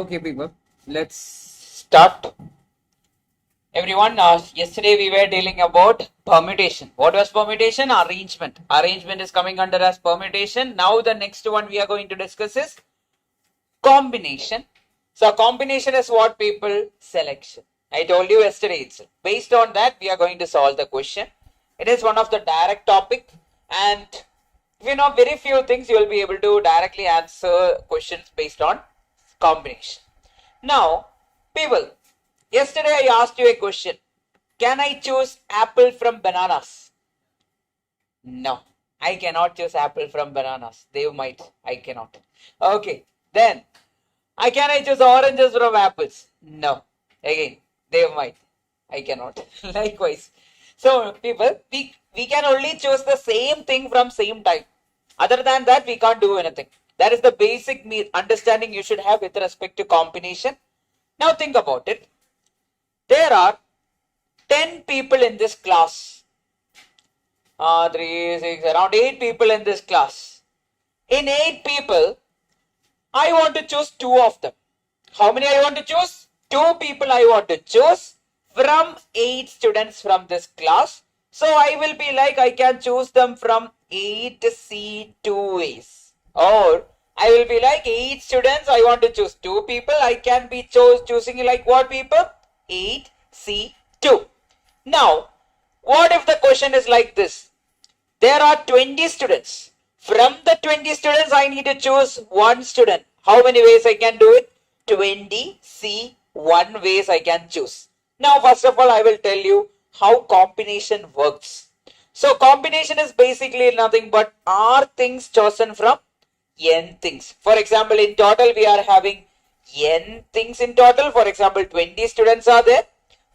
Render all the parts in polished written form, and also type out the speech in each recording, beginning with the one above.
Okay, people, let's start. Everyone, yesterday we were dealing about permutation. What was permutation? Arrangement. Arrangement is coming under as permutation. Now the next one we are going to discuss is combination. So combination is what, people? Selection. I told you yesterday itself. Based on that, we are going to solve the question. It is one of the direct topic, and if you know very few things, you will be able to directly answer questions based on combination. Now, people, yesterday I asked you a question. Can I choose apple from bananas? No, I cannot choose apple from bananas. They might. I cannot. Okay, then can I choose oranges from apples? No. Again, they might. I cannot. Likewise. So, people, we can only choose the same thing from same type. Other than that, we can't do anything. That is the basic understanding you should have with respect to combination. Now think about it. There are 10 people in this class. 3, 6, around 8 people in this class. In 8 people, I want to choose 2 of them. How many I want to choose? 2 people I want to choose from 8 students from this class. So I will be like, I can choose them from 8C 2 ways. Or I will be like 8 students, I want to choose 2 people. I can be choosing like what people? 8C 2. Now, what if the question is like this? There are 20 students. From the 20 students, I need to choose 1 student. How many ways I can do it? 20C 1 ways I can choose. Now, first of all, I will tell you how combination works. So, combination is basically nothing but R things chosen from N things. For example, in total, we are having N things in total. For example, 20 students are there.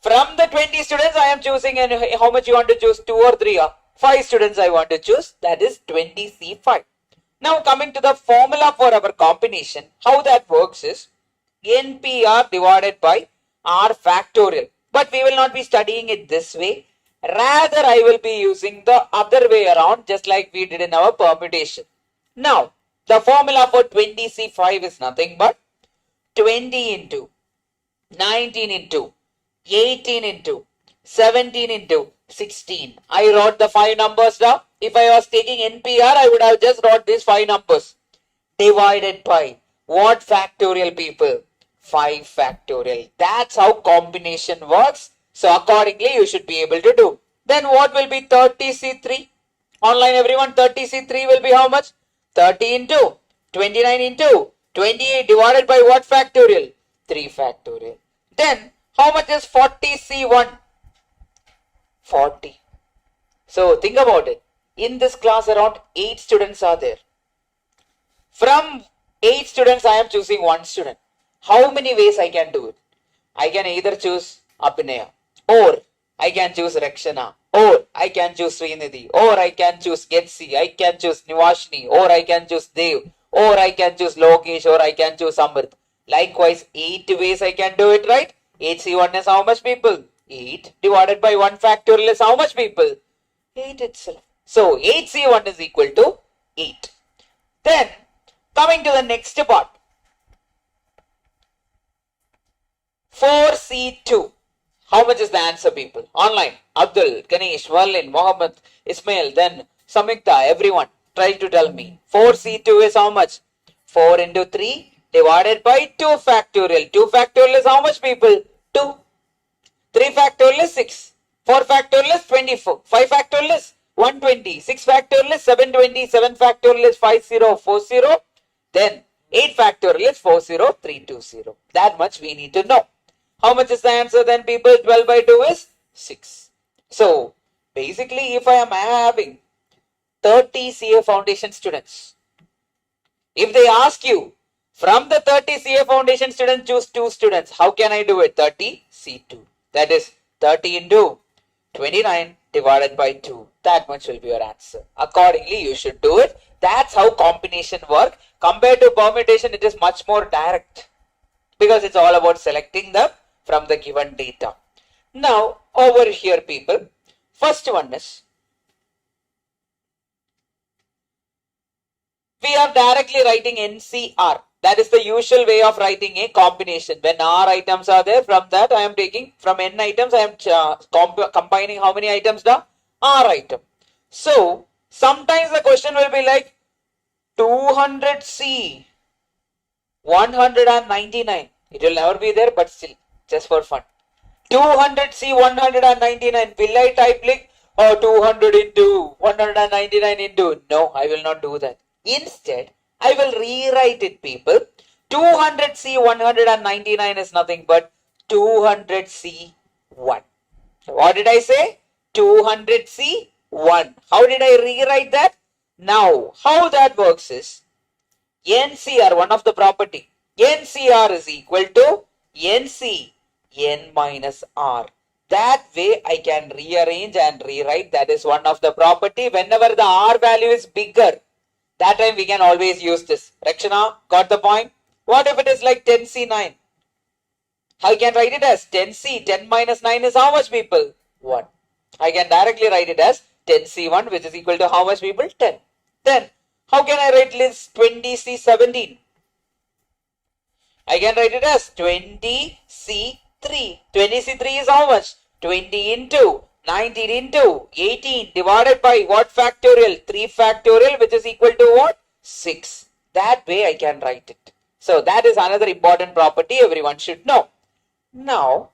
From the 20 students, I am choosing, and how much you want to choose? 2 or 3? 5 students I want to choose. That is 20C 5. Now, coming to the formula for our combination, how that works is NPR divided by R factorial. But we will not be studying it this way. Rather, I will be using the other way around, just like we did in our permutation. Now, the formula for 20C 5 is nothing but 20 into 19 into 18 into 17 into 16. I wrote the 5 numbers down. If I was taking NPR, I would have just wrote these 5 numbers. Divided by what factorial, people? 5 factorial. That's how combination works. So accordingly, you should be able to do. Then what will be 30C 3? Online, everyone, 30C 3 will be how much? 30 into 29 into 28 divided by what factorial? 3 factorial. Then how much is 40C 1? 40. So think about it. In this class, around 8 students are there. From 8 students, I am choosing 1 student. How many ways I can do it? I can either choose Abhinaya, or I can choose Rakshana, or I can choose Srinidhi, or I can choose Getsi, I can choose Nivashini, or I can choose Dev, or I can choose Lokesh, or I can choose Amrit. Likewise, 8 ways I can do it, right? 8C 1 is how much, people? 8 divided by 1 factorial is how much, people? 8 itself. So 8C 1 is equal to 8. Then, coming to the next part. 4C 2. How much is the answer, people? Online. Abdul, Ganesh, Verlin, Mohammed, Ismail, then Samyukta, everyone. Try to tell me. 4C 2 is how much? 4 into 3 divided by 2 factorial. 2 factorial is how much, people? 2. 3 factorial is 6. 4 factorial is 24. 5 factorial is 120. 6 factorial is 720. 7 factorial is 5040. Then 8 factorial is 40320. That much we need to know. How much is the answer then, people? 12 by 2 is 6. So, basically, if I am having 30 CA Foundation students, if they ask you, from the 30 CA Foundation students, choose 2 students, how can I do it? 30C 2. That is 30 into 29 divided by 2. That much will be your answer. Accordingly, you should do it. That's how combination works. Compared to permutation, it is much more direct, because it's all about selecting them from the given data. Now, over here, people, first one is, we are directly writing NCR. That is the usual way of writing a combination. When R items are there, from that I am taking, from N items, I am combining how many items? The R item. So, sometimes the question will be like 200C, 199. It will never be there, but still, just for fun. 200C, 199. Will I type like, oh, 200 into 199 into? No, I will not do that. Instead, I will rewrite it, people. 200C, 199 is nothing but 200C1. What did I say? 200C1. How did I rewrite that? Now, how that works is, NCR, one of the property, NCR is equal to NC, N minus R. That way I can rearrange and rewrite. That is one of the property. Whenever the R value is bigger, that time we can always use this. Rakshana, got the point? What if it is like 10C9? I can write it as 10C. 10 minus 9 is how much, people? 1. I can directly write it as 10C1, which is equal to how much, people? 10. Then, how can I write this 20C17? I can write it as 20C3. 20C3 is how much? 20 into 19 into 18 divided by what factorial? 3 factorial, which is equal to what? 6. That way I can write it. So that is another important property everyone should know. Now,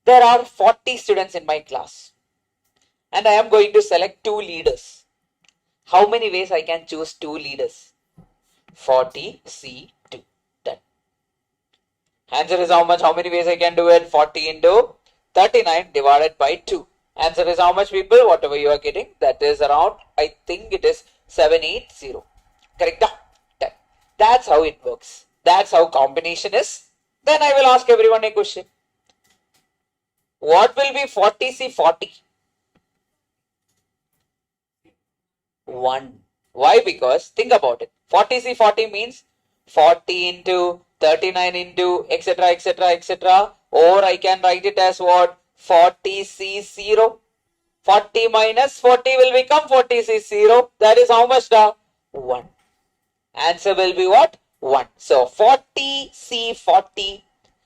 there are 40 students in my class and I am going to select 2 leaders. How many ways I can choose 2 leaders? 40C2. Done. Answer is how much? How many ways I can do it? 40 into 39 divided by 2. Answer is how much, people? Whatever you are getting, that is around, I think it is 780. Correct? Done. That's how it works. That's how combination is. Then I will ask everyone a question. What will be 40C40? 1. Why? Because think about it. 40C40 means 40 into 39 into etc etc etc, or I can write it as what? 40C0. 40 minus 40 will become 40C0. That is how much? 1. Answer will be what? 1. So 40C40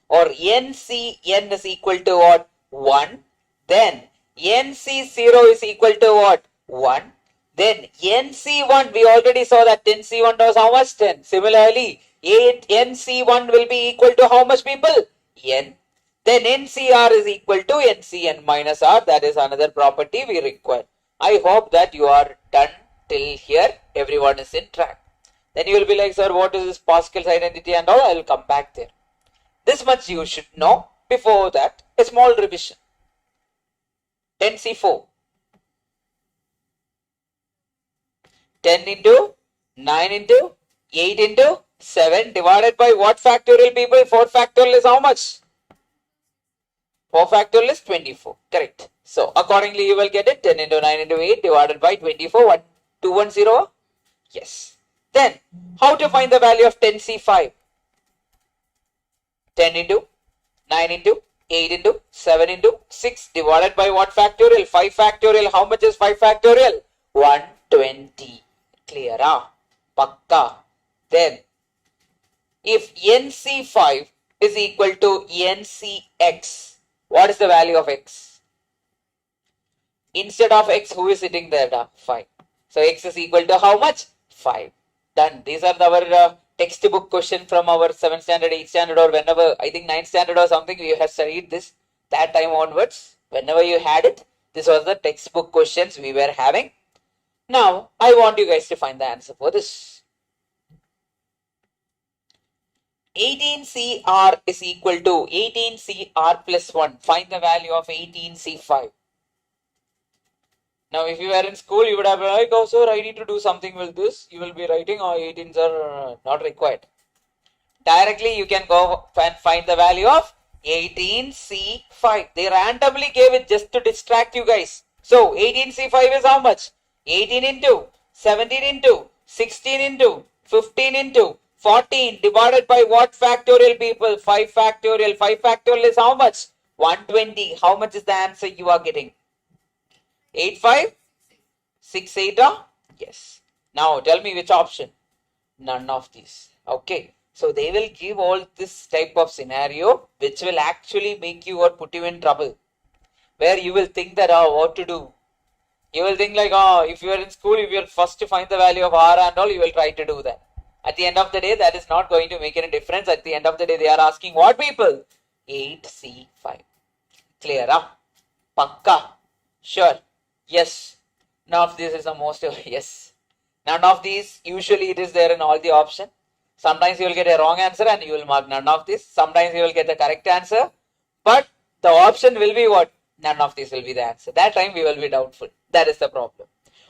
or NCN is equal to what? 1. Then NC0 is equal to what? 1. Then NC1, we already saw that 10C1 was how much? 10. Similarly, 8 NC1 will be equal to how much, people? N. Then NCR is equal to NCN minus R. That is another property we require. I hope that you are done till here. Everyone is in track. Then you will be like, sir, what is this Pascal's identity and all? I will come back there. This much you should know. Before that, a small revision. 10C4. 10 into 9 into 8 into 7 divided by what factorial, people? 4 factorial is how much? 4 factorial is 24. Correct. So accordingly you will get it. 10 into 9 into 8 divided by 24. 210. Yes. Then how to find the value of 10C5? 10 into 9 into 8 into 7 into 6 divided by what factorial? 5 factorial. How much is 5 factorial? 120. Clear? Pakka. Then if NC5 is equal to NCX, what is the value of X? Instead of X, who is sitting there? 5. So X is equal to how much? 5. Done. These are our textbook question from our 7th standard, 8th standard, or whenever, I think 9th standard or something, we have studied this that time onwards. Whenever you had it, this was the textbook questions we were having. Now, I want you guys to find the answer for this. 18CR is equal to 18CR plus 1. Find the value of 18C5. Now, if you were in school, you would have been like, oh, sir, I need to do something with this. You will be writing, oh, 18s are not required. Directly, you can go and find the value of 18C5. They randomly gave it just to distract you guys. So, 18C5 is how much? 18 into 17 into 16 into 15 into 14 divided by what factorial, people? 5 factorial. 5 factorial is how much? 120. How much is the answer you are getting? 85? 68? Yes. Now tell me which option. None of these. Okay. So they will give all this type of scenario which will actually make you or put you in trouble. Where you will think that, oh, what to do? You will think like, oh, if you are in school, if you are first to find the value of R and all, you will try to do that. At the end of the day, that is not going to make any difference. At the end of the day, they are asking what people? 8C5. Clear, huh? Pakka. Sure. Yes. None of this is the most, yes. None of these, usually it is there in all the option. Sometimes you will get a wrong answer and you will mark none of this. Sometimes you will get the correct answer. But the option will be what? None of these will be the answer. That time we will be doubtful. That is the problem.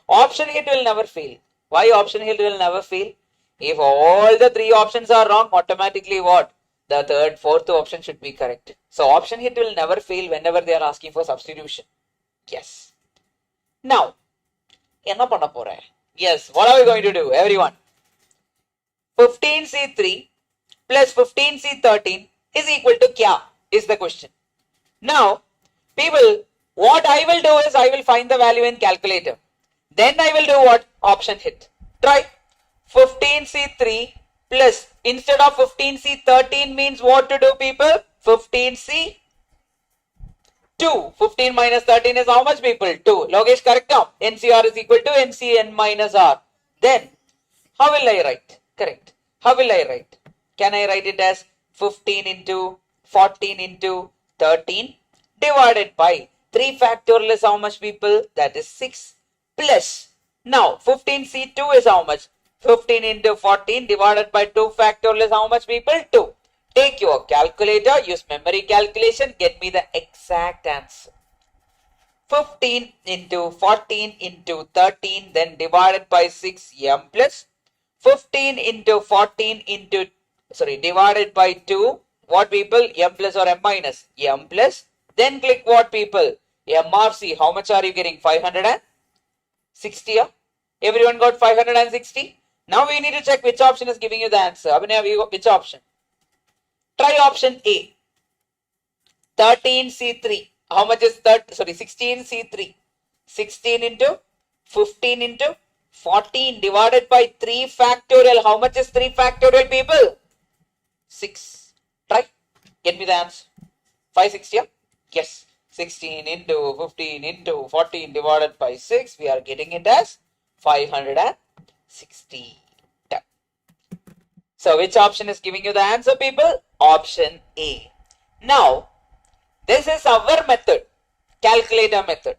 Option hit will never fail. Why option hit will never fail? If all the three options are wrong, automatically what? The third, fourth option should be correct. So option hit will never fail whenever they are asking for substitution. Yes. Now, enna panna pora? Yes, what are we going to do, everyone? 15C3 plus 15C13 is equal to kya? Is the question. Now, people, what I will do is I will find the value in calculator. Then I will do what? Option hit. Try 15C3 plus, instead of 15C13 means what to do, people? 15C2. 15 minus 13 is how much, people? 2. Logesh, correct now. NCR is equal to NCN minus R. Then, how will I write? Correct. How will I write? Can I write it as 15 into 14 into 13 divided by 3 factorial is how much, people? That is 6 plus. Now, 15C2 is how much? 15 into 14 divided by 2 factorial is how much, people? 2. Take your calculator, use memory calculation, get me the exact answer. 15 into 14 into 13, then divided by 6, m plus 15 into 14 into, divided by 2, what, people? M plus or m minus? M plus. Then click what, people? MRC. How much are you getting? 560. Everyone got 560. Now we need to check which option is giving you the answer. Which option? Try option A. 13C3. How much is 16C3? 16 into 15 into 14 divided by 3 factorial. How much is 3 factorial, people? 6. Try. Get me the answer. 560. Yes. 16 into 15 into 14 divided by 6. We are getting it as 560. So which option is giving you the answer, people? Option A. Now, this is our method, calculator method.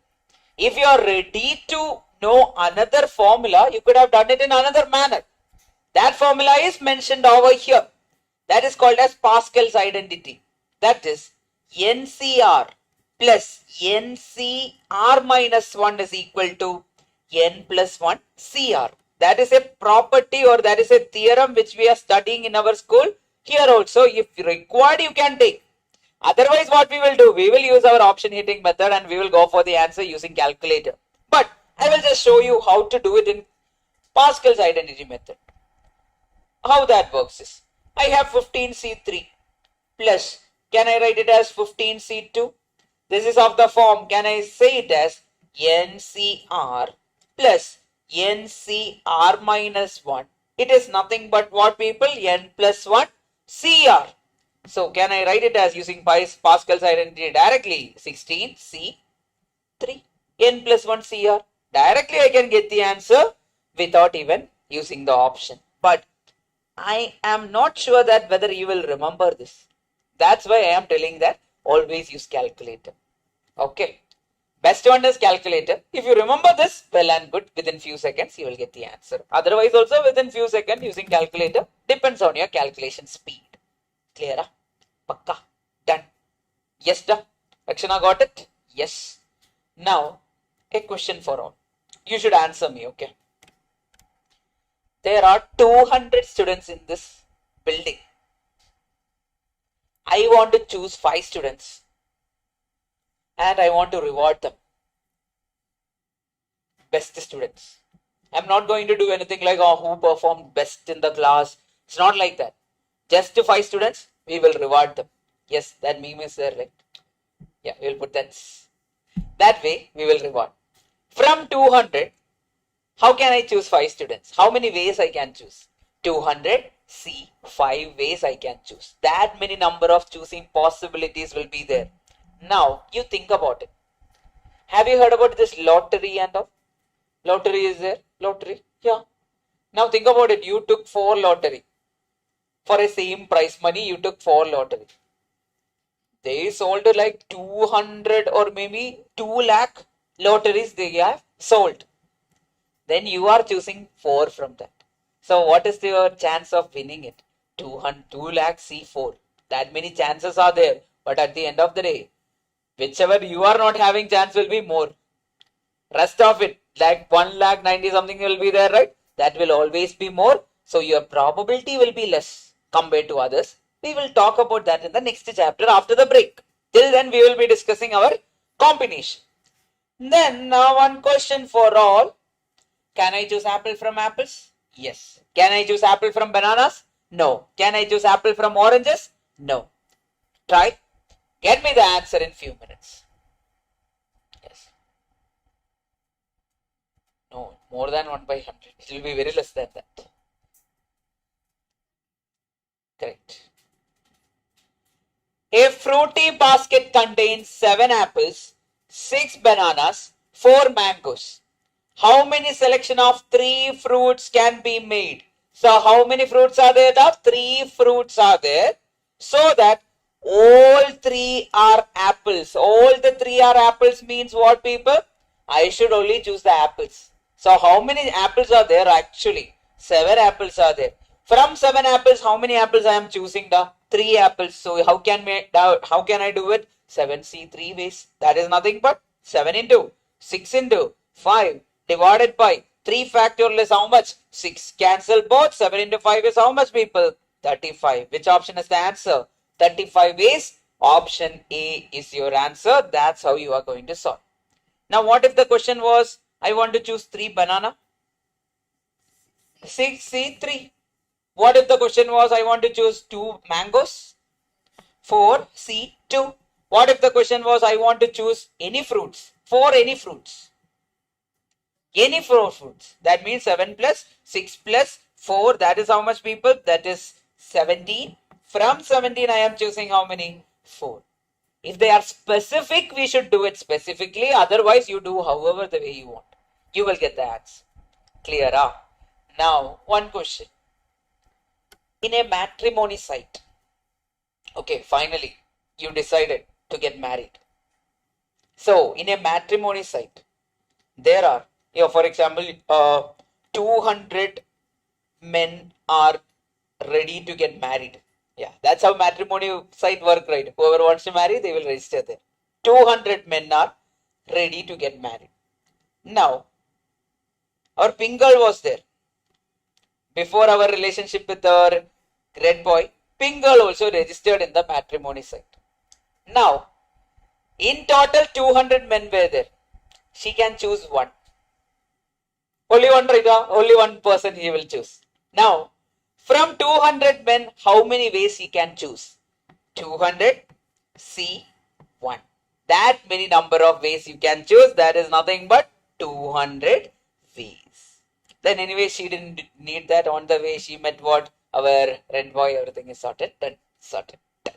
If you are ready to know another formula, you could have done it in another manner. That formula is mentioned over here. That is called as Pascal's identity. That is NCR plus NCR minus 1 is equal to N plus 1 CR. That is a property or that is a theorem which we are studying in our school. Here also, if required, you can take. Otherwise, what we will do? We will use our option hitting method and we will go for the answer using calculator. But I will just show you how to do it in Pascal's identity method. How that works is, I have 15C3 plus, can I write it as 15C2? This is of the form, can I say it as NCR plus NCR minus 1. It is nothing but what, people? N plus 1 CR. So can I write it as using Pascal's identity directly? 16C3 N plus 1 CR. Directly I can get the answer without even using the option. But I am not sure that whether you will remember this. That's why I am telling that always use calculator. Okay. Best one is calculator. If you remember this, well and good, within few seconds you will get the answer. Otherwise also within few seconds using calculator, depends on your calculation speed. Clear? Pakka. Done. Yes, done. Rakshana got it? Yes. Now, a question for all. You should answer me, okay? There are 200 students in this building. I want to choose 5 students. And I want to reward them. Best students. I'm not going to do anything like, oh, who performed best in the class. It's not like that. Just to 5 students, we will reward them. Yes, that meme is there, right? Yeah, we will put that. That way, we will reward. From 200, how can I choose 5 students? How many ways I can choose? 200 C, 5 ways I can choose. That many number of choosing possibilities will be there. Now you think about it. Have you heard about this lottery and all? Lottery is there? Lottery? Yeah. Now think about it. You took 4 lottery. For a same price money, you took 4 lottery. They sold like 200 or maybe 2 lakh lotteries they have sold. Then you are choosing 4 from that. So what is your chance of winning it? 2 lakh C4. That many chances are there. But at the end of the day, whichever you are not having chance will be more. Rest of it, like 1 lakh 90 something will be there, right? That will always be more. So your probability will be less compared to others. We will talk about that in the next chapter after the break. Till then, we will be discussing our combination. Then now one question for all. Can I choose apple from apples? Yes. Can I choose apple from bananas? No. Can I choose apple from oranges? No. Try. Get me the answer in few minutes. Yes. No, more than 1 by 100. It will be very less than that. Correct. A fruity basket contains 7 apples, 6 bananas, 4 mangoes. How many selection of 3 fruits can be made? So how many fruits are there? 3 fruits are there. So that all 3 are apples. All the 3 are apples means what, people? I should only choose the apples. So how many apples are there actually? 7 apples are there. From 7 apples, how many apples I am choosing? 3 apples. So how can I do it? 7C 3 ways. That is nothing but 7 into 6 into 5 divided by 3 factorial is how much? 6. Cancel both. 7 into 5 is how much, people? 35. Which option is the answer? 35 ways. Option A is your answer. That's how you are going to solve. Now what if the question was, I want to choose 3 banana? 6C3. What if the question was, I want to choose 2 mangoes? 4C2. What if the question was, I want to choose any fruits? 4 any fruits. Any 4 fruits. That means 7 plus 6 plus 4. That is how much, people? That is 17. From 17, I am choosing how many? 4. If they are specific, we should do it specifically. Otherwise, you do however the way you want. You will get the answer. Clear, huh? Now, one question. In a matrimony site, okay, finally, you decided to get married. So, in a matrimony site, there are, for example, 200 men are ready to get married. Yeah, that's how matrimony site work, right? Whoever wants to marry, they will register there. 200 men are ready to get married. Now, our pink girl was there. Before our relationship with our red boy, pink girl also registered in the matrimony site. Now, in total 200 men were there. She can choose one. Only one, right? Only one person he will choose. Now, from 200 men, how many ways he can choose? 200 C1. That many number of ways you can choose. That is nothing but 200 ways. Then anyway, she didn't need that. On the way, she met what? Our red boy. Everything is sorted. Done. Sorted. Done.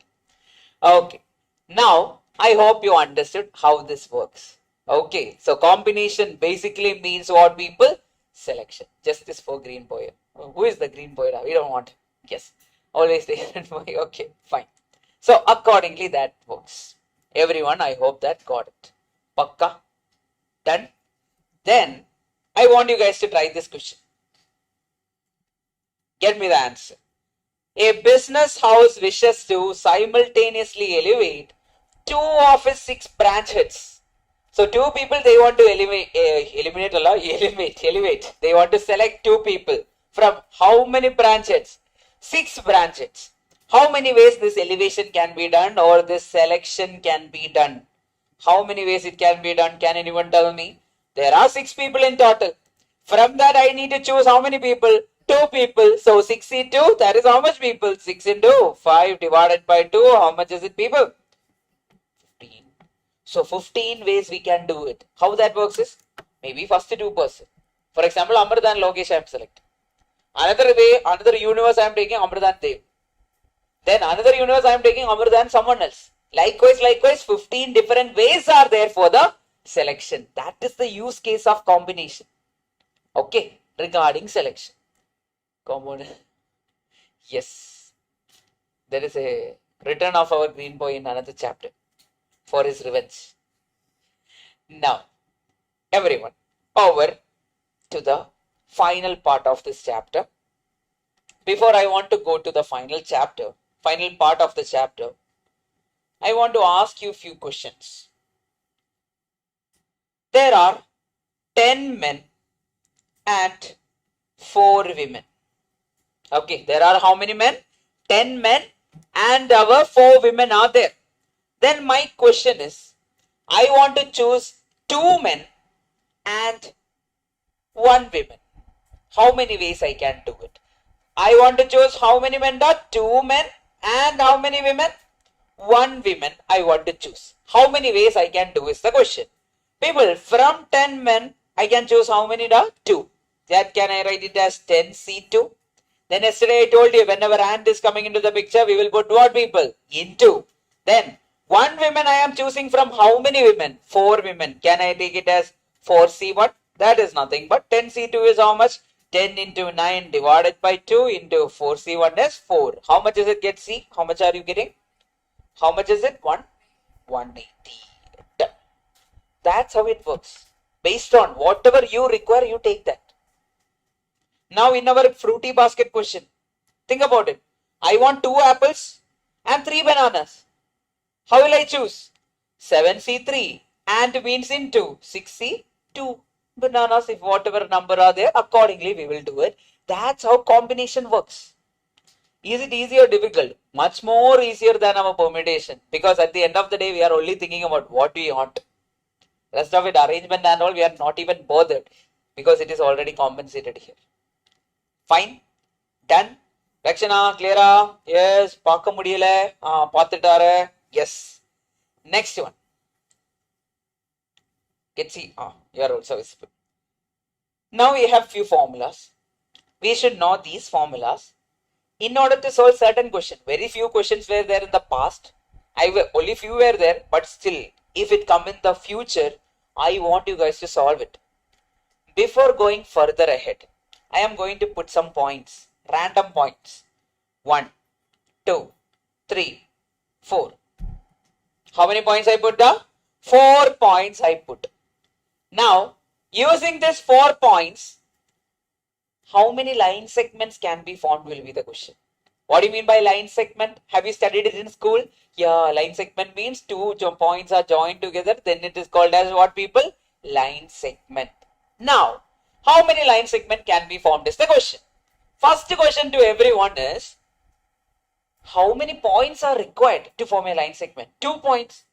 Okay. Now, I hope you understood how this works. Okay. So, combination basically means what, people? Selection. Justice for green boy. Who is the green boy? We don't want. Yes. Always the green boy. Okay. Fine. So, accordingly, that works. Everyone, I hope that got it. Pakka? Done? Then, I want you guys to try this question. Get me the answer. A business house wishes to simultaneously elevate 2 of its 6 branch heads. So 2 people they want to elevate. They want to select 2 people from how many branch heads? 6 branch heads. How many ways this elevation can be done or this selection can be done? How many ways it can be done? Can anyone tell me? There are 6 people in total. From that, I need to choose how many people? 2 people. So 62, that is how much, people? 6 into 5 divided by 2. How much is it, people? 15. So 15 ways we can do it. How that works is, maybe first 2 person. For example, Amrit and Lokesh I am selecting. Another way, another universe I am taking Amar than Dev. Then another universe I am taking Amar than someone else. Likewise, 15 different ways are there for the selection. That is the use case of combination. Okay, regarding selection. Common. Yes. There is a return of our green boy in another chapter for his revenge. Now, everyone, over to the final part of this chapter. Before I want to go to the final part of the chapter, I want to ask you a few questions. There are 10 men and 4 women. Okay, there are how many men? 10 men and our 4 women are there. Then my question is, I want to choose 2 men and 1 woman. How many ways I can do it? I want to choose how many men are? 2 men and how many women? 1 woman I want to choose. How many ways I can do is the question. People, from 10 men, I can choose how many are? 2. That can I write it as 10C2? Then yesterday I told you, whenever ant is coming into the picture, we will put what people? Into. Then 1 woman I am choosing from how many women? 4 women. Can I take it as 4C1? That is nothing but 10C2 is how much? 10 into 9 divided by 2 into 4C1 is 4. How much is it get C? How much are you getting? How much is it? 180. That's how it works. Based on whatever you require, you take that. Now in our fruity basket question, think about it. I want 2 apples and 3 bananas. How will I choose? 7C3 and means into 6C2 bananas. If whatever number are there, accordingly we will do it. That's how combination works. Is it easy or difficult? Much more easier than our permutation, because at the end of the day we are only thinking about what we want. Rest of it, arrangement and all, we are not even bothered because it is already compensated here. Fine? Done? Rakshana, clear? Yes. Paaka mudiyala? Paathittaru? Yes. Next one. Get see? You are also visible. Now we have few formulas. We should know these formulas in order to solve certain questions. Very few questions were there in the past. Only few were there, but still, if it come in the future, I want you guys to solve it. Before going further ahead, I am going to put some points, random points. 1, 2, 3, 4. How many points I put down? 4 points I put. Now, using these 4 points, how many line segments can be formed will be the question. What do you mean by line segment? Have you studied it in school? Yeah, line segment means 2 points are joined together. Then it is called as what, people? Line segment. Now, how many line segment can be formed is the question. First question to everyone is, how many points are required to form a line segment? 2 points.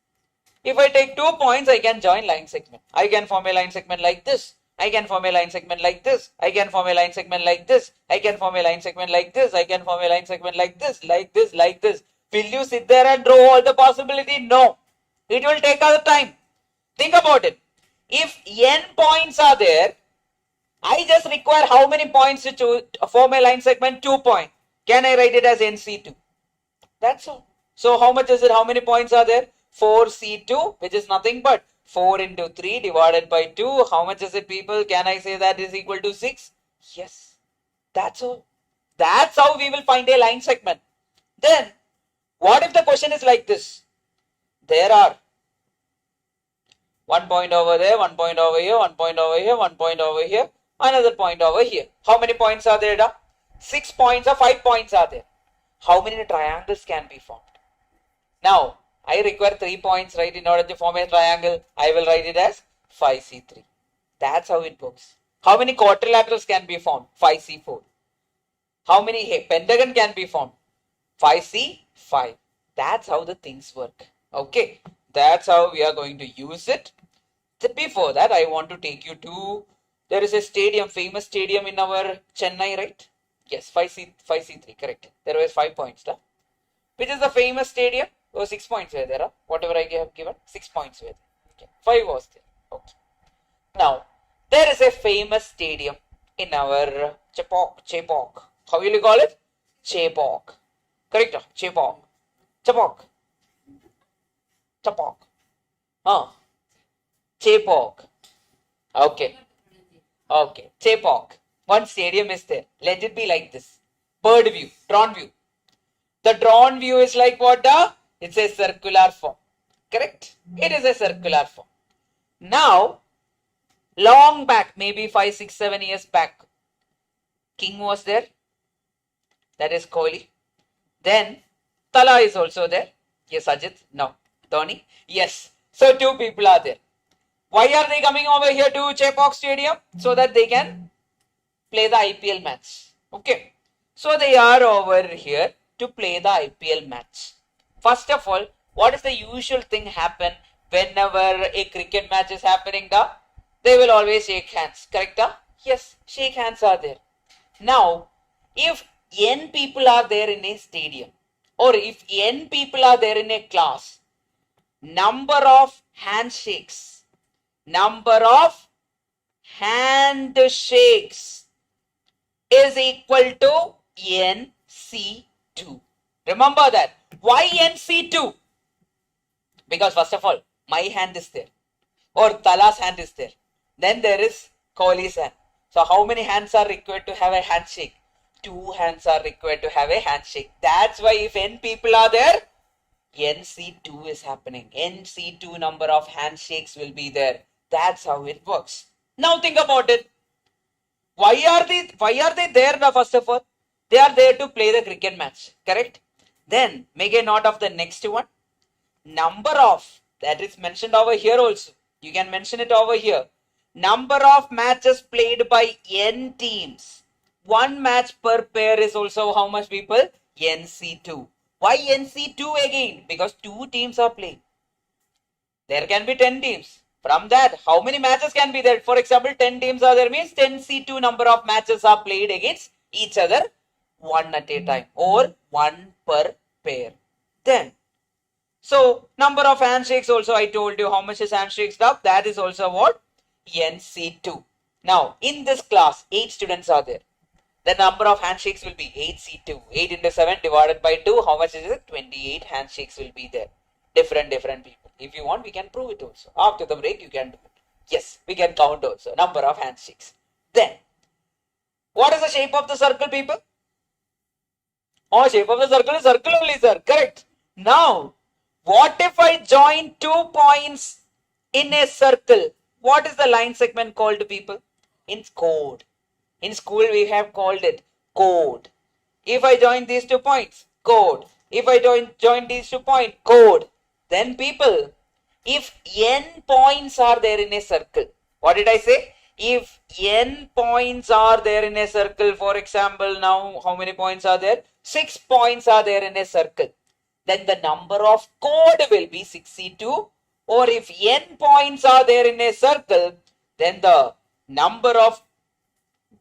If I take 2 points, I can join line segment. I can form a line segment like this. I can form a line segment like this. I can form a line segment like this. I can form a line segment like this. I can form a line segment like this, like this, like this. Will you sit there and draw all the possibility? No. It will take other time. Think about it. If n points are there, I just require how many points to form a line segment? 2 points. Can I write it as NC2? That's all. So how much is it? How many points are there? 4C2, which is nothing but 4 into 3 divided by 2. How much is it, people? Can I say that is equal to 6? Yes. That's all. That's how we will find a line segment. Then, what if the question is like this? There are 1 point over there, 1 point over here, 1 point over here, 1 point over here, another point over here. How many points are there? 6 points or 5 points are there. How many triangles can be formed? Now, I require 3 points, right? In order to form a triangle, I will write it as 5C3. That's how it works. How many quadrilaterals can be formed? 5C4. How many pentagon can be formed? 5C5. That's how the things work. Okay. That's how we are going to use it. Before that, I want to take you to, there is a stadium, famous stadium in our Chennai, right? Yes, 5C3, correct. There was 5 points. Which is the famous stadium? Oh, 6 points were there. Whatever I have given, 6 points were there. Okay. 5 was there. Okay. Now, there is a famous stadium in our Chepok. How will you call it? Chepok. Correct? Chepok. Chepok. Chepok. Chepok. Okay. Okay. Chepok. One stadium is there. Let it be like this. Bird view. Drawn view. The drawn view is like what? It's a circular form. Correct? It is a circular form. Now, long back, maybe 5, 6, 7 years back, King was there. That is Kohli. Then, Tala is also there. Yes, Ajit. No. Dhoni. Yes. So, 2 people are there. Why are they coming over here to Chepok Stadium? So that they can play the IPL match. Okay. So, they are over here to play the IPL match. First of all, what is the usual thing happen whenever a cricket match is happening? They will always shake hands. Correct? Yes, shake hands are there. Now, if n people are there in a stadium or if n people are there in a class, number of handshakes is equal to NC2. Remember that. Why NC2? Because first of all, my hand is there or Tala's hand is there. Then there is Kohli's hand. So how many hands are required to have a handshake? 2 hands are required to have a handshake. That's why if n people are there, NC2 is happening. NC2 number of handshakes will be there. That's how it works. Now think about it. Why are they there now, first of all? They are there to play the cricket match. Correct? Then make a note of the next one. Number of, that is mentioned over here also. You can mention it over here. Number of matches played by n teams. 1 match per pair is also how much people? NC2. Why NC2 again? Because 2 teams are playing. There can be 10 teams. From that, how many matches can be there? For example, 10 teams are there means 10C2 number of matches are played against each other 1 at a time or 1 per pair. Then, so number of handshakes also I told you how much is handshake stuff. That is also what? NC2. Now, in this class, 8 students are there. The number of handshakes will be 8C2. 8 into 7 divided by 2. How much is it? 28 handshakes will be there. Different people. If you want, we can prove it also. After the break, you can do it. Yes, we can count also. Number of handshakes. Then, what is the shape of the circle, people? Oh, shape of the circle is circle only, sir. Correct. Now, what if I join 2 points in a circle? What is the line segment called, people? In chord. In school, we have called it chord. If I join these 2 points, chord. If I join these 2 points, chord. Then people, if n points are there in a circle, what did I say? If n points are there in a circle, for example, now how many points are there? 6 points are there in a circle. Then the number of chord will be 6C2. Or if n points are there in a circle, then the number of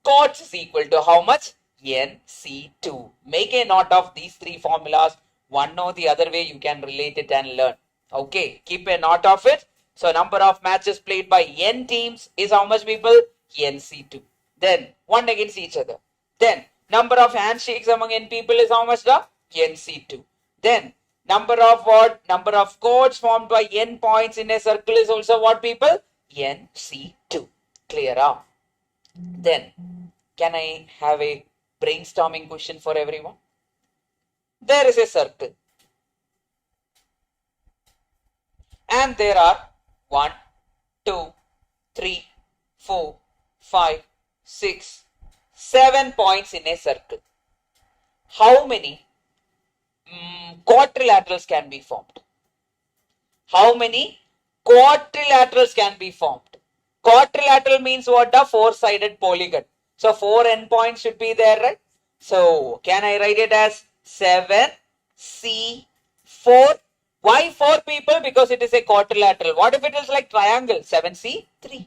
chords is equal to how much? NC2. Make a note of these 3 formulas. One or the other way you can relate it and learn. Okay, keep a note of it. So number of matches played by n teams is how much, people? NC2. Then 1 against each other. Then number of handshakes among n people is how much? NC2. Then number of what? Number of chords formed by n points in a circle is also what, people? NC2. Clear up. Then can I have a brainstorming question for everyone? There is a circle and there are 1, 2, 3, 4, 5, 6, 7 points in a circle. How many quadrilaterals can be formed? How many quadrilaterals can be formed? Quadrilateral means what? A 4-sided polygon. So 4 endpoints should be there, right? So can I write it as 7C4? Why 4, people? Because it is a quadrilateral. What if it is like triangle? 7C3.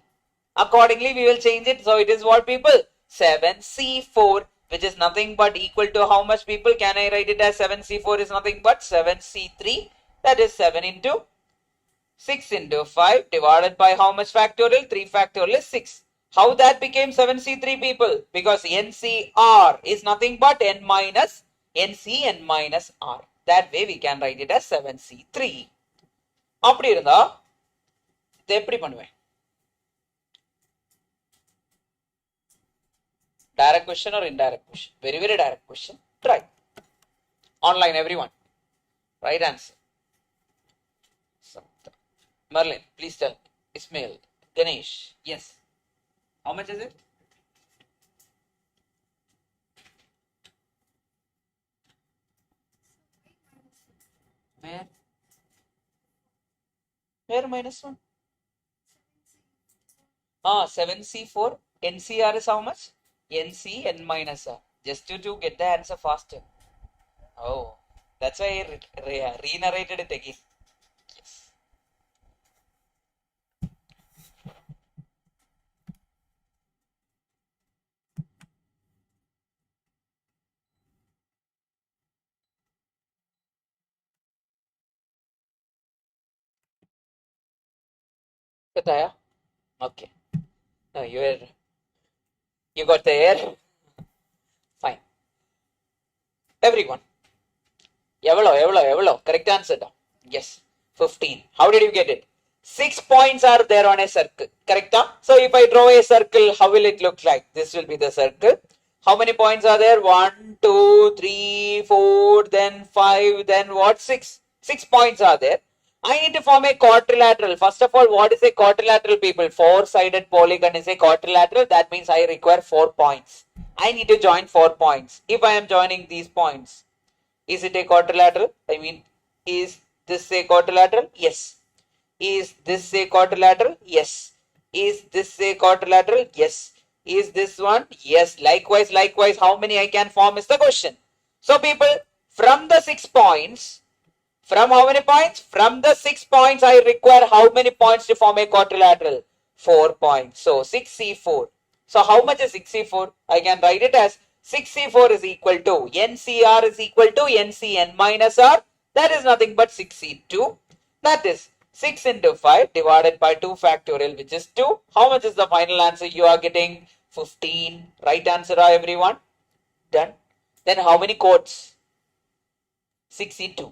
Accordingly, we will change it. So it is what, people? 7C4, which is nothing but equal to how much, people? Can I write it as 7C4 is nothing but 7C3. That is 7 into 6 into 5 divided by how much factorial? 3 factorial is 6. How that became 7C3 people? Because NCR is nothing but N minus NC N minus R. That way we can write it as 7C3. அப்படி இருந்தா இதை எப்படி பண்ணுவேன்? Direct question or indirect question? Very, very direct question. Try. Online, everyone. Right answer. Merlin, please tell. Ismail, Ganesh, yes. How much is it? Where? Where minus 1? 7C4. NCR is how much? NC N minus R. Just to get the answer faster. Oh, that's why I re-narrated it again. Yes. Kataya? Okay. No, you got the air. Fine. Everyone. Evalo. Correct answer. Yes. 15. How did you get it? 6 points are there on a circle. Correct? So if I draw a circle, how will it look like? This will be the circle. How many points are there? 1, 2, 3, 4, then 5, then what? 6. 6 points are there. I need to form a quadrilateral. First of all, what is a quadrilateral, people? 4-sided polygon is a quadrilateral. That means I require 4 points. I need to join 4 points. If I am joining these points, is it a quadrilateral? I mean, is this a quadrilateral? Yes. Is this a quadrilateral? Yes. Is this a quadrilateral? Yes. Is this one? Yes. Likewise, how many I can form is the question. So people, from the 6 points, from how many points? From the 6 points, I require how many points to form a quadrilateral? 4 points. So 6C4. So how much is 6C4? I can write it as 6C4 is equal to NCR is equal to NCN minus R. That is nothing but 6C2. That is 6 into 5 divided by 2 factorial, which is 2. How much is the final answer you are getting? 15. Right answer, everyone? Done. Then how many codes? 6C2.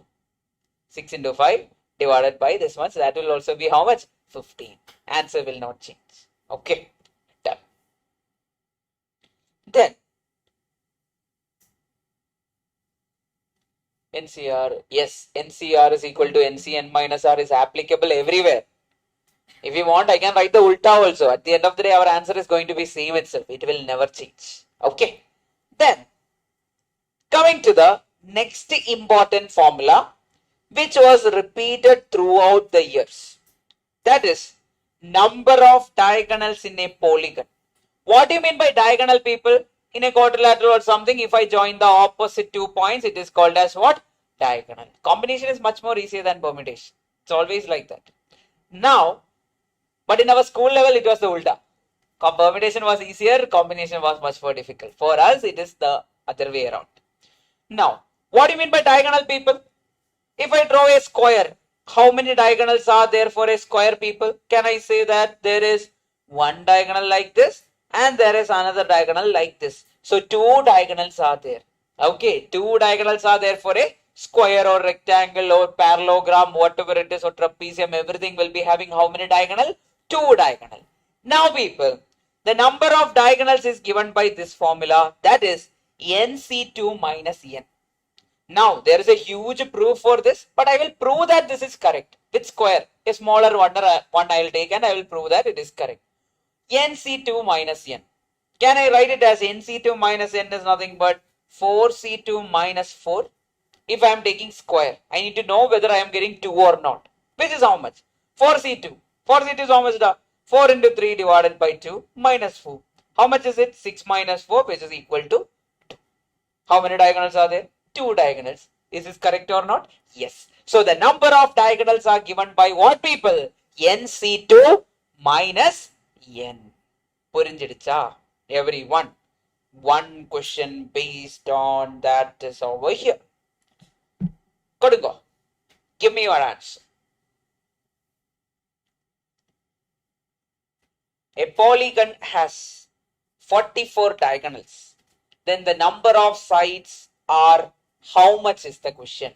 6 into 5 divided by this much. That will also be how much? 15. Answer will not change. Okay. Done. Then NCR. Yes, NCR is equal to NCN minus R is applicable everywhere. If you want, I can write the ulta also. At the end of the day, our answer is going to be same itself. It will never change. Okay. Then, coming to the next important formula, which was repeated throughout the years. That is, number of diagonals in a polygon. What do you mean by diagonal, people? In a quadrilateral or something, if I join the opposite 2 points, it is called as what? Diagonal. Combination is much more easier than permutation. It's always like that. Now, but in our school level, it was the ulta. Permutation was easier, combination was much more difficult. For us, it is the other way around. Now, what do you mean by diagonal, people? If I draw a square, how many diagonals are there for a square, people? Can I say that there is one diagonal like this and there is another diagonal like this? So 2 diagonals are there. Okay, 2 diagonals are there for a square or rectangle or parallelogram, whatever it is, or trapezium. Everything will be having how many diagonal? 2 diagonal. Now, people, the number of diagonals is given by this formula, that is NC2 minus N. Now, there is a huge proof for this, but I will prove that this is correct with square. A smaller one I will take and I will prove that it is correct. NC2 minus N. Can I write it as NC2 minus N is nothing but 4C2 minus 4? If I am taking square, I need to know whether I am getting 2 or not. Which is how much? 4C2. 4C2 is how much? 4 into 3 divided by 2 minus 4. How much is it? 6 minus 4, which is equal to 2. How many diagonals are there? 2 diagonals. Is this correct or not? Yes. So the number of diagonals are given by what, people? NC2 minus N. Purinjidicha, everyone. One question based on that is over here. Kodungo. Give me your answer. A polygon has 44 diagonals. Then the number of sides are how much is the question?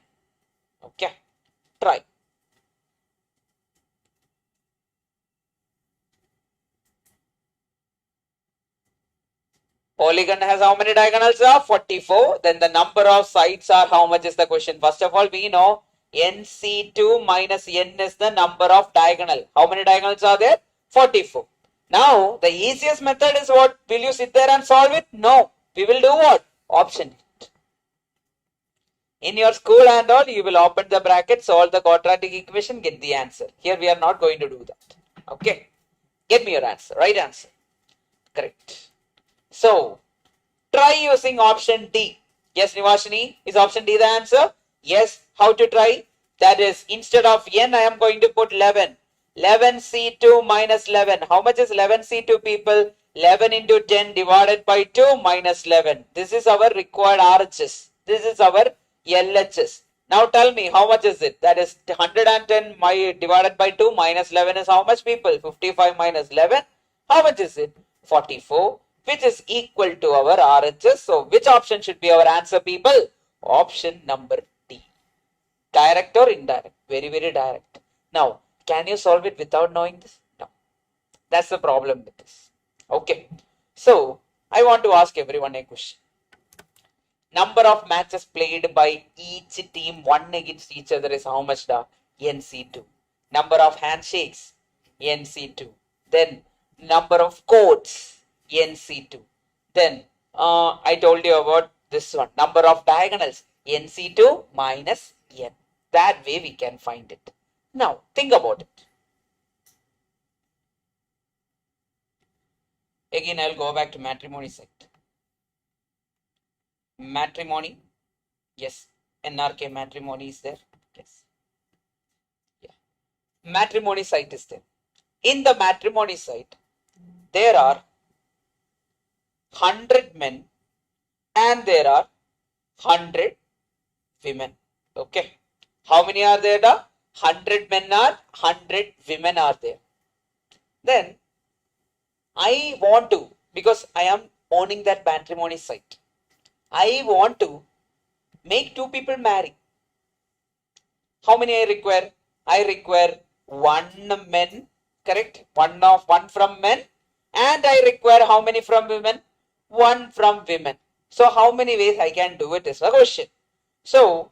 Okay, try. Polygon has how many diagonals are? 44. Then the number of sides are how much is the question? First of all, we know NC2 minus N is the number of diagonal. How many diagonals are there? 44. Now, the easiest method is what? Will you sit there and solve it? No. We will do what? Option. In your school and all, you will open the bracket, solve the quadratic equation, get the answer. Here we are not going to do that. Okay. Get me your answer. Right answer. Correct. So, try using option D. Yes, Nivashini, is option D the answer? Yes. How to try? That is, instead of N, I am going to put 11. 11C2 minus 11. How much is 11C2 people? 11 into 10 divided by 2 minus 11. This is our required RHS. This is our LHS. Now tell me, how much is it? That is 110 divided by 2 minus 11 is how much people? 55 minus 11. How much is it? 44. Which is equal to our RHS. So, which option should be our answer, people? Option number D. Direct or indirect? Very, very direct. Now, can you solve it without knowing this? No. That's the problem with this. Okay. So, I want to ask everyone a question. Number of matches played by each team one against each other is how much? NC2. Number of handshakes? NC2. Then, number of courts? NC2. Then I told you about this one. Number of diagonals. NC2 minus N. That way we can find it. Now think about it. Again, I'll go back to matrimony site. Matrimony. Yes. NRK matrimony is there. Yes. Yeah. Matrimony site is there. In the matrimony site, there are 100 men and there are 100 women. Okay. How many are there? 100 men are, 100 women are there. Then I want to, because I am owning that matrimony site, I want to make two people marry. How many I require? I require one men, correct? One from men, and I require how many from women? One from women. So how many ways I can do it is a question. So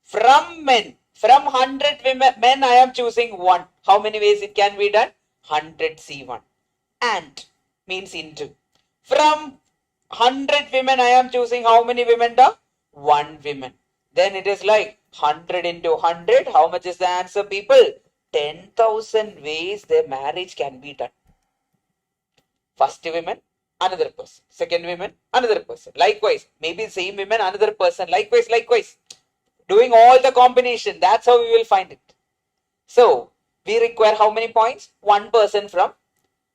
from men, from 100 men I am choosing one. How many ways it can be done? 100C1. And means into. From 100 women I am choosing how many women? One women. Then it is like 100 into 100. How much is the answer, people? 10,000 ways their marriage can be done. First women, another person. Second woman, another person. Likewise, maybe same women, another person. Likewise. Doing all the combination. That's how we will find it. So, we require how many points? One person from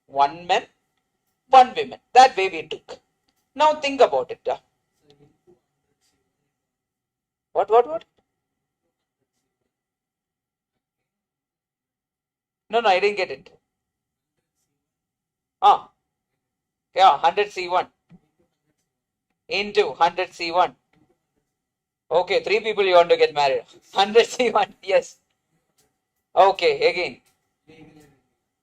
one man, one woman. That way we took. Now think about it. What? No, I didn't get it. Yeah, 100C1 into 100C1. Okay, 3 people you want to get married. 100C1, yes. Okay, again.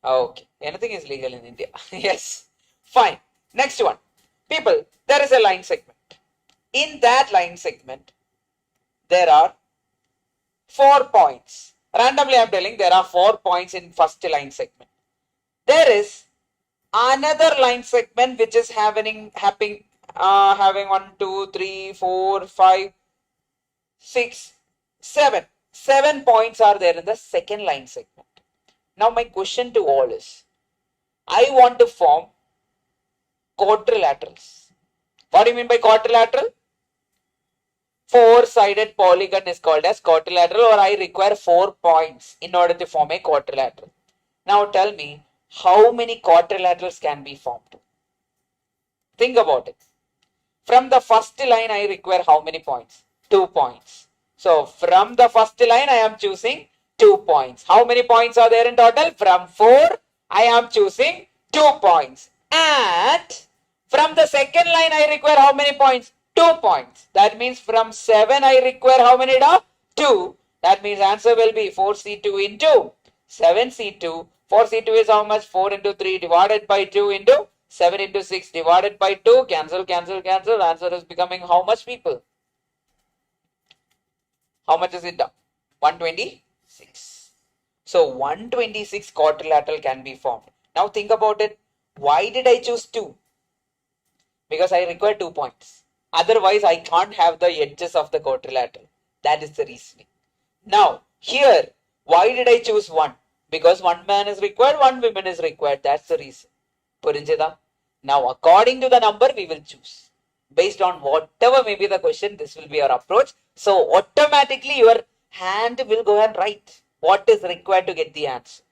Okay, anything is legal in India. Yes, fine. Next one. People, there is a line segment. In that line segment, there are 4 points. Randomly I am telling there are 4 points in first line segment. There is another line segment which is having 1, 2, 3, 4, 5, 6, 7. 7 points are there in the second line segment. Now my question to all is, I want to form quadrilaterals. What do you mean by quadrilateral? 4-sided polygon is called as quadrilateral, or I require 4 points in order to form a quadrilateral. Now tell me, how many quadrilaterals can be formed? Think about it. From the first line, I require how many points? 2 points. So from the first line, I am choosing 2 points. How many points are there in total? From 4, I am choosing 2 points. And from the second line, I require how many points? 2 points. That means from 7, I require how many? 2. That means answer will be 4C2 into 7C2. 4C2 is how much? 4 into 3 divided by 2 into 7 into 6 divided by 2. Cancel, cancel, cancel. Answer is becoming how much, people? How much is it? 126. So 126 quadrilateral can be formed. Now think about it. Why did I choose 2? Because I require 2 points. Otherwise, I can't have the edges of the quadrilateral. That is the reasoning. Now, here, why did I choose 1? Because 1 man is required, 1 woman is required. That's the reason. Purinjada. Now, according to the number, we will choose. Based on whatever may be the question, this will be our approach. So, automatically, your hand will go and write what is required to get the answer.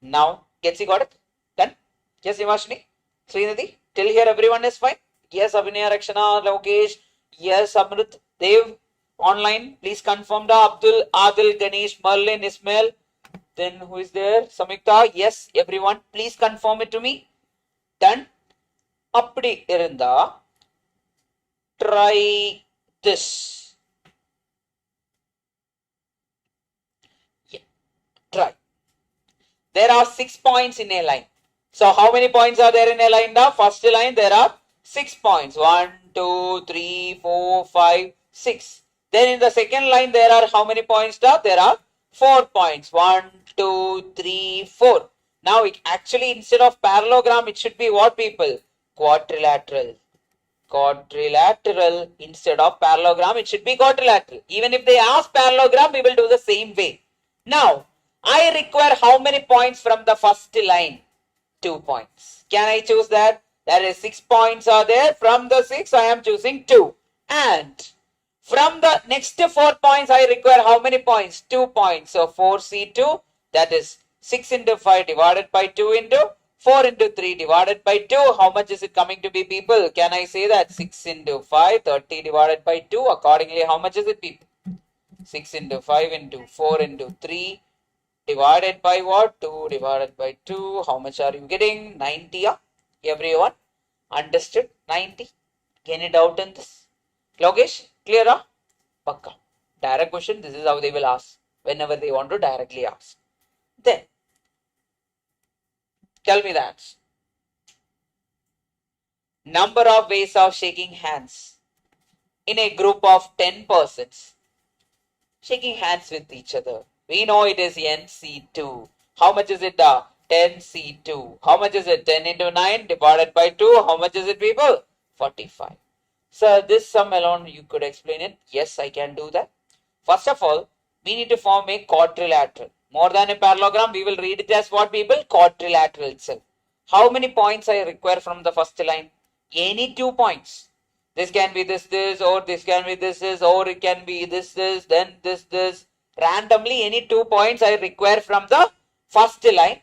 Now, Getsi got it? Done? Yes, Himashini? Srinidhi? Till here, everyone is fine? Yes, Abhinay, Rakshana, Lokesh. Yes, Amrit, Dev. Online, please confirm the Abdul, Adil, Ganesh, Merlin, Ismail. Then who is there? Samyukta. Yes, everyone, please confirm it to me. Done. Appadi irunda. Try this. Yeah. Try. There are 6 points in a line. So how many points are there in a line? The first line there are 6 points. 1, 2, 3, 4, 5, 6. Then in the second line there are how many points? There are 4 points. 1, 2, 3, 4. Now actually instead of parallelogram it should be what, people? Quadrilateral. Quadrilateral. Instead of parallelogram it should be quadrilateral. Even if they ask parallelogram we will do the same way. Now I require how many points from the first line? 2 points. Can I choose that? There is 6 points are there. From the 6 I am choosing 2. And from the next 4 points I require how many points? 2 points. So 4C2, that is 6 into 5 divided by 2 into 4 into 3 divided by 2. How much is it coming to be, people? Can I say that? 6 into 5, 30 divided by 2. Accordingly, how much is it, people? 6 into 5 into 4 into 3 divided by what? 2 divided by 2. How much are you getting? 90. Everyone understood? 90. Any doubt in this? Logesh, clear? Pakka. Direct question. This is how they will ask whenever they want to directly ask. Then, tell me the answer. Number of ways of shaking hands in a group of 10 persons. Shaking hands with each other. We know it is NC2. How much is it? 10C2. How much is it? 10 into 9 divided by 2. How much is it, people? 45. So this sum alone you could explain it. Yes, I can do that. First of all, we need to form a quadrilateral. More than a parallelogram, we will read it as what, people? Quadrilateral itself. How many points I require from the first line? Any 2 points. This can be this, or this can be this, or it can be this, then this. Randomly, any 2 points I require from the first line.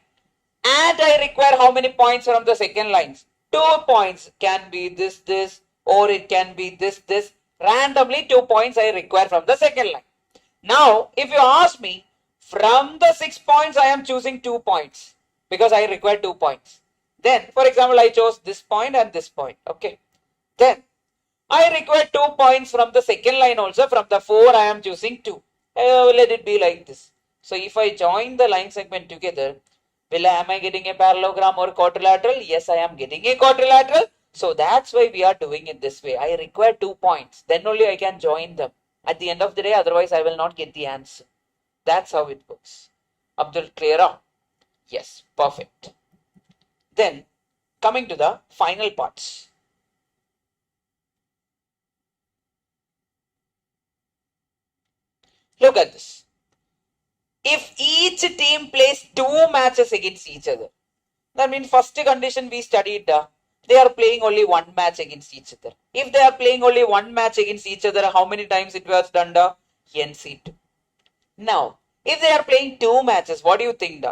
And I require how many points from the second lines? 2 points. Can be this, or it can be this. Randomly 2 points I require from the second line. Now, if you ask me, from the 6 points I am choosing 2 points because I require 2 points. Then, for example, I chose this point and this point. Okay. Then, I require 2 points from the second line also. From the 4 I am choosing 2. Let it be like this. So, if I join the line segment together, am I getting a parallelogram or quadrilateral? Yes, I am getting a quadrilateral. So that's why we are doing it this way. I require 2 points. Then only I can join them. At the end of the day, otherwise I will not get the answer. That's how it works. Abdul, clear? Yes, perfect. Then, coming to the final parts. Look at this. If each team plays 2 matches against each other, that means first condition we studied, they are playing only 1 match against each other. If they are playing only 1 match against each other, how many times it was done? NC2. Now, if they are playing 2 matches, what do you think?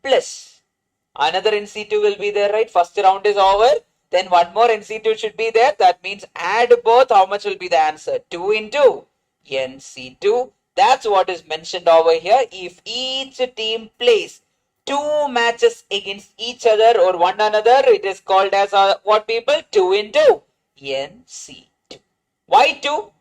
Plus, another NC2 will be there, right? First round is over. Then one more NC2 should be there. That means add both. How much will be the answer? 2 into NC2. That's what is mentioned over here. If each team plays two matches against each other or one another, it is called as what people? 2 into NC2. Why 2?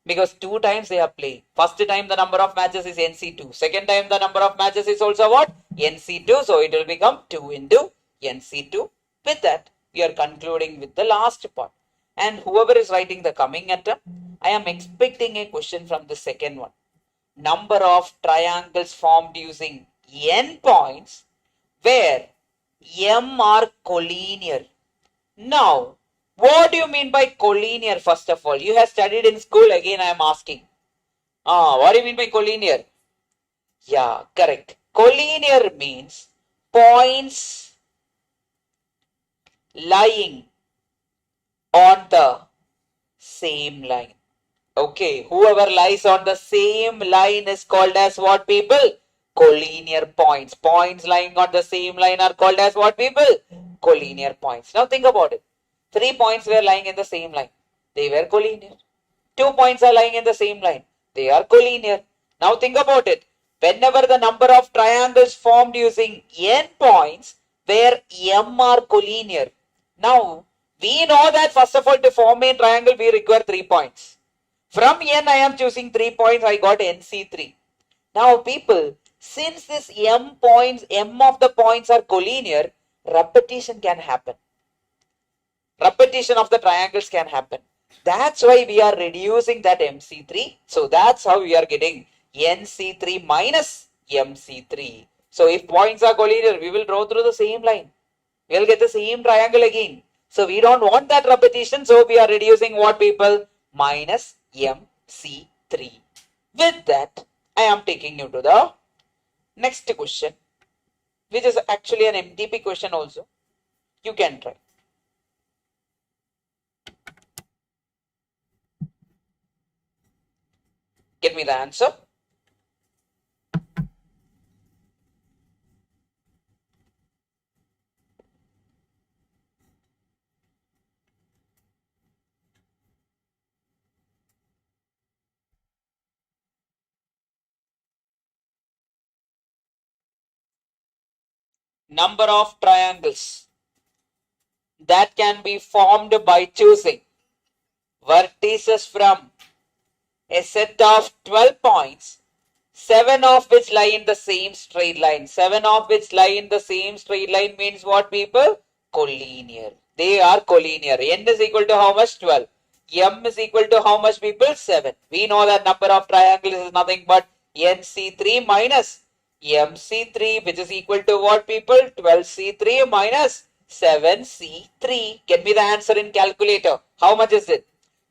Because 2 times they are playing. First time the number of matches is NC2. Second time the number of matches is also what? NC2. So it will become 2 into NC2. With that, we are concluding with the last part. And whoever is writing the coming attempt, I am expecting a question from the second one. Number of triangles formed using n points where m are collinear. Now, what do you mean by collinear first of all? You have studied in school, again I am asking. What do you mean by collinear? Yeah, correct. Collinear means points lying on the same line. Okay, whoever lies on the same line is called as what people? Collinear points. Points lying on the same line are called as what people? Collinear points. Now think about it. 3 points were lying in the same line. They were collinear. 2 points are lying in the same line. They are collinear. Now think about it. Whenever the number of triangles formed using n points where m are collinear. Now, we know that first of all to form a triangle we require 3 points. From n I am choosing 3 points, I got NC3. Now people, since this m of the points are collinear, repetition can happen. Repetition of the triangles can happen. That's why we are reducing that MC3. So that's how we are getting NC3 minus MC3. So if points are collinear, we will draw through the same line. We will get the same triangle again. So we don't want that repetition. So we are reducing what people? Minus MC3. With that, I am taking you to the next question, which is actually an MTP question also. You can try. Get me the answer. Number of triangles that can be formed by choosing vertices from a set of 12 points, 7 of which lie in the same straight line. 7 of which lie in the same straight line means what people? Collinear. They are collinear. N is equal to how much? 12. M is equal to how much people? 7. We know that number of triangles is nothing but NC3 minus MC3, which is equal to what people? 12C3 minus 7C3. Get me the answer in calculator. How much is it?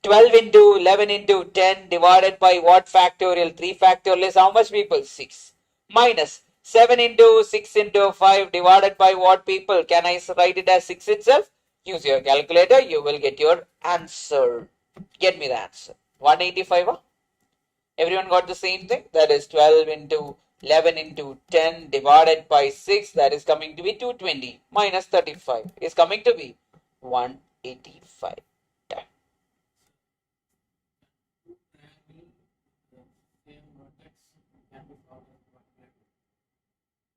12 into 11 into 10 divided by what factorial? 3 factorial is how much people? 6. Minus 7 into 6 into 5 divided by what people? Can I write it as 6 itself? Use your calculator. You will get your answer. Get me the answer. 185. Huh? Everyone got the same thing? That is 12 into 11 into 10 divided by 6. That is coming to be 220. Minus 35 is coming to be 185.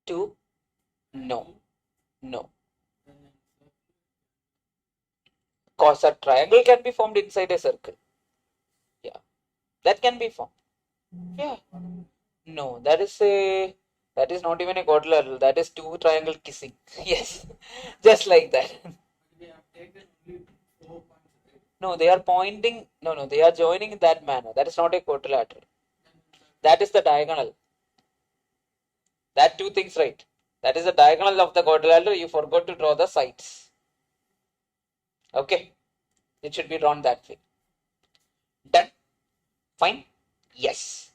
Two? No. No. Cause a triangle can be formed inside a circle. Yeah. That can be formed. Yeah. No, that is not even a quadrilateral. That is two triangle kissing. Yes. Just like that. No, they are pointing. No, they are joining in that manner. That is not a quadrilateral. That is the diagonal. That two things, right? That is the diagonal of the quadrilateral. You forgot to draw the sides. Okay. It should be drawn that way. Done? Fine? Yes.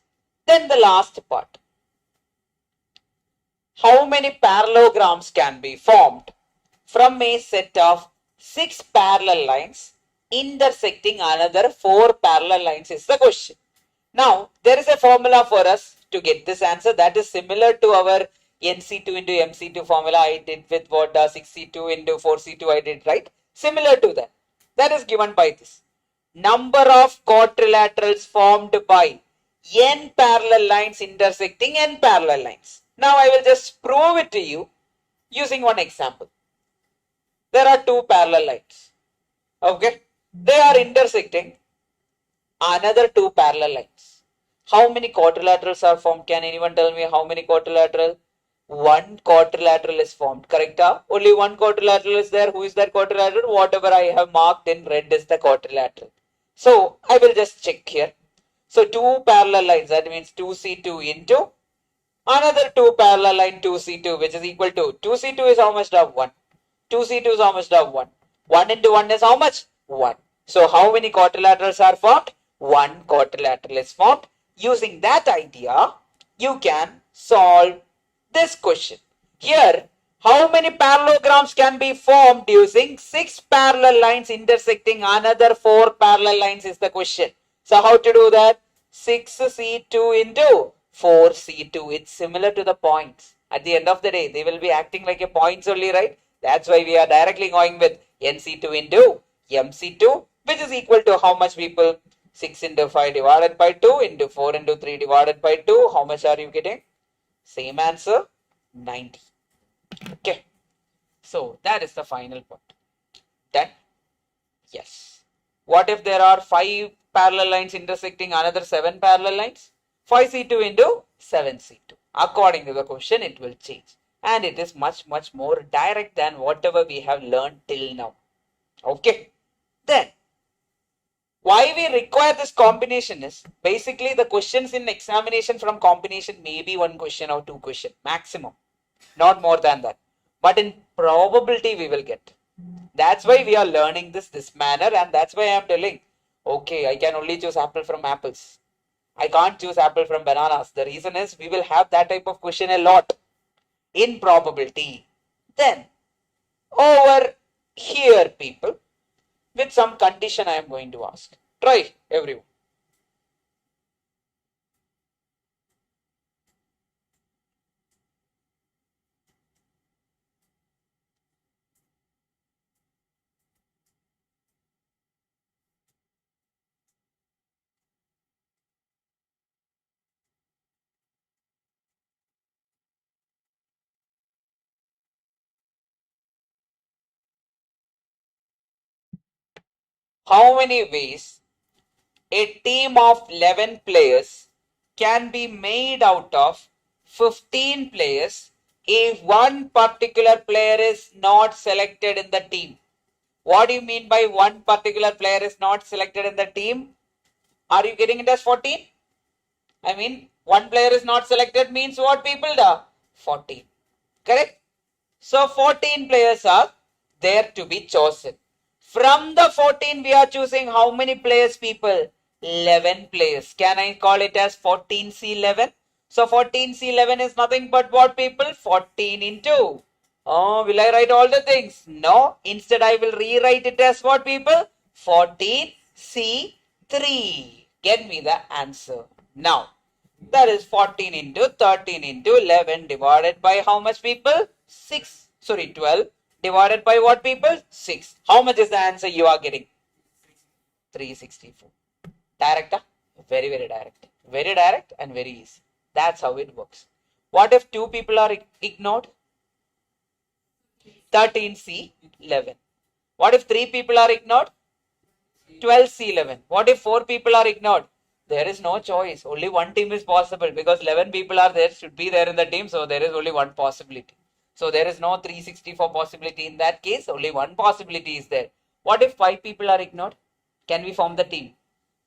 Then the last part. How many parallelograms can be formed from a set of 6 parallel lines intersecting another 4 parallel lines is the question. Now, there is a formula for us to get this answer that is similar to our NC2 into MC2 formula I did with what 6C2 into 4C2 I did, right? Similar to that. That is given by this. Number of quadrilaterals formed by n parallel lines intersecting n parallel lines. Now I will just prove it to you using one example. There are two parallel lines. Okay. They are intersecting another two parallel lines. How many quadrilaterals are formed? Can anyone tell me how many quadrilateral? One quadrilateral is formed, correct? Only one quadrilateral is there. Who is that quadrilateral? Whatever I have marked in red is the quadrilateral. So I will just check here. So two parallel lines, that means 2C2 into another two parallel line 2C2, which is equal to 2C2 is how much of 1? 2C2 is how much of 1? 1 into 1 is how much? 1. So how many quadrilaterals are formed? One quadrilateral is formed. Using that idea, you can solve this question. Here, how many parallelograms can be formed using 6 parallel lines intersecting another 4 parallel lines is the question. So how to do that? 6C2 into 4C2. It's similar to the points. At the end of the day, they will be acting like a points only, right? That's why we are directly going with NC2 into MC2, which is equal to how much people? 6 into 5 divided by 2 into 4 into 3 divided by 2. How much are you getting? Same answer, 90. Okay. So that is the final point. Done? Yes. What if there are 5 parallel lines intersecting another 7 parallel lines? 5C2 into 7C2. According to the question, it will change. And it is much more direct than whatever we have learned till now. Okay. Then, why we require this combination is basically the questions in examination from combination may be one question or two question maximum, not more than that. But in probability we will get. That's why we are learning this manner, and that's why I am telling, okay, I can only choose apple from apples. I can't choose apple from bananas. The reason is we will have that type of question a lot in probability. Then over here, people, with some condition I am going to ask. Try everyone. How many ways a team of 11 players can be made out of 15 players if one particular player is not selected in the team? What do you mean by one particular player is not selected in the team? Are you getting it as 14? I mean, one player is not selected means what, people? 14. Correct? So 14 players are there to be chosen. From the 14, we are choosing how many players, people? 11 players. Can I call it as 14C11? So 14C11 is nothing but what, people? 14 into. Oh, will I write all the things? No. Instead, I will rewrite it as what, people? 14C3. Get me the answer. Now, that is 14 into 13 into 11 divided by how much, people? 6. Sorry, 12 divided by what, people? 6. How much is the answer you are getting? 364. Direct, huh? Very direct. Very direct and very easy. That's how it works. What if two people are ignored? 13C11. What if three people are ignored? 12C11. What if four people are ignored? There is no choice. Only one team is possible because 11 people are there, should be there in the team. So there is only one possibility. So there is no 364 possibility in that case. Only one possibility is there. What if 5 people are ignored? Can we form the team?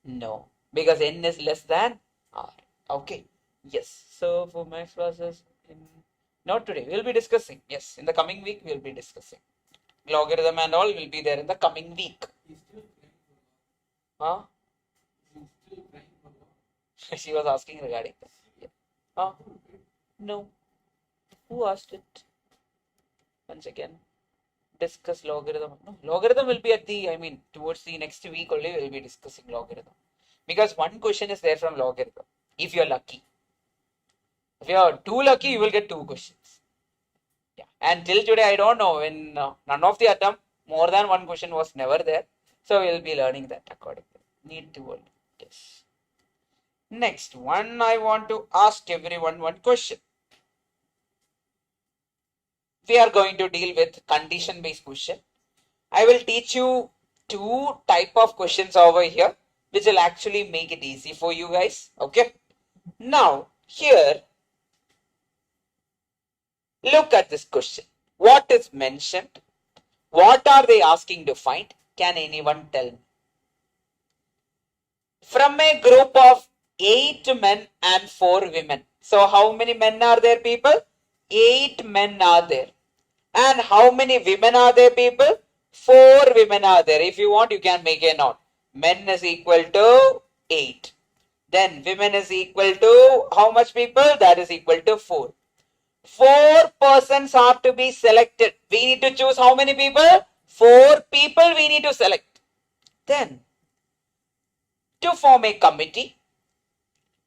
No, because n is less than r. Okay. Yes. So for math classes, not today. We'll be discussing. Yes, in the coming week we'll be discussing. Logarithm and all will be there in the coming week. Huh? She was asking regarding that. Yeah. Huh? No. Who asked it? Once again, discuss logarithm. No, logarithm will be at the, towards the next week only we'll be discussing logarithm. Because one question is there from logarithm. If you're lucky. If you're too lucky, you will get 2 questions. Yeah. And till today, I don't know, in none of the attempt, more than 1 question was never there. So we'll be learning that accordingly. Need to only. Yes. Next one, I want to ask everyone one question. we are going to deal with condition based question. I will teach you two type of questions over here, which will actually make it easy for you guys. Okay. Now, here, look at this question. What is mentioned? What are they asking to find? Can anyone tell me? From a group of 8 men and 4 women. So, how many men are there, people? 8 men are there. And how many women are there, people? 4 women are there. If you want, you can make a note. Men is equal to 8. Then women is equal to how much, people? That is equal to 4. 4 persons are to be selected. We need to choose how many people? 4 people we need to select. Then, to form a committee,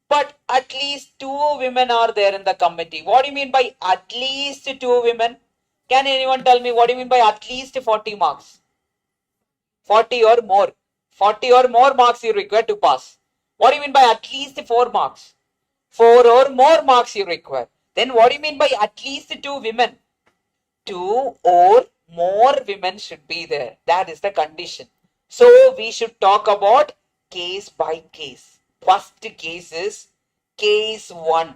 but at least 2 women are there in the committee. What do you mean by at least 2 women? Can anyone tell me what do you mean by at least 40 marks? 40 or more. 40 or more marks you require to pass. What do you mean by at least 4 marks? 4 or more marks you require. Then what do you mean by at least 2 women? 2 or more women should be there. That is the condition. So we should talk about case by case. First case is case 1.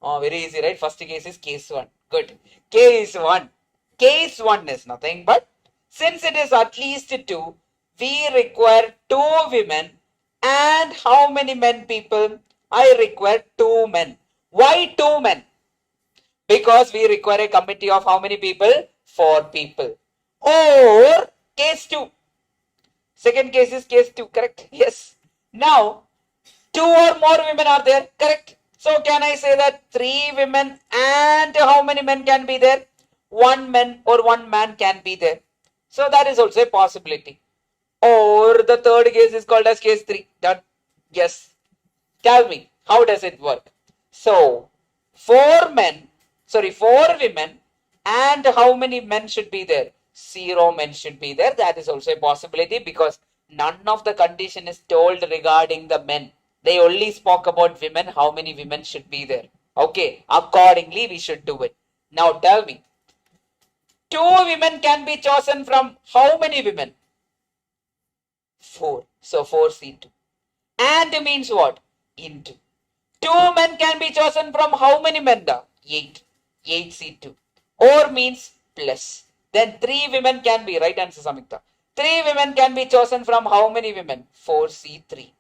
Oh, very easy, right? First case is case 1. Good. Case 1. Case 1 is nothing but since it is at least 2, we require 2 women and how many men, people? I require 2 men. Why 2 men? Because we require a committee of how many people? 4 people. Or case 2. Second case is case 2, correct? Yes. Now, 2 or more women are there, correct? So can I say that 3 women and how many men can be there? 1 man or 1 man can be there. So that is also a possibility. Or the third case is called as case 3. Done. Yes. Tell me, how does it work? So, 4 women and how many men should be there? 0 men should be there. That is also a possibility because none of the condition is told regarding the men. They only spoke about women, how many women should be there. Okay, accordingly we should do it. Now tell me, 2 women can be chosen from how many women? 4. So 4C2. And means what? Into. 2 men can be chosen from how many men? 8. 8C2. Or means plus. Then 3 women can be, right answer Samyukta. 3 women can be chosen from how many women? 4C3.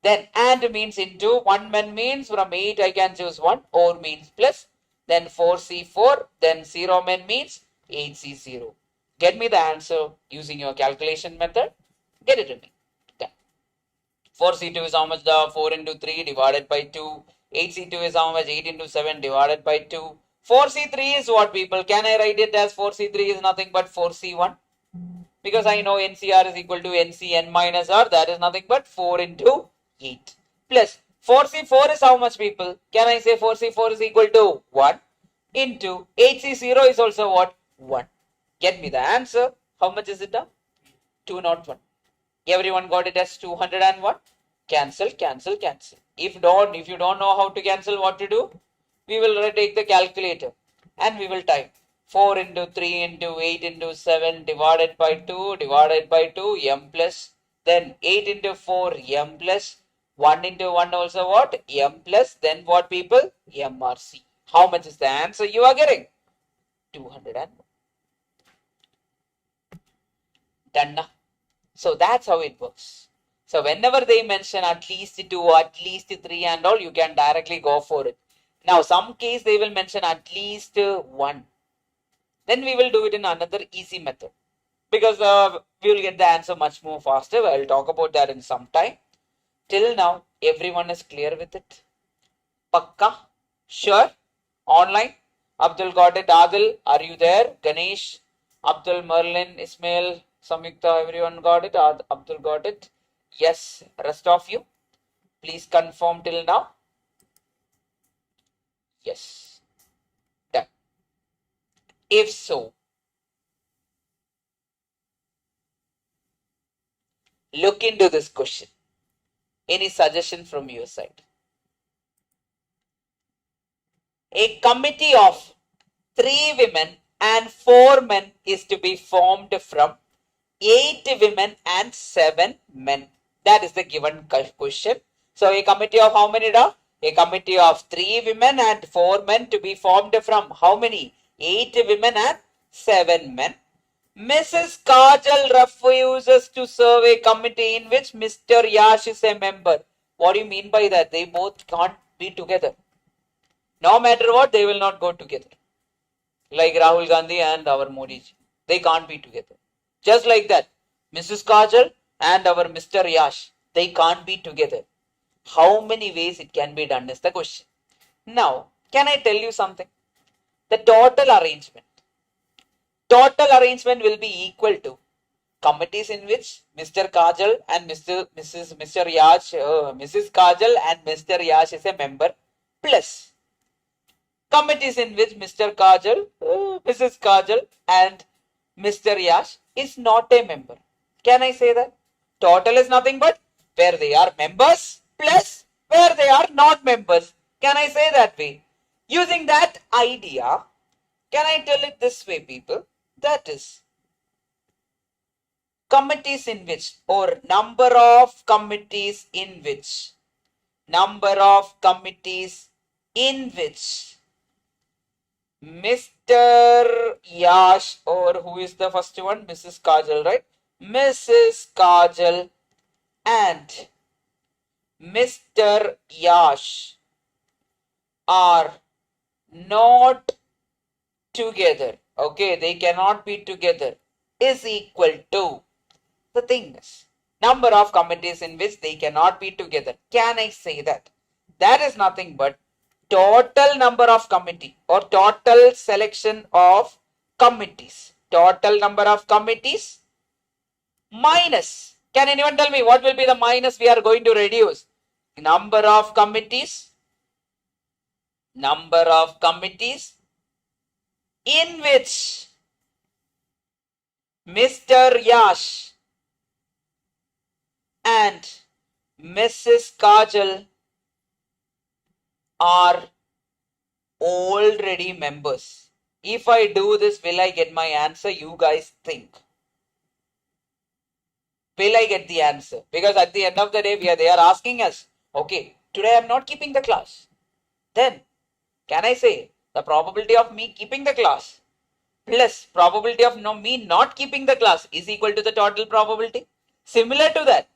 Then and means into. 1 man means from 8 I can choose 1. Or means plus. Then 4C4. Then 0 men means 8C0. Get me the answer using your calculation method. Get it to me. 4C2 is how much? 4 into 3 divided by 2. 8C2 is how much? 8 into 7 divided by 2. 4C3 is what, people? Can I write it as 4C3 is nothing but 4C1? Because I know NCR is equal to NCN minus R. That is nothing but 4 into 8. Plus 4C4 is how much, people? Can I say 4C4 is equal to 1 into 8C0 is also what? 1. Get me the answer. How much is it? 201. Everyone got it as 201. Cancel, cancel, cancel. If you don't know how to cancel, what to do? We will take the calculator and we will type 4 into 3 into 8 into 7 divided by 2 m plus. Then 8 into 4 m plus. 1 into 1 also what? M plus. Then what, people? MRC. How much is the answer you are getting? 201. Done now. So that's how it works. So whenever they mention at least 2, at least 3 and all, you can directly go for it. Now some case they will mention at least 1. Then we will do it in another easy method. Because we will get the answer much more faster. I will talk about that in some time. Till now, everyone is clear with it. Pakka? Sure? Online? Abdul got it. Adil, are you there? Ganesh, Abdul, Merlin, Ismail, Samyukta, everyone got it? Abdul got it? Yes. Rest of you, please confirm till now. Yes. Done. If so, look into this question. Any suggestion from your side? A committee of 3 women and 4 men is to be formed from 8 women and 7 men. That is the given question. So a committee of how many? A committee of 3 women and 4 men to be formed from how many? 8 women and 7 men. Mrs. Kajal refuses to serve a committee in which Mr. Yash is a member. What do you mean by that? They both can't be together. No matter what, they will not go together. Like Rahul Gandhi and our Modi ji. They can't be together. Just like that, Mrs. Kajal and our Mr. Yash, they can't be together. How many ways it can be done is the question. Now, can I tell you something? The total arrangement will be equal to committees in which Mr. Kajal and Mr. Yash, Mrs. Kajal and Mr. Yash is a member, plus committees in which Mr. Kajal, Mrs. Kajal and Mr. Yash is not a member. Can I say that? Total is nothing but where they are members plus where they are not members. Can I say that way? Using that idea, can I tell it this way, people? That is, committees in which, or number of committees in which Mr. Yash, or who is the first one? Mrs. Kajal, right? Mrs. Kajal and Mr. Yash are not together. Okay, they cannot be together. Is equal to, the thing is, number of committees in which they cannot be together. Can I say that? That is nothing but total number of committee or total selection of committees. Total number of committees minus. Can anyone tell me what will be the minus we are going to reduce? Number of committees in which Mr. Yash and Mrs. Kajal are already members. If I do this, will I get my answer? You guys think. Will I get the answer? Because at the end of the day, they are asking us, okay, today I am not keeping the class. Then, can I say the probability of me keeping the class plus probability of me not keeping the class is equal to the total probability? Similar to that,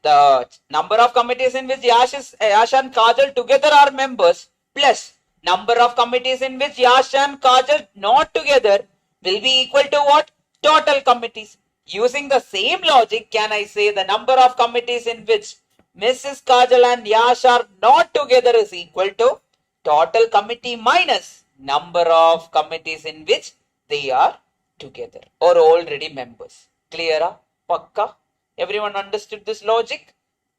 the number of committees in which Yash and Kajal together are members plus number of committees in which Yash and Kajal not together will be equal to what? Total committees. Using the same logic, can I say the number of committees in which Mrs. Kajal and Yash are not together is equal to total committee minus number of committees in which they are together or already members. Clear? Pakka? Everyone understood this logic?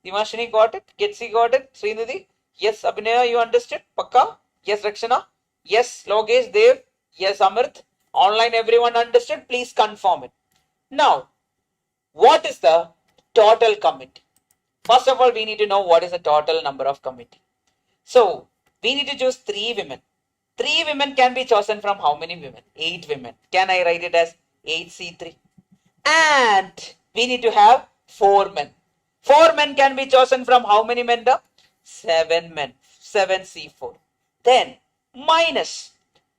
Dimashini got it? Ketsi got it? Srinidhi? Yes, Abhinaya, you understood? Pakka? Yes, Rakshana? Yes, Logesh, Dev? Yes, Amrit? Online, everyone understood? Please confirm it. Now, what is the total committee? First of all, we need to know what is the total number of committee. So, we need to choose 3 women. 3 women can be chosen from how many women? 8 women. Can I write it as 8C3? And we need to have 4 men. 4 men can be chosen from how many men? 7 men. 7C4. Then, minus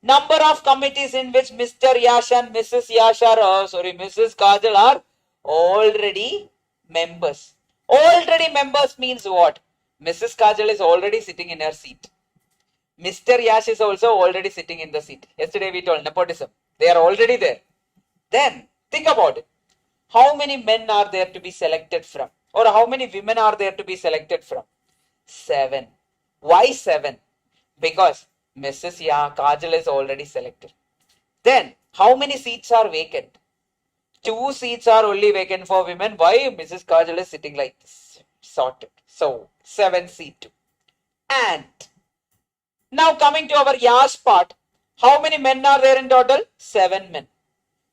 number of committees in which Mr. Yash and Mrs. Yash are, Mrs. Kajal are already members. Already members means what? Mrs. Kajal is already sitting in her seat. Mr. Yash is also already sitting in the seat. Yesterday we told nepotism. They are already there. Then, think about it. How many men are there to be selected from? Or how many women are there to be selected from? 7. Why 7? Because Mrs. Kajal is already selected. Then, how many seats are vacant? 2 seats are only vacant for women. Why? Mrs. Kajal is sitting like this. Sorted. So, 7C2. And now coming to our Yash part. How many men are there in total? 7 men.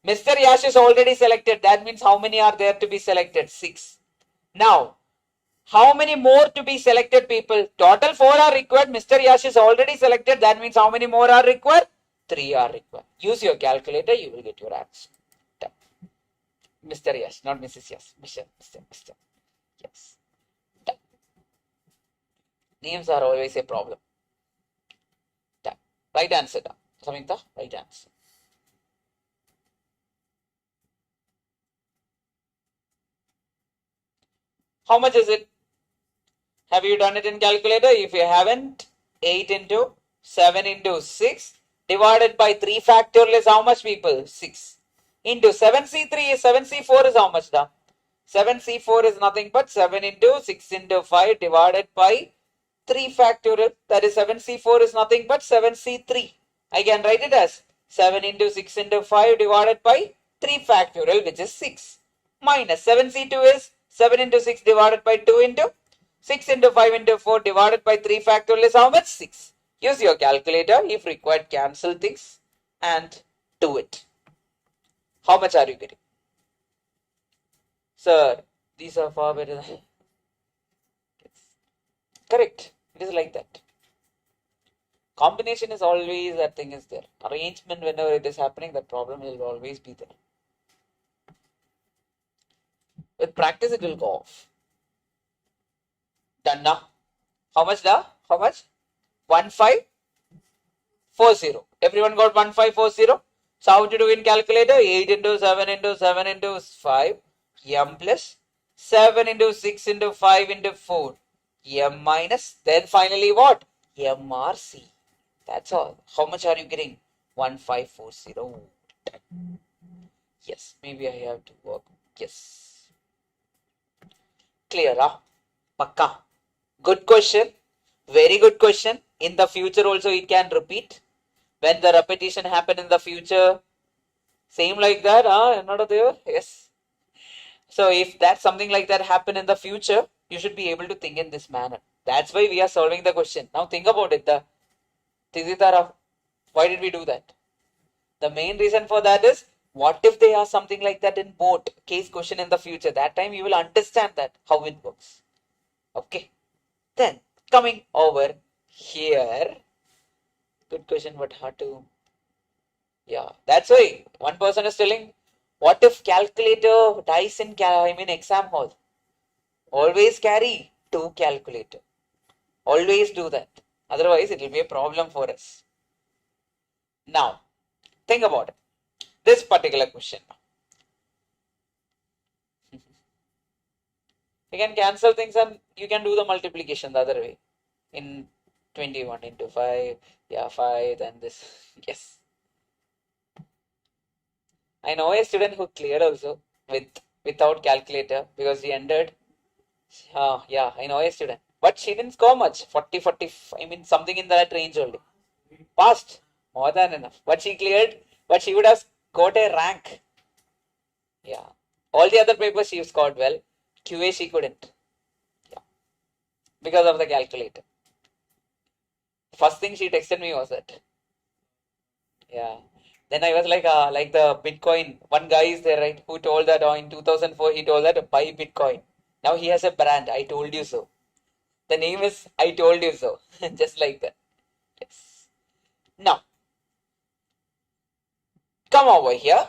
Mr. Yash is already selected. That means how many are there to be selected? 6. Now, how many more to be selected people? Total 4 are required. Mr. Yash is already selected. That means how many more are required? 3 are required. Use your calculator, you will get your answer. Done. Mr. Yes, not Mrs. Yes. Mr. Yes. Done. Names are always a problem. Done. Right answer done. Samantha, right answer. How much is it? Have you done it in calculator? If you haven't, 8 into 7 into 6 divided by 3 factorial is how much, people? 6. Into 7C3 is 7C4 is how much, da? 7C4 is nothing but 7 into 6 into 5 divided by 3 factorial. That is 7C4 is nothing but 7C3. I can write it as 7 into 6 into 5 divided by 3 factorial, which is 6. Minus 7C2 is 7 into 6 divided by 2 into 6 into 5 into 4 divided by 3 factorial is how much? 6. Use your calculator. If required, cancel things and do it. How much are you getting? Sir, these are far better than... Correct. It is like that. Combination is always, that thing is there. Arrangement, whenever it is happening, that problem will always be there. With practice, it will go off. Done now. How much da? How much? 1540. Everyone got 1540? So how to do in calculator? 8 into 7 into 7 into 5. M plus 7 into 6 into 5 into 4. M minus. Then finally what? MRC. That's all. How much are you getting? 1540. Yes. Maybe I have to work. Yes. Clear, huh? Pakka. Good question. Very good question. In the future also it can repeat. When the repetition happen in the future, same like that, not there? Yes. So if that something like that happen in the future, you should be able to think in this manner. That's why we are solving the question. Now think about it. Why did we do that? The main reason for that is, what if they ask something like that in board case question in the future? That time you will understand that how it works. Okay. Then coming over here. Good question, but hard to... Yeah, that's why one person is telling, what if calculator dies in exam hall? Always carry 2 calculator. Always do that. Otherwise, it will be a problem for us. Now, think about it. This particular question. You can cancel things and you can do the multiplication the other way. In 21 into 5, yeah, 5, then this, yes. I know a student who cleared also without calculator because he entered. Yeah, I know a student. But she didn't score much, 40, something in that range only. Passed, more than enough. But she cleared, but she would have got a rank. Yeah. All the other papers she scored well. QA she couldn't. Yeah. Because of the calculator. First thing she texted me was that. Yeah. Then I was like the Bitcoin. One guy is there, right? Who told that in 2004, he told that buy Bitcoin. Now he has a brand. I told you so. The name is I told you so. Just like that. Yes. Now, come over here.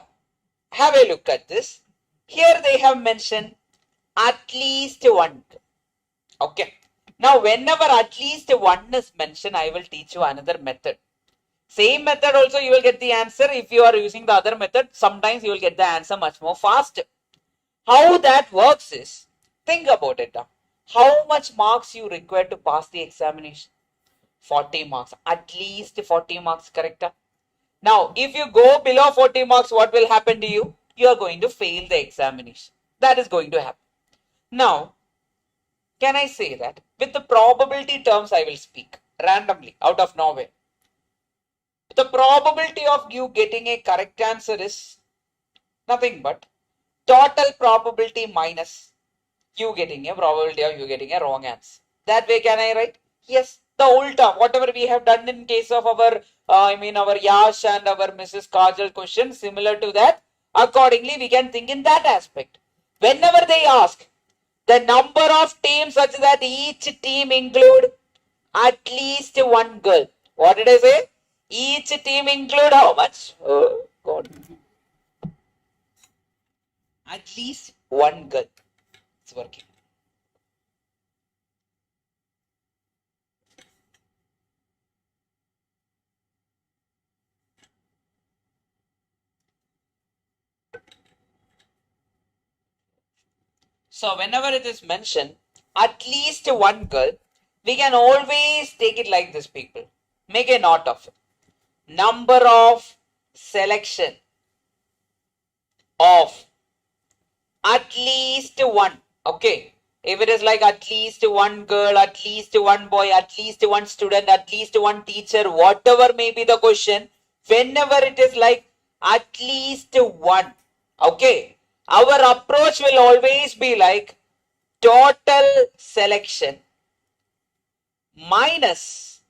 Have a look at this. Here they have mentioned at least one. Okay. Now, whenever at least one is mentioned, I will teach you another method. Same method also you will get the answer. If you are using the other method, sometimes you will get the answer much more faster. How that works is, think about it now. How much marks you require to pass the examination? 40 marks. At least 40 marks, correct? Now, if you go below 40 marks, what will happen to you? You are going to fail the examination. That is going to happen. Now, can I say that with the probability terms I will speak randomly out of nowhere? The probability of you getting a correct answer is nothing but total probability minus you getting a probability of you getting a wrong answer. That way can I write? Yes. The ulta, whatever we have done in case of our, our Yash and our Mrs. Kajal question, similar to that, accordingly we can think in that aspect. Whenever they ask the number of teams such that each team include at least one girl. What did I say? Each team include how much? Oh, God. At least one girl. It's working. So whenever it is mentioned, at least one girl, we can always take it like this, people. Make a note of it. Number of selection of at least one. Okay. If it is like at least one girl, at least one boy, at least one student, at least one teacher, whatever may be the question, whenever it is like at least one, okay, our approach will always be like total selection minus,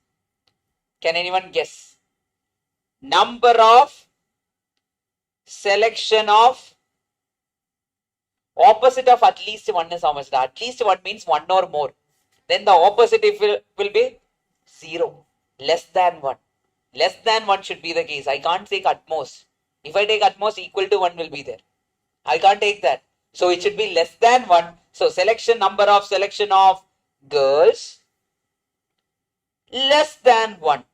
can anyone guess? Number of selection of opposite of at least one is how much? At least one means one or more. Then the opposite will be 0. Less than 1. Less than 1 should be the case. I can't take at most. If I take at most, equal to 1 will be there. I can't take that. So it should be less than 1. So number of selection of girls less than 1.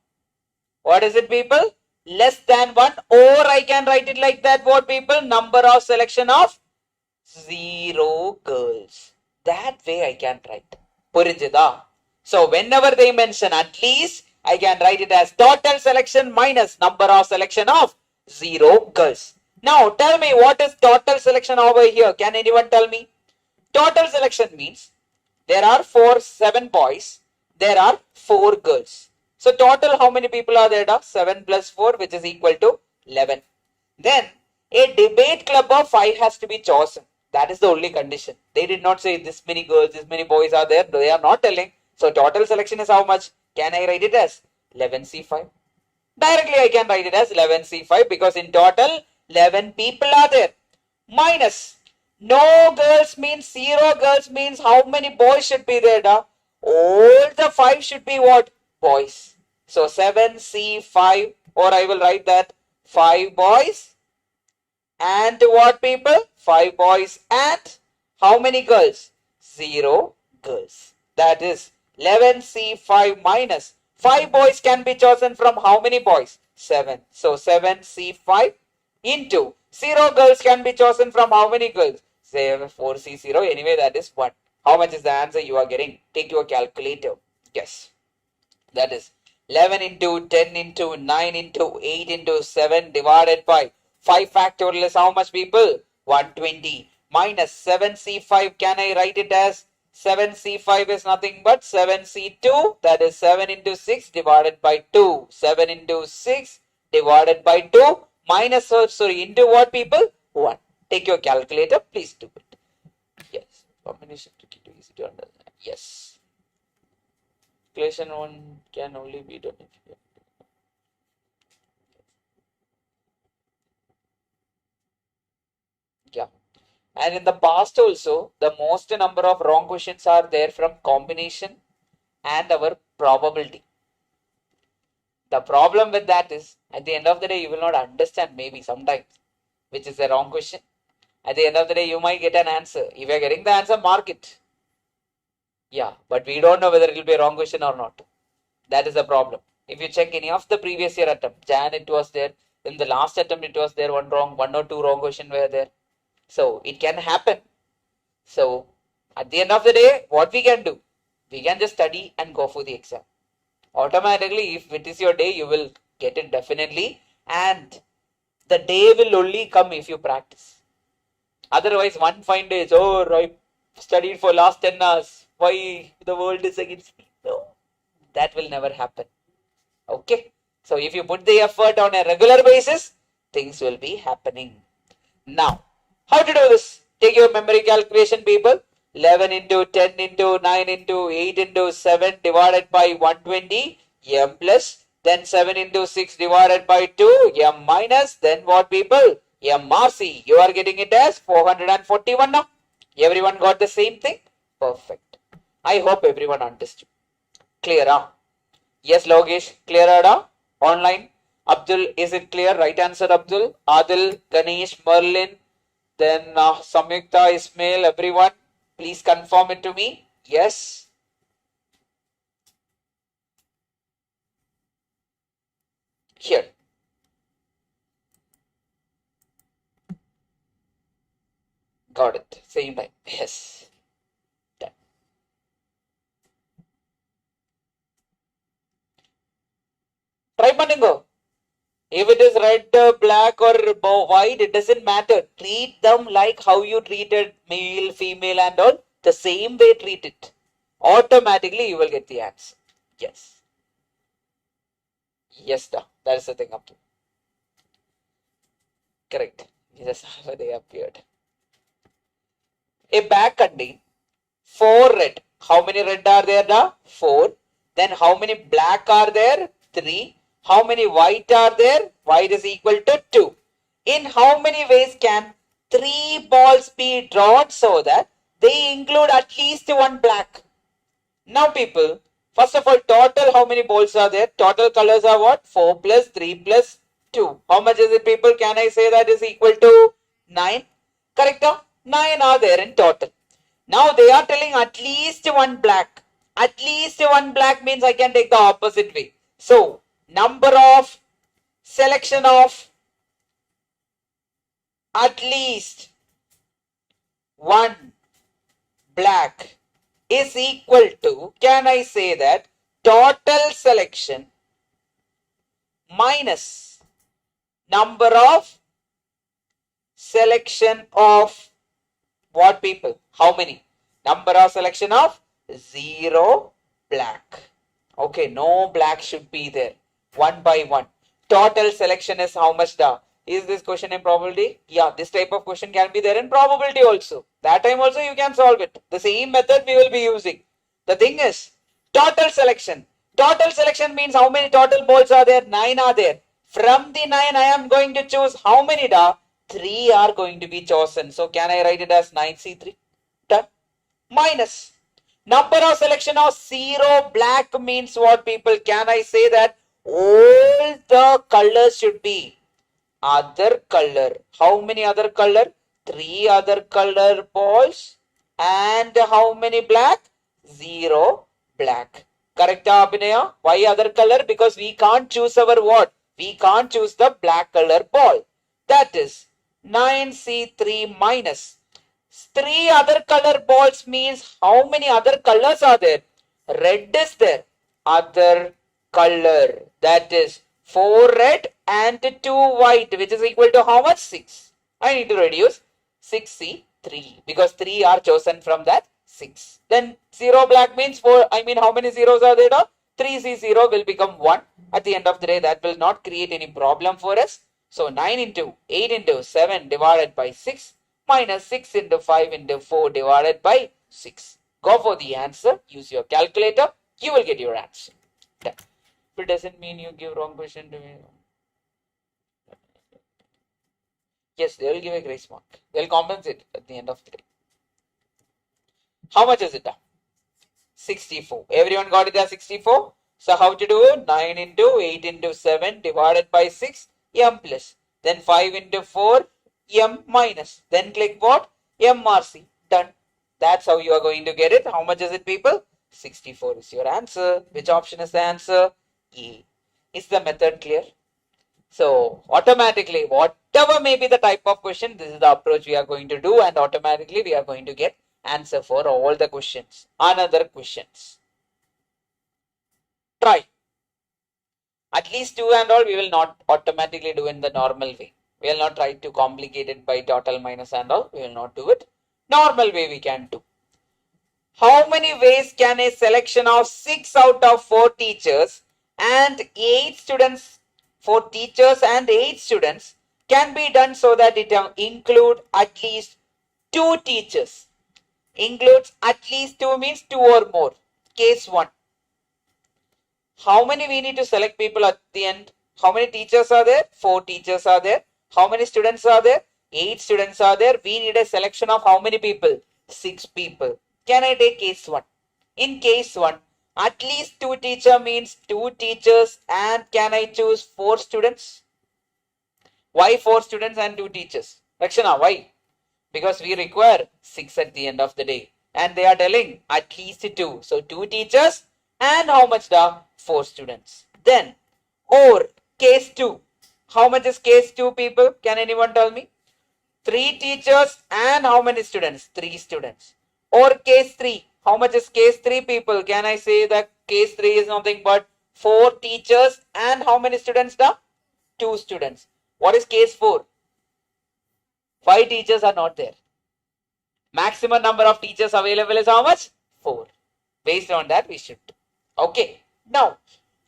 What is it, people? Less than 1, or I can write it like that. What, people? Number of selection of 0 girls. That way I can write. Purinjada. So whenever they mention at least, I can write it as total selection minus number of selection of 0 girls. Now tell me, what is total selection over here? Can anyone tell me? Total selection means there are 7 boys, there are 4 girls. So total how many people are there? 7 plus 4, which is equal to 11. Then a debate club of 5 has to be chosen. That is the only condition. They did not say this many girls, this many boys are there. They are not telling. So total selection is how much? Can I write it as 11C5? Directly I can write it as 11C5 because in total 11 people are there. Minus no girls means 0 girls means how many boys should be there? All the 5 should be what? Boys. So 7C5, or I will write that 5 boys and what, people? 5 boys and how many girls? 0 girls. That is 11C5 minus 5 boys can be chosen from how many boys? 7. So 7C5 into 0 girls can be chosen from how many girls? Say 4C0. Anyway, that is 1. How much is the answer you are getting? Take your calculator. Yes. That is 11 into 10 into 9 into 8 into 7 divided by 5 factorial is how much, people? 120 minus 7C5. Can I write it as 7C5 is nothing but 7C2. That is 7 into 6 divided by 2. 7 into 6 divided by 2 minus, into what, people? 1. Take your calculator. Please do it. Yes. Combination tricky to easy to understand. Yes. Calculation 1 can only be done if you have. Yeah. And in the past also, the most number of wrong questions are there from combination and our probability. The problem with that is, at the end of the day, you will not understand maybe sometimes, which is a wrong question. At the end of the day, you might get an answer. If you are getting the answer, mark it. Yeah, but we don't know whether it will be a wrong question or not. That is the problem. If you check any of the previous year attempt, Jan it was there. In the last attempt it was there, one or two wrong question were there. So it can happen. So at the end of the day, what we can do? We can just study and go for the exam. Automatically, if it is your day, you will get it definitely. And the day will only come if you practice. Otherwise, one fine day is, oh, I studied for last 10 hours. Why the world is against me? No, that will never happen. Okay. So if you put the effort on a regular basis, things will be happening. Now, how to do this? Take your memory calculation, people. 11 into 10 into 9 into 8 into 7 divided by 120, m plus, then 7 into 6 divided by 2, m minus, then what, people? MRC. You are getting it as 441 now. Everyone got the same thing? Perfect. I hope everyone understood. Clear, huh? Yes, Logesh, clear, online? Abdul, is it clear? Right answer, Abdul. Adil, Ganesh, Merlin, then Samyukta, Ismail, everyone. Please confirm it to me. Yes. Here. Got it. Same time. Yes. Done. Try Maningo. If it is red, black or white, it doesn't matter. Treat them like how you treated male, female and all. The same way treat it. Automatically you will get the answer. Yes. Yes, da. That is the thing up to. Correct. Yes, they appeared. A bag contains 4 red. How many red are there, da? 4. Then how many black are there? 3. How many white are there? White is equal to 2. In how many ways can 3 balls be drawn so that they include at least 1 black? Now people, first of all, total how many balls are there? Total colors are what? 4 plus 3 plus 2. How much is it, people? Can I say that is equal to 9? Correct? 9 are there in total. Now they are telling at least 1 black. At least 1 black means I can take the opposite way. So, number of selection of at least 1 black is equal to, can I say that, total selection minus number of selection of what, people? How many? Number of selection of 0 black. Okay, no black should be there. 1 by 1. Total selection is how much, da? Is this question in probability? Yeah, this type of question can be there in probability also. That time also you can solve it. The same method we will be using. The thing is, total selection. Total selection means how many total balls are there? 9 are there. From the 9, I am going to choose how many, da? 3 are going to be chosen. So can I write it as 9C3? Done. Minus number of selection of 0 black means what, people? Can I say that all the colors should be other color? How many other color? 3 other color balls. And how many black? 0 black. Correct, Abhinaya? Why other color? Because we can't choose our what? We can't choose the black color ball. That is 9C3 minus 3 other color balls means how many other colors are there? Red is there. Other color. That is 4 red and 2 white, which is equal to how much? 6. I need to reduce 6C3 because 3 are chosen from that 6. Then 0 black means 4. I mean, how many zeros are there? 3C0 will become 1. At the end of the day, that will not create any problem for us. So 9 into 8 into 7 divided by 6 minus 6 into 5 into 4 divided by 6. Go for the answer. Use your calculator. You will get your answer. Done. If it doesn't mean you give wrong question to me. Yes, they will give a grace mark. They will compensate at the end of the day. How much is it? 64. Everyone got it as 64? So how to do? 9 into 8 into 7 divided by 6, m plus. Then 5 into 4, m minus. Then click what? MRC. Done. That's how you are going to get it. How much is it, people? 64 is your answer. Which option is the answer? E. Is the method clear? So automatically, whatever may be the type of question, this is the approach we are going to do, and automatically we are going to get answer for all the questions. Another questions. Try. At least 2 and all we will not automatically do in the normal way. We will not try to complicate it by total minus and all. We will not do it. Normal way we can do. How many ways can a selection of 6 out of 4 teachers and 8 students, 4 teachers and 8 students can be done so that it include at least 2 teachers? Includes at least 2 means 2 or more. Case 1. How many we need to select, people, at the end? How many teachers are there? 4 teachers are there. How many students are there? 8 students are there. We need a selection of how many people? 6 people. Can I take case 1? In case 1, At least 2 teacher means 2 teachers, and can I choose 4 students? Why 4 students and 2 teachers? Rakshana, why? Because we require 6 at the end of the day. And they are telling at least 2. So 2 teachers and how much the 4 students. Then, or case 2. How much is case 2 people? Can anyone tell me? 3 teachers and how many students? 3 students. Or case 3. How much is case 3 people? Can I say that case 3 is nothing but 4 teachers and how many students? The 2 students. What is case 4? 5 teachers are not there. Maximum number of teachers available is how much? 4. Based on that we should. Okay. Now,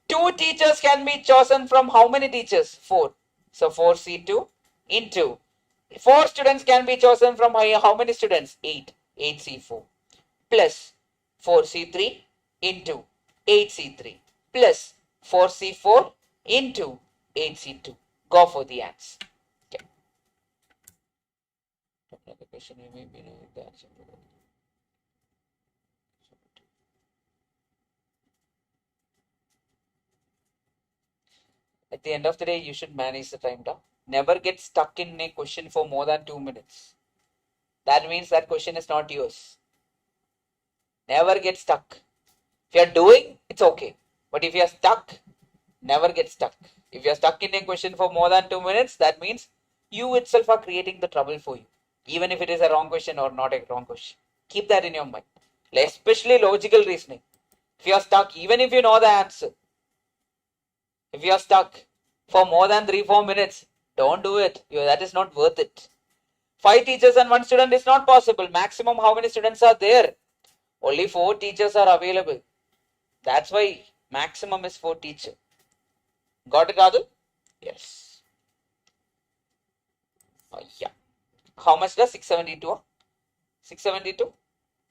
2 teachers can be chosen from how many teachers? 4. So 4C2 into 4 students can be chosen from how many students? 8. 8C4 plus 4C3 into 8C3 plus 4C4 into 8C2. Go for the answer. Okay. Another question you may be knowing the answer. At the end of the day, you should manage the time down. Never get stuck in a question for more than 2 minutes. That means that question is not yours. Never get stuck. If you are doing, it's okay. But if you are stuck, never get stuck. If you are stuck in a question for more than 2 minutes, that means you itself are creating the trouble for you. Even if it is a wrong question or not a wrong question. Keep that in your mind. Especially logical reasoning. If you are stuck, even if you know the answer, if you are stuck for more than 3-4 minutes, don't do it. That is not worth it. 5 teachers and 1 student is not possible. Maximum how many students are there? Only 4 teachers are available. That's why maximum is 4 teachers. Got it, Adil? Yes. Yeah. How much does 672? 672?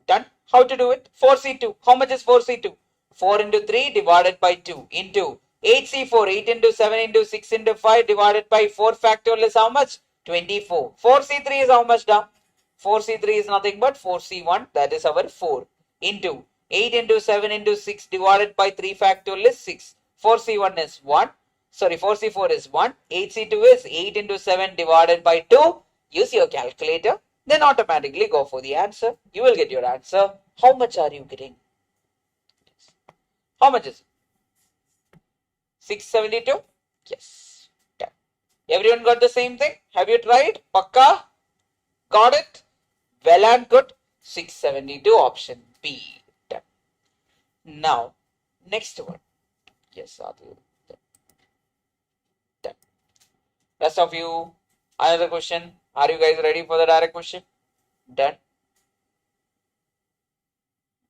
Done. How to do it? 4C2. How much is 4C2? 4 into 3 divided by 2 into 8C4. 8 into 7 into 6 into 5 divided by 4 factorial is how much? 24. 4C3 is how much down? 4C3 is nothing but 4C1. That is our 4 into 8 into 7 into 6 divided by 3 factorial is 6. 4C1 is 1. Sorry, 4C4 is 1. 8C2 is 8 into 7 divided by 2. Use your calculator. Then automatically go for the answer. You will get your answer. How much are you getting? How much is it? 672? Yes. Done. Everyone got the same thing? Have you tried? Pakka? Got it? Well and good. 672 option B. Done. Now, next one. Yes, Adil. Done. Rest of you, another question. Are you guys ready for the direct question? Done.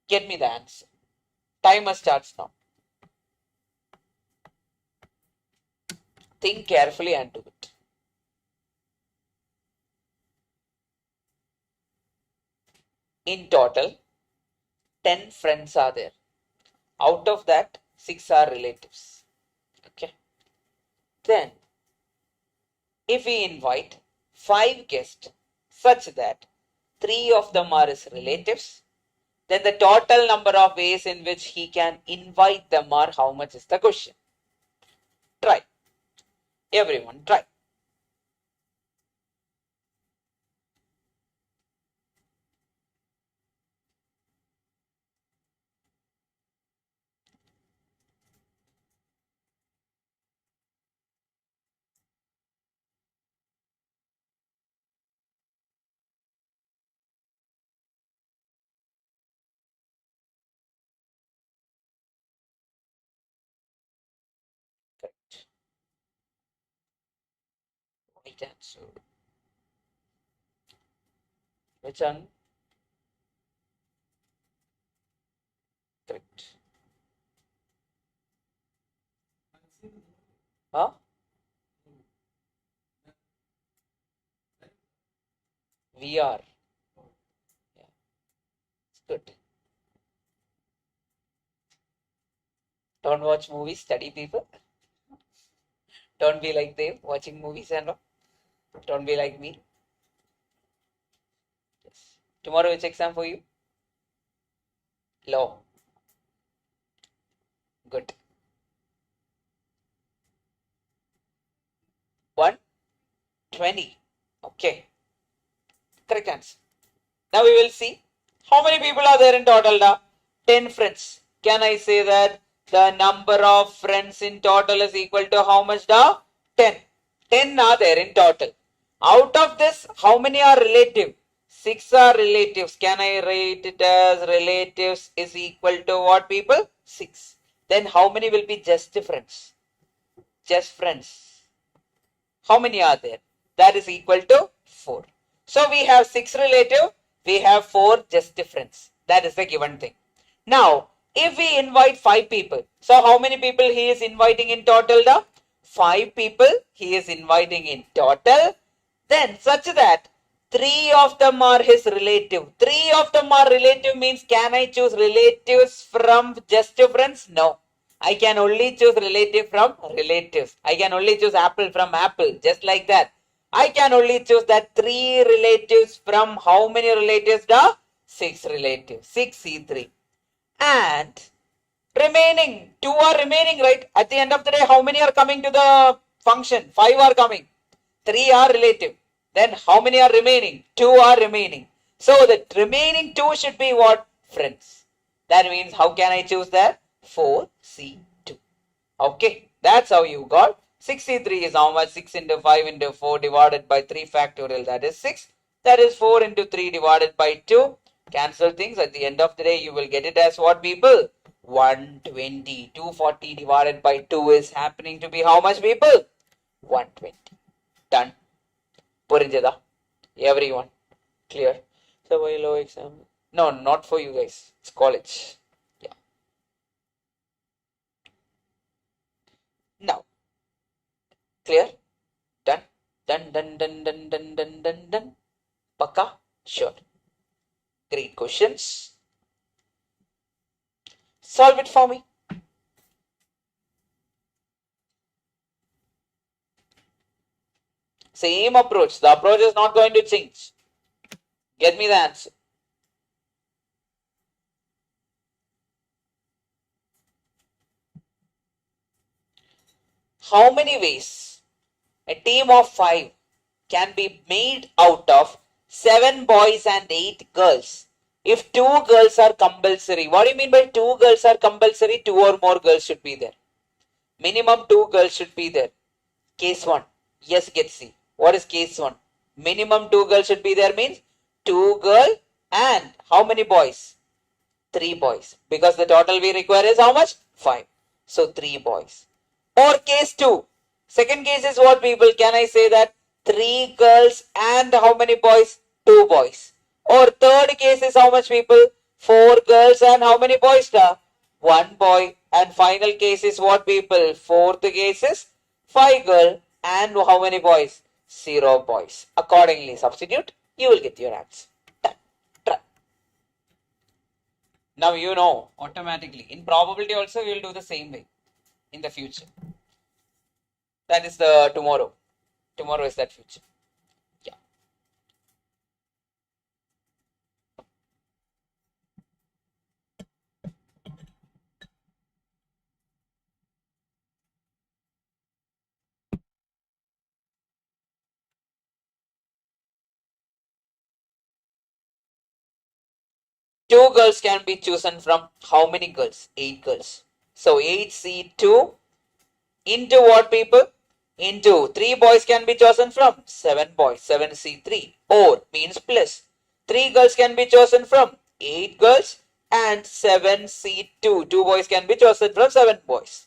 Get me the answer. Timer starts now. Think carefully and do it. In total, 10 friends are there. Out of that, 6 are relatives. Okay. Then, if we invite 5 guests such that 3 of them are his relatives, then the total number of ways in which he can invite them are how much is the question. Try. Everyone, try. Correct. Right answer. Which one? Correct. Huh? VR. Yeah, it's good. Don't watch movies, study people. Don't be like them watching movies and all. Don't be like me. Yes. Tomorrow which exam for you? Law. Good. 120. Okay. Correct answer. Now we will see how many people are there in total. 10 friends. Can I say that the number of friends in total is equal to how much? 10. 10 are there in total. Out of this, how many are relative? 6 are relatives. Can I write it as relatives is equal to what, people? 6. Then how many will be just friends? Just friends. How many are there? That is equal to 4. So we have 6 relative, we have 4 just friends. That is the given thing. Now, if we invite 5 people, so how many people he is inviting in total? 5 people he is inviting in total. Then such that 3 of them are his relative. 3 of them are relative means can I choose relatives from just friends? No. I can only choose relative from relatives. I can only choose apple from apple. Just like that. I can only choose that 3 relatives from how many relatives? 6 relatives. 6C3. And remaining, 2 are remaining, right? At the end of the day, how many are coming to the function? 5 are coming. 3 are relative. Then how many are remaining? 2 are remaining. So the remaining 2 should be what? Friends. That means how can I choose that? 4C2. Okay, that's how you got. 6C3 is how much? 6 into 5 into 4 divided by 3 factorial. That is 6. That is 4 into 3 divided by 2. Cancel things. At the end of the day, you will get it as what, people? 120. 240 divided by 2 is happening to be how much, people? 120. Done. Purinjada. Everyone. Clear. So why low exam? No, not for you guys. It's college. Yeah. Now. Clear? Done. Done, done, done, done, done, done, done, done. Pakka? Sure. Great questions. Solve it for me. Same approach. The approach is not going to change. Get me the answer. How many ways a team of 5 can be made out of 7 boys and 8 girls if 2 girls are compulsory? What do you mean by 2 girls are compulsory? 2 or more girls should be there. Minimum 2 girls should be there. Case 1. Yes, get C. What is case 1? Minimum 2 girls should be there means 2 girls and how many boys? 3 boys. Because the total we require is how much? 5. So 3 boys. Or case 2. Second case is what, people? Can I say that 3 girls and how many boys? 2 boys. Or third case is how much, people? 4 girls and how many boys? 1 boy. And final case is what, people? Fourth case is 5 girls and how many boys? 0 boys. Accordingly substitute. You will get your answer. Done. Try. Now you know automatically. In probability also we will do the same way in the future. That is the tomorrow. Tomorrow is that future. Yeah. Two girls can be chosen from how many girls? 8 girls. So 8C2 into what, people? Into 3 boys can be chosen from 7 boys. 7C3 or means plus 3 girls can be chosen from 8 girls and 7C2. 2 boys can be chosen from 7 boys.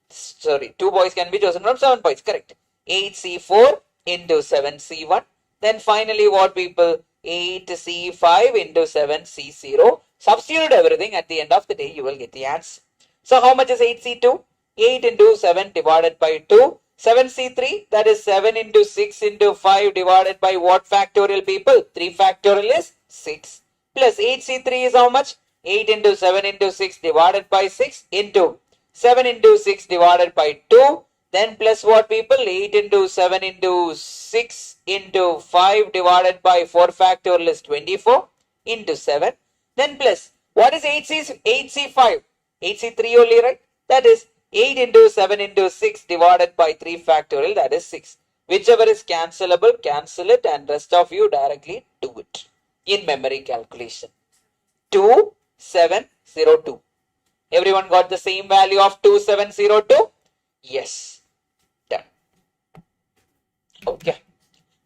Sorry, 2 boys can be chosen from 7 boys. Correct. 8C4 into 7C1. Then finally what, people? 8C5 into 7C0. Substitute everything. At the end of the day, you will get the answer. So how much is 8C2? 8 into 7 divided by 2. 7C3, that is 7 into 6 into 5 divided by what factorial, people? 3 factorial is 6. Plus 8C3 is how much? 8 into 7 into 6 divided by 6 into 7 into 6 divided by 2. Then plus what, people? 8 into 7 into 6 into 5 divided by 4 factorial is 24 into 7. Then plus what is 8C5? 8C3 only, right? That is 8 into 7 into 6 divided by 3 factorial, that is 6. Whichever is cancelable, cancel it, and rest of you directly do it in memory calculation. 2702. Everyone got the same value of 2702? Yes. Done. Okay.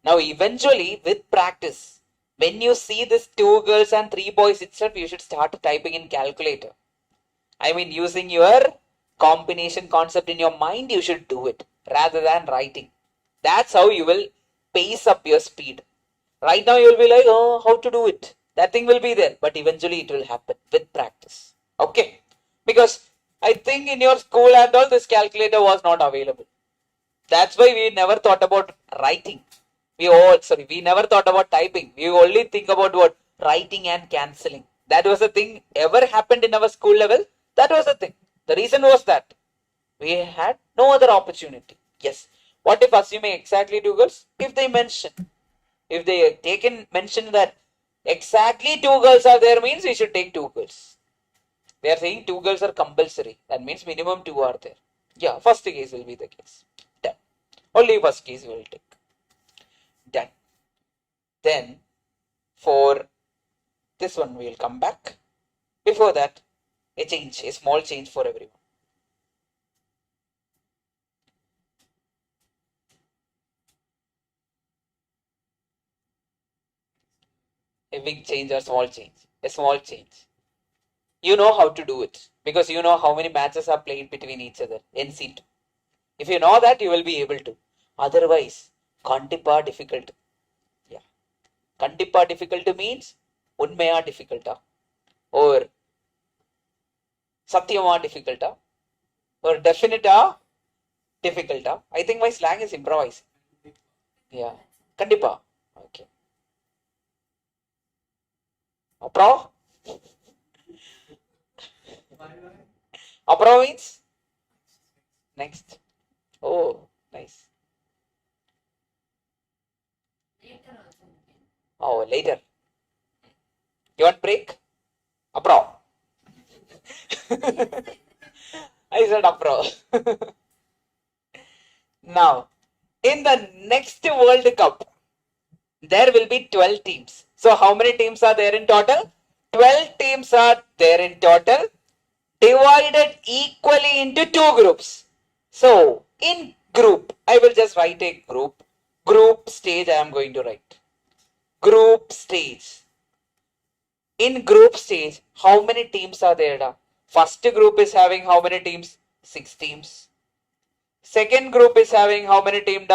Now eventually with practice, when you see this 2 girls and 3 boys itself, you should start typing in calculator. I mean, using your combination concept in your mind, you should do it rather than writing. That's how you will pace up your speed. Right now you will be like, oh, how to do it? That thing will be there, but eventually it will happen with practice. Okay. Because I think in your school and all, this calculator was not available. That's why we never thought about writing. We never thought about typing. We only think about what? Writing and cancelling. That was the thing ever happened in our school level. That was the thing. The reason was that we had no other opportunity. Yes. What if assuming exactly 2 girls? If they mention that exactly 2 girls are there, means we should take 2 girls. They are saying 2 girls are compulsory. That means minimum 2 are there. Yeah, first case will be the case. Done. Only first case we will take. Done. Then for this one we will come back. Before that, a small change for everyone. A big change or small change? A small change. You know how to do it because you know how many matches are played between each other. NC2. If you know that, you will be able to. Otherwise, Kandipa difficult. Yeah. Kandipa difficult means Unmaya difficult. Or Satyama difficult. Or definite difficult. I think my slang is improvised. Yeah. Kandipa. Okay. Apro? Apro means? Next. Oh, nice. Oh, later. You want break? Apro. I said apro. Now, in the next World Cup, there will be 12 teams. So, how many teams are there in total? 12 teams are there in total, divided equally into 2 groups. So, in group, I will just write a group. Group stage, I am going to write. Group stage. In group stage, how many teams are there? First group is having how many teams? 6 teams. Second group is having how many teams?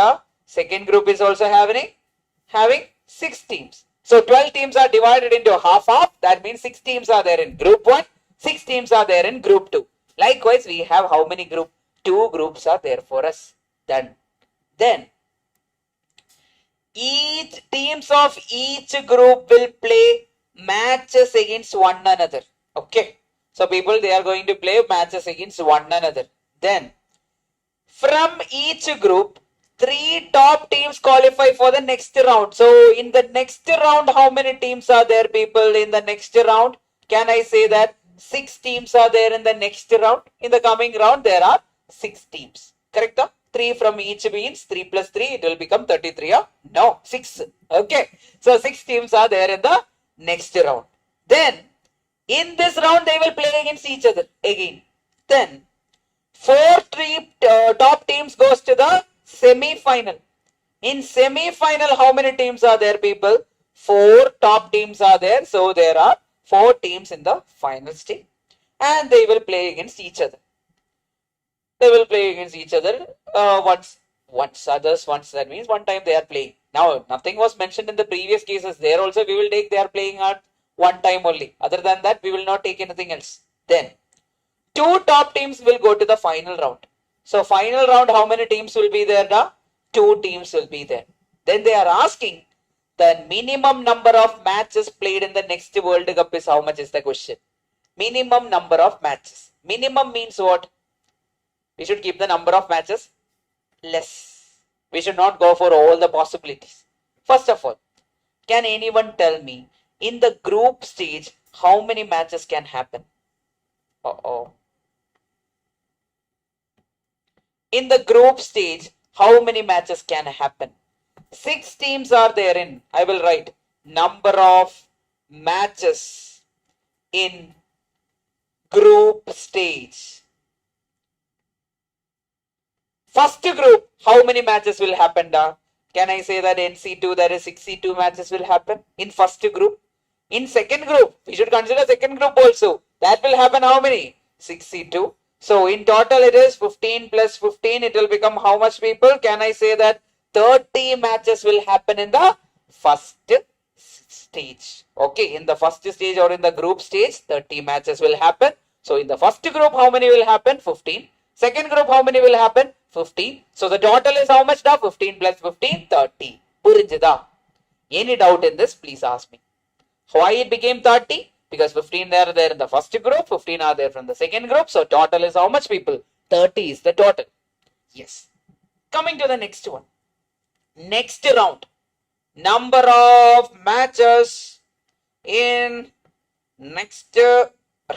Second group is also having 6 teams. So 12 teams are divided into half. That means 6 teams are there in group 1. 6 teams are there in group 2. Likewise, we have how many groups? 2 groups are there for us. Then each teams of each group will play matches against one another. Okay. So people, they are going to play matches against one another. Then from each group, 3 top teams qualify for the next round. So in the next round, how many teams are there, people? In the next round, can I say that 6 teams are there in the next round? In the coming round, there are 6 teams. Correct? 3 from each means 3 plus 3, it will become 33. No, 6. Okay. So 6 teams are there in the next round. Then in this round, they will play against each other again. Then 4 top teams goes to the semi-final. In semi-final, how many teams are there, people? 4 top teams are there. So there are 4 teams in the final stage. And they will play against each other. They will play against each other once. That means one time they are playing. Now, nothing was mentioned in the previous cases. There also we will take they are playing at one time only. Other than that, we will not take anything else. Then 2 top teams will go to the final round. So final round, how many teams will be there? 2 teams will be there. Then they are asking the minimum number of matches played in the next World Cup is how much is the question. Minimum number of matches. Minimum means what? We should keep the number of matches less. We should not go for all the possibilities. First of all, can anyone tell me in the group stage how many matches can happen? In the group stage, how many matches can happen? 6 teams are there in, I will write number of matches in group stage. First group, how many matches will happen? Can I say that NC2, that is 62 matches will happen in first group? In second group, we should consider second group also. That will happen how many? 62. So in total it is 15 plus 15. It will become how much people? Can I say that 30 matches will happen in the first stage? Okay, in the first stage or in the group stage, 30 matches will happen. So in the first group, how many will happen? 15. Second group, how many will happen? 15. So the total is how much? 15 plus 15, 30. Purinjida. Any doubt in this? Please ask me. Why it became 30? Because 15 are there in the first group, 15 are there from the second group. So total is how much people? 30 is the total. Yes. Coming to the next one. Next round. Number of matches in next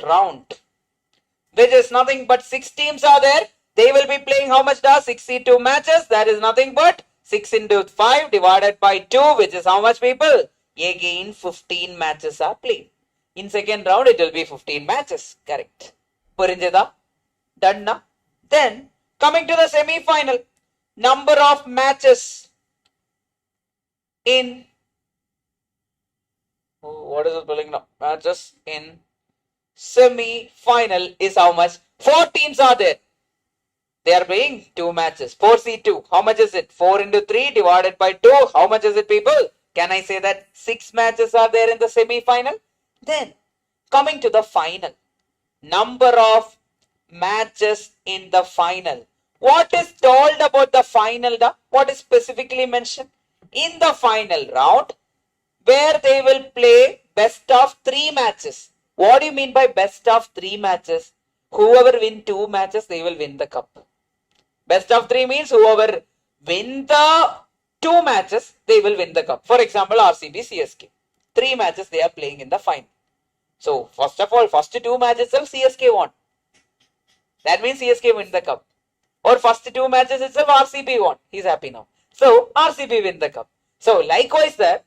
round. Which is nothing but 6 teams are there. They will be playing how much? 62 matches. That is nothing but 6 into 5 divided by 2, which is how much people? Again 15 matches are played. In second round it will be 15 matches. Correct. Purinjada? Done na? Then coming to the semi-final. Number of matches in what is it spelling now? Matches in semi-final is how much? 4 teams are there. They are playing 2 matches. 4C2. How much is it? 4 into 3 divided by 2. How much is it, people? Can I say that 6 matches are there in the semi-final? Then, coming to the final. Number of matches in the final. What is told about the final? What is specifically mentioned? In the final round, where they will play best of 3 matches. What do you mean by best of 3 matches? Whoever win 2 matches, they will win the cup. Best of 3 means whoever win the 2 matches, they will win the cup. For example, RCB, CSK. 3 matches they are playing in the final. So, first of all, first 2 matches itself CSK won. That means CSK win the cup. Or first 2 matches itself RCB won. He's happy now. So, RCB win the cup. So, likewise there,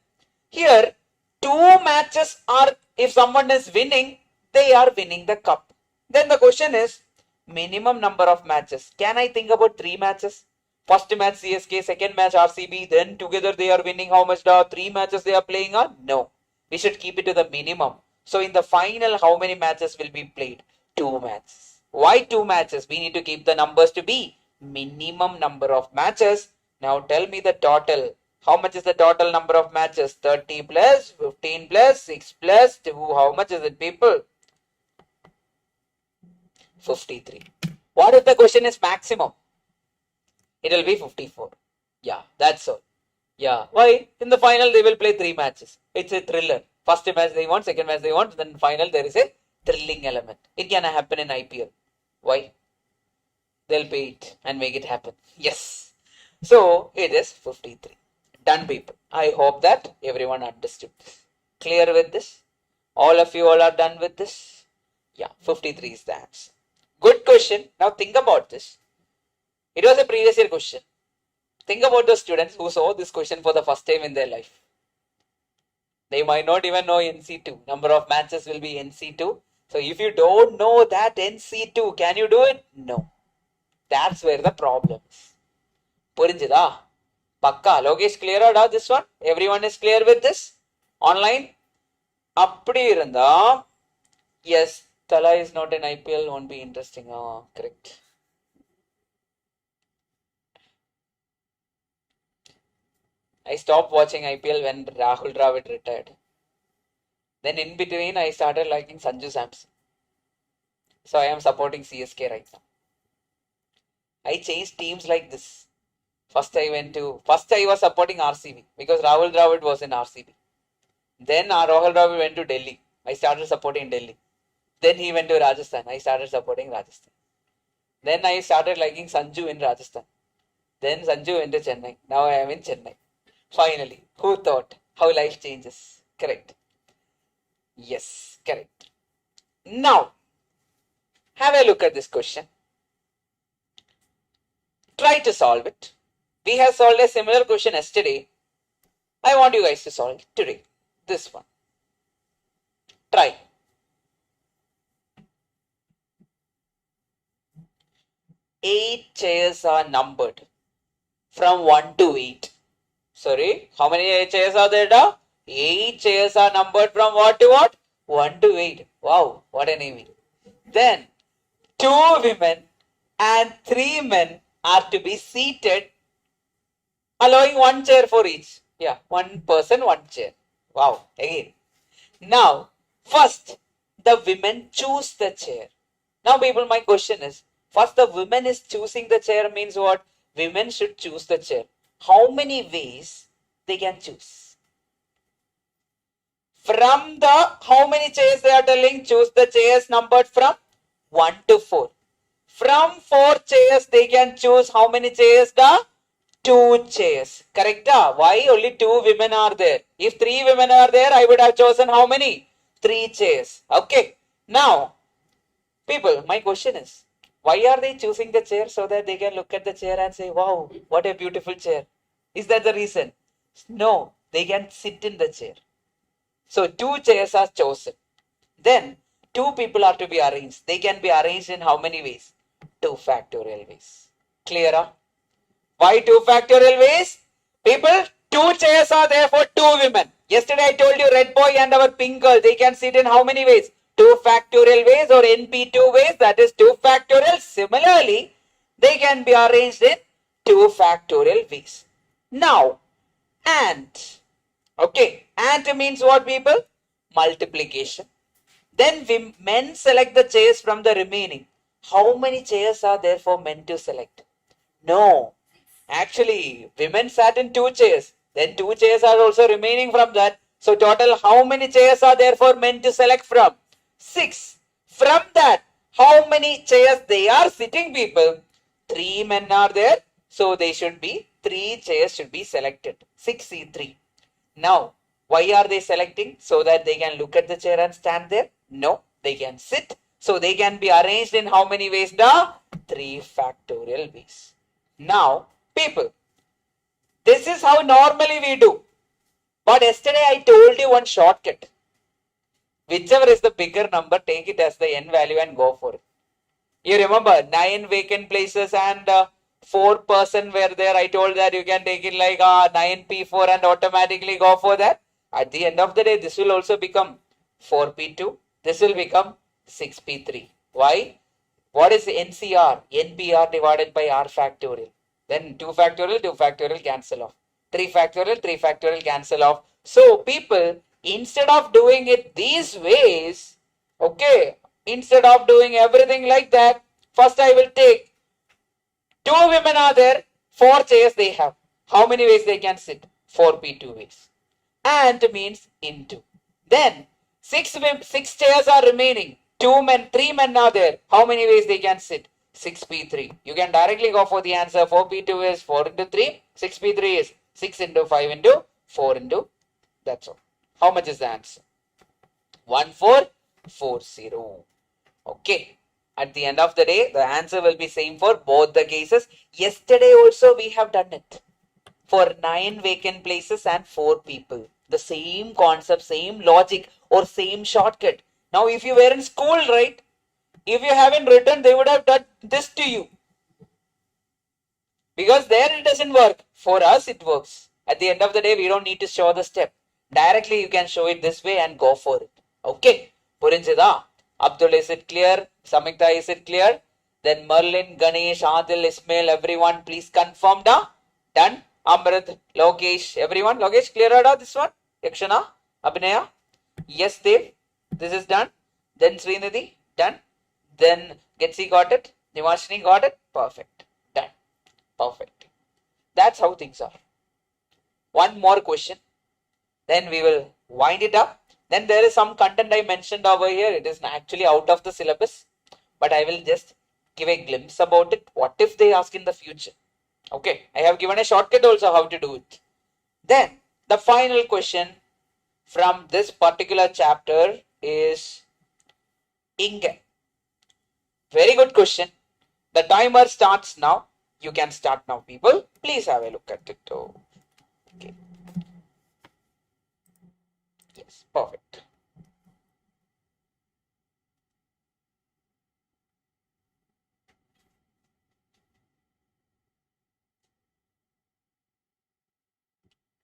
here 2 matches are, if someone is winning, they are winning the cup. Then the question is, minimum number of matches. Can I think about 3 matches? First match CSK, second match RCB, then together they are winning how much? 3 matches they are playing on? No. We should keep it to the minimum. So in the final, how many matches will be played? 2 matches. Why 2 matches? We need to keep the numbers to be minimum number of matches. Now tell me the total. How much is the total number of matches? 30 plus 15 plus 6 plus 2. How much is it, people? 53. What if the question is maximum? It will be 54. Yeah, that's all. Yeah, why? In the final, they will play 3 matches. It's a thriller. First match they want, second match they want, then final there is a thrilling element. It can happen in IPL. Why? They'll pay it and make it happen. Yes. So, it is 53. Done, people. I hope that everyone understood this. Clear with this? All of you all are done with this? Yeah, 53 is the answer. Good question. Now think about this. It was a previous year question. Think about the students who saw this question for the first time in their life. They might not even know NC2. Number of matches will be NC2. So if you don't know that NC2, can you do it? No. That's where the problem is. Purinjida. Pakka. Logesh, clear out this one? Everyone is clear with this? Online? Appadi irundha. Yes. Tala is not an IPL. Won't be interesting. Oh, correct. I stopped watching IPL when Rahul Dravid retired. Then in between, I started liking Sanju Samson. So I am supporting CSK right now. I changed teams like this. First I was supporting RCB because Rahul Dravid was in RCB. Then Rahul Dravid went to Delhi. I started supporting Delhi. Then he went to Rajasthan. I started supporting Rajasthan. Then I started liking Sanju in Rajasthan. Then Sanju went to Chennai. Now I am in Chennai. Finally, who thought how life changes? Correct. Yes, correct. Now, have a look at this question. Try to solve it. We have solved a similar question yesterday. I want you guys to solve it today. This one. Try. 8 chairs are numbered from 1 to 8. Sorry, how many chairs are there now? 8 chairs are numbered from what to what? 1 to 8. Wow, what a naming. Then 2 women and 3 men are to be seated, allowing 1 chair for each. Yeah, 1 person, 1 chair. Wow, again. Now, first, the women choose the chair. Now, people, my question is, first the women is choosing the chair means what? Women should choose the chair. How many ways they can choose? From the, how many chairs they are telling? Choose the chairs numbered from 1 to 4. From 4 chairs, they can choose how many chairs? The 2 chairs. Correct? Why only 2 women are there? If 3 women are there, I would have chosen how many? 3 chairs. Okay. Now, people, my question is, why are they choosing the chair? So that they can look at the chair and say, wow, what a beautiful chair. Is that the reason? No, they can sit in the chair. So 2 chairs are chosen. Then 2 people are to be arranged. They can be arranged in how many ways? 2 factorial ways. Clear? Why 2 factorial ways? People, 2 chairs are there for 2 women. Yesterday I told you red boy and our pink girl, they can sit in how many ways? 2 factorial ways or NP2 ways, that is 2 factorial. Similarly, they can be arranged in 2 factorial ways. Now, and. Okay, and means what, people? Multiplication. Then men select the chairs from the remaining. How many chairs are there for men to select? No. Actually, women sat in 2 chairs. Then 2 chairs are also remaining from that. So total how many chairs are there for men to select from? 6. From that, how many chairs they are sitting, people? 3 men are there. So they should be 3 chairs should be selected. 6C3. Now, why are they selecting? So that they can look at the chair and stand there? No, they can sit. So they can be arranged in how many ways? The 3 factorial ways. Now, people, this is how normally we do. But yesterday I told you one shortcut. Whichever is the bigger number, take it as the n value and go for it. You remember 9 vacant places and 4 person were there. I told that you can take it like 9P4 and automatically go for that. At the end of the day, this will also become 4P2. This will become 6P3. Why? What is NCR? NPR divided by R factorial. Then 2 factorial cancel off. 3 factorial cancel off. So people, instead of doing it these ways, okay, instead of doing everything like that, first I will take 2 women are there, 4 chairs they have. How many ways they can sit? 4P2 ways. And means into. Then 6 chairs are remaining. 3 men are there. How many ways they can sit? 6P3. You can directly go for the answer. 4P2 is 4 into 3. 6P3 is 6 into 5 into 4 into. That's all. How much is the answer? 1440. Okay. At the end of the day, the answer will be same for both the cases. Yesterday also we have done it. For 9 vacant places and 4 people. The same concept, same logic or same shortcut. Now if you were in school, right? If you haven't written, they would have done this to you. Because there it doesn't work. For us it works. At the end of the day, we don't need to show the step. Directly you can show it this way and go for it. Okay. Purinjida. Abdul, is it clear? Samikta, is it clear? Then Merlin, Ganesh, Adil, Ismail, everyone, please confirm da. Done. Amrit, Lokesh, everyone. Lokesh, clear ada this one? Yakshana, Abhinaya. Yes, Dev. This is done. Then Srinidhi, done. Then Getsi got it. Nivashini got it. Perfect. Done. Perfect. That's how things are. One more question. Then we will wind it up. Then there is some content I mentioned over here. It is actually out of the syllabus. But I will just give a glimpse about it. What if they ask in the future? Okay. I have given a shortcut also how to do it. Then the final question from this particular chapter is Inge. Very good question. The timer starts now. You can start now, people. Please have a look at it. Okay. Yes, perfect.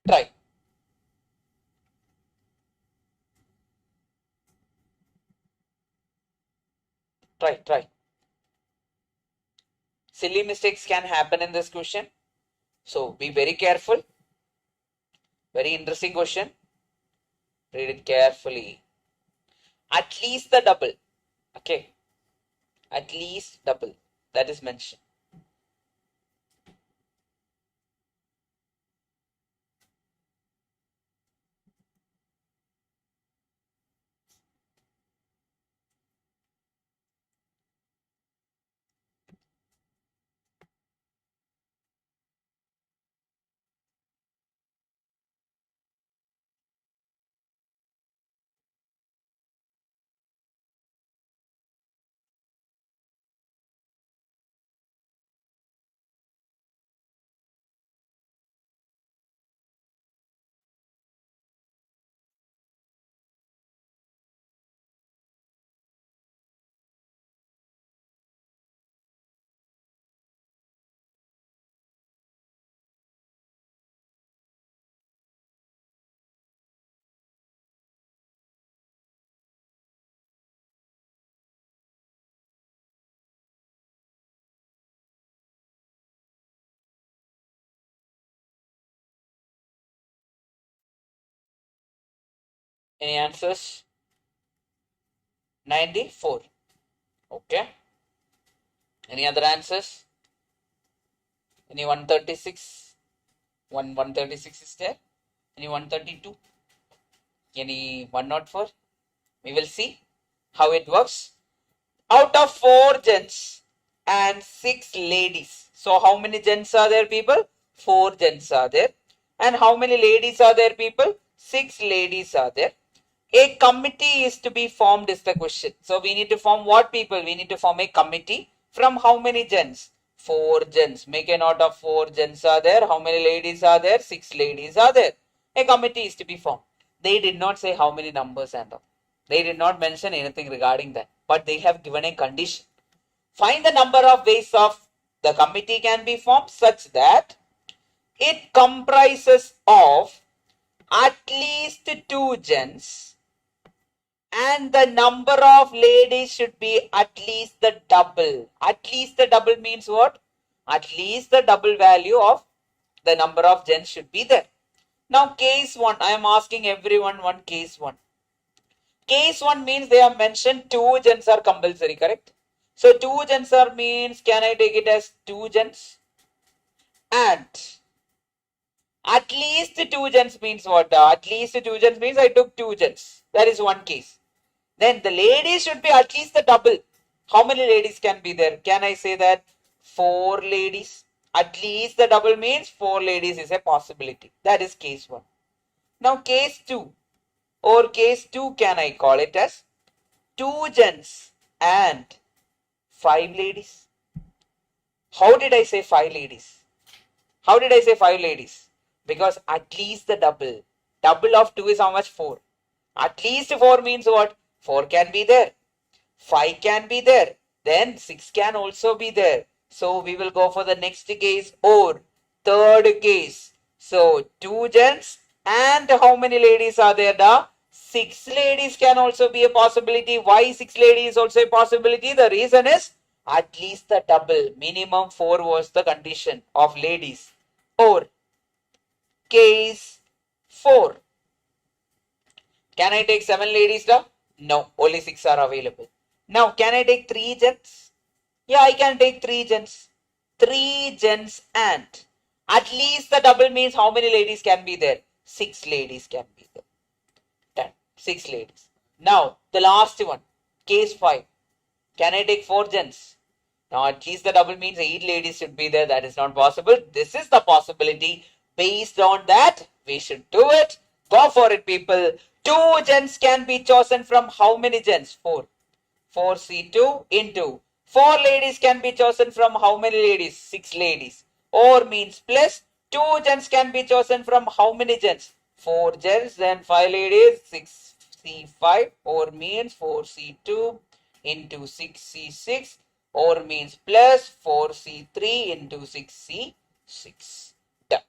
Try. Try. Silly mistakes can happen in this question. So be very careful. Very interesting question. Read it carefully. At least the double. Okay. At least double. That is mentioned. Any answers? 94. Okay. Any other answers? Any 136? 136 is there? Any 132? Any 104? We will see how it works. Out of 4 gents and 6 ladies. So how many gents are there, people? 4 gents are there. And how many ladies are there, people? 6 ladies are there. A committee is to be formed is the question. So we need to form what, people? We need to form a committee from how many gents? 4 gents. Make a note of 4 gents are there. How many ladies are there? 6 ladies are there. A committee is to be formed. They did not say how many numbers and all. They did not mention anything regarding that. But they have given a condition. Find the number of ways of the committee can be formed such that it comprises of at least 2 gents and the number of ladies should be at least the double. At least the double means what? At least the double value of the number of gents should be there. Now case 1, I am asking everyone one case 1. Case 1 means they have mentioned 2 gents are compulsory, correct? So 2 gents are means, can I take it as 2 gents? And at least 2 gents means what? At least 2 gents means I took 2 gents. That is one case. Then the ladies should be at least the double. How many ladies can be there? Can I say that 4 ladies? At least the double means 4 ladies is a possibility. That is case 1. Now case 2 or case 2 can I call it as 2 gents and 5 ladies. How did I say 5 ladies? How did I say 5 ladies? Because at least the double. Double of 2 is how much? 4. At least 4 means what? 4 can be there. 5 can be there. Then 6 can also be there. So we will go for the next case or third case. So 2 gents and how many ladies are there? 6 ladies can also be a possibility. Why 6 ladies is also a possibility? The reason is at least the double. Minimum 4 was the condition of ladies. Or case 4. Can I take 7 ladies? No, only 6 are available. Now, can I take 3 gents? Yeah, I can take 3 gents. 3 gents and at least the double means how many ladies can be there? 6 ladies can be there. 10. 6 ladies. Now, the last one, case 5. Can I take 4 gents? Now, at least the double means 8 ladies should be there. That is not possible. This is the possibility. Based on that, we should do it. Go for it, people. 2 gents can be chosen from how many gents? 4. 4C2 into 4 ladies can be chosen from how many ladies? 6 ladies. Or means plus 2 gents can be chosen from how many gents? 4 gents, then 5 ladies, 6C5, or means 4C2 into 6C6, or means plus 4C3 into 6C6. Done.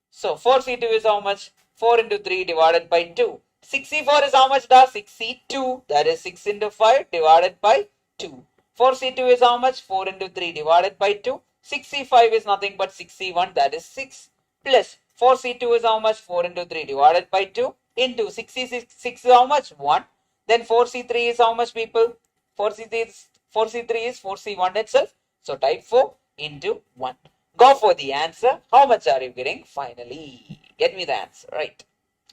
So 4C2 is how much? 4 into 3 divided by 2. 6C4 is how much? 6C2. That is 6 into 5 divided by 2. 4C2 is how much? 4 into 3 divided by 2. 6C5 is nothing but 6C1, that is 6. Plus 4C2 is how much? 4 into 3 divided by 2 into 6C6 is how much? 1. Then 4C3 is how much, people? 4C3 is 4C1 itself. So type 4 into 1. Go for the answer. How much are you getting finally? Get me the answer, right?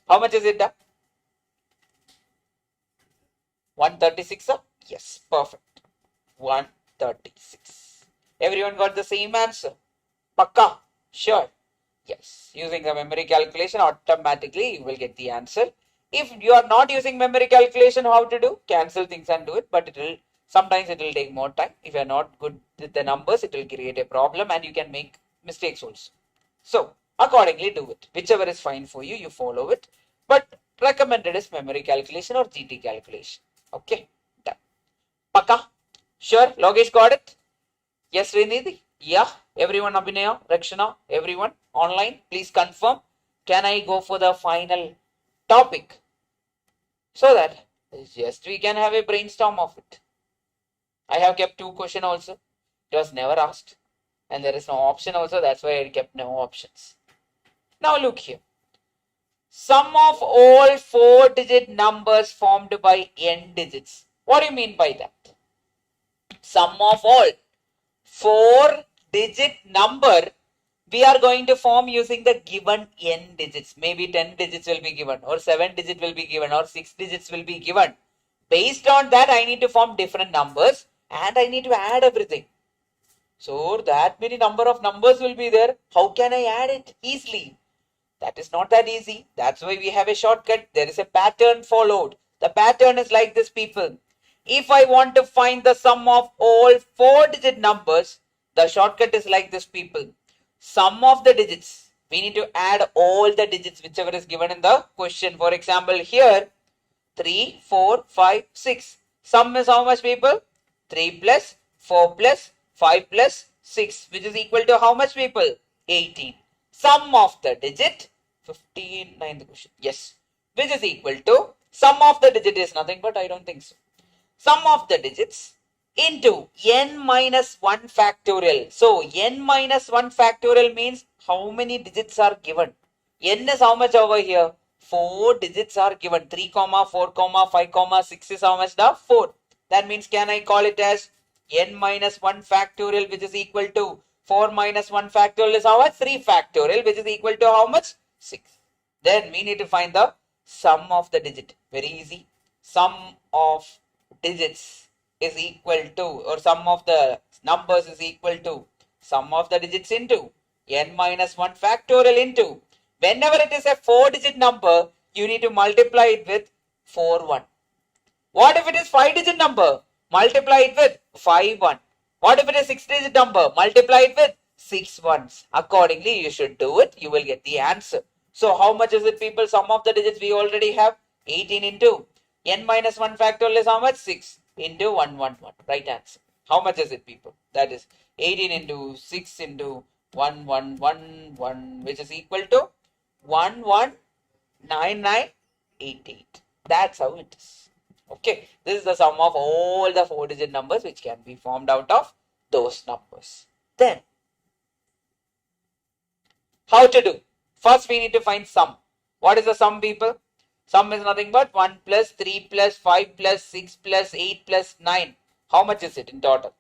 How much is it? 136? Yes, perfect. 136. Everyone got the same answer? Pakka? Sure. Yes. Using the memory calculation, automatically you will get the answer. If you are not using memory calculation, how to do? Cancel things and do it, but sometimes it will take more time. If you are not good with the numbers, it will create a problem and you can make mistakes also. So, accordingly do it. Whichever is fine for you, you follow it. But recommended is memory calculation or GT calculation. Okay, done. Pakka? Sure, Logesh got it? Yes, Srinidhi? Yeah, everyone, Abhinaya, Rakshana, everyone online, please confirm. Can I go for the final topic? So that just we can have a brainstorm of it. I have kept 2 questions also. It was never asked. And there is no option also. That's why I kept no options. Now look here. Sum of all 4-digit numbers formed by n digits. What do you mean by that? Sum of all 4-digit number we are going to form using the given n digits. Maybe 10 digits will be given, or 7 digits will be given, or 6 digits will be given. Based on that, I need to form different numbers and I need to add everything. So that many number of numbers will be there. How can I add it easily? That is not that easy. That's why we have a shortcut. There is a pattern followed. The pattern is like this, people. If I want to find the sum of all 4-digit numbers, the shortcut is like this, people. Sum of the digits. We need to add all the digits whichever is given in the question. For example, here 3, 4, 5, 6. Sum is how much, people? 3 plus 4 plus 5 plus 6, which is equal to how much, people? 18. Sum of the digit 15, 9 the question. Yes. Which is equal to sum of the digit is nothing but I don't think so. Sum of the digits into n minus 1 factorial. So n minus 1 factorial means how many digits are given. N is how much over here? 4 digits are given. 3, 4, 5, 6 is how much? 4. That means can I call it as n minus 1 factorial, which is equal to 4 minus 1 factorial is how much? 3 factorial, which is equal to how much? 6. Then we need to find the sum of the digit. Very easy. Sum of digits is equal to, or sum of the numbers is equal to sum of the digits into n minus 1 factorial into, whenever it is a 4-digit number, you need to multiply it with 4 1. What if it is 5-digit number? Multiply it with 5 1. What if it is 6-digit number? Multiply it with 6 ones. Accordingly, you should do it. You will get the answer. So how much is it, people? Sum of the digits we already have 18 into n minus 1 factorial is how much? 6 into 111. Right answer. How much is it, people? That is 18 into 6 into 1111, which is equal to 119988. That's how it is. Okay, this is the sum of all the 4-digit numbers which can be formed out of those numbers. Then, how to do? First, we need to find sum. What is the sum, people? Sum is nothing but 1 plus 3 plus 5 plus 6 plus 8 plus 9. How much is it in total?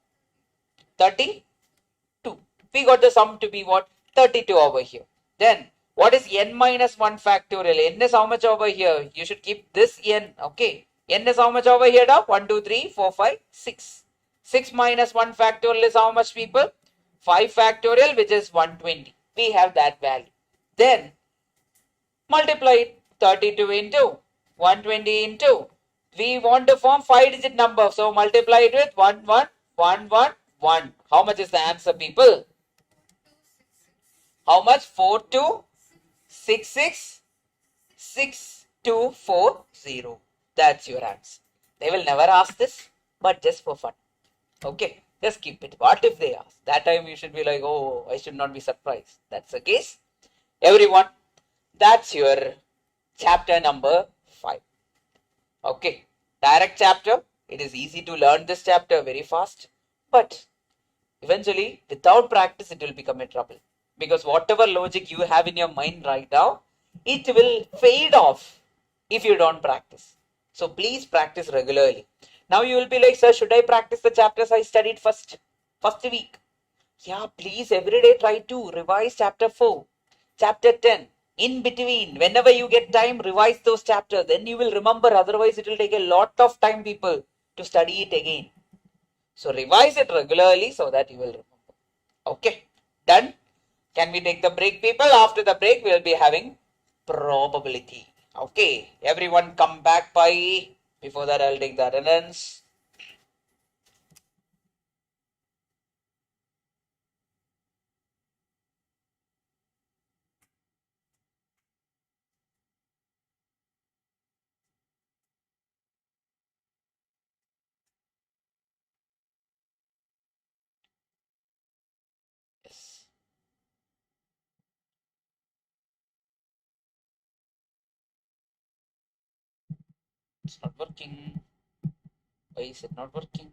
32. We got the sum to be what? 32 over here. Then, what is n minus 1 factorial? N is how much over here? You should keep this n, okay? N is how much over here? 1, 2, 3, 4, 5, 6. 6 minus 1 factorial is how much, people? 5 factorial, which is 120. We have that value. Then, multiply it. 32 into 120 into. We want to form 5-digit number. So, multiply it with 1, 1, 1, 1, 1. How much is the answer, people? How much? 4, 2, 6, 6, 6, 2, 4, 0. That's your answer. They will never ask this, but just for fun. Okay, just keep it. What if they ask? That time you should be like, oh, I should not be surprised. That's the case. Everyone, that's your chapter number 5. Okay, direct chapter. It is easy to learn this chapter very fast, but eventually, without practice, it will become a trouble. Because whatever logic you have in your mind right now, it will fade off if you don't practice. So please practice regularly. Now you will be like, sir, should I practice the chapters I studied first week? Yeah, please every day try to revise chapter 4, chapter 10. In between, whenever you get time, revise those chapters. Then you will remember. Otherwise, it will take a lot of time, people, to study it again. So revise it regularly so that you will remember. Okay, done. Can we take the break, people? After the break, we'll be having probability. Okay, everyone come back by. Before that, I'll take the attendance. Yes. It's not working. Why is it not working?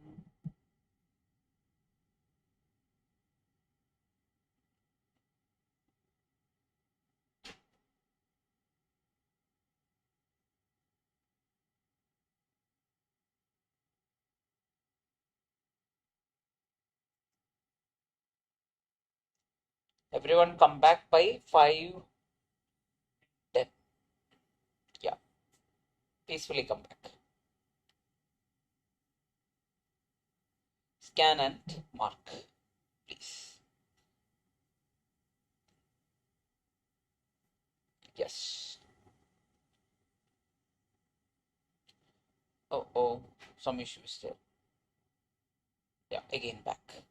Everyone come back by 5, 10. Yeah, peacefully come back. Scan and mark, please. Yes. Oh, some issues there. Yeah, again back.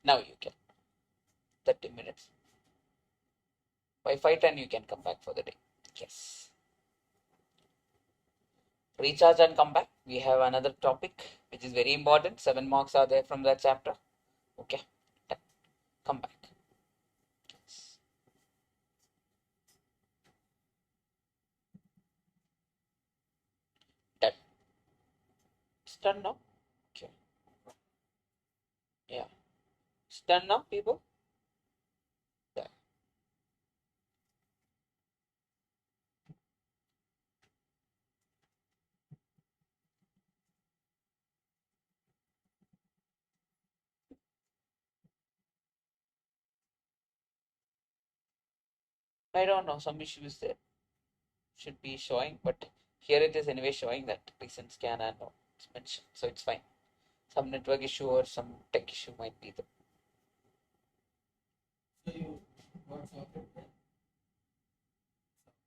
Now you can. 30 minutes. By 5:10 you can come back for the day. Yes. Recharge and come back. We have another topic which is very important. 7 marks are there from that chapter. Okay. Come back. Yes. Done. It's done now. Okay. Yeah. It's done now, people. Done. I don't know. Some issues there should be showing, but here it is anyway showing that recent scan and all. It's mentioned, so it's fine. Some network issue or some tech issue might be there.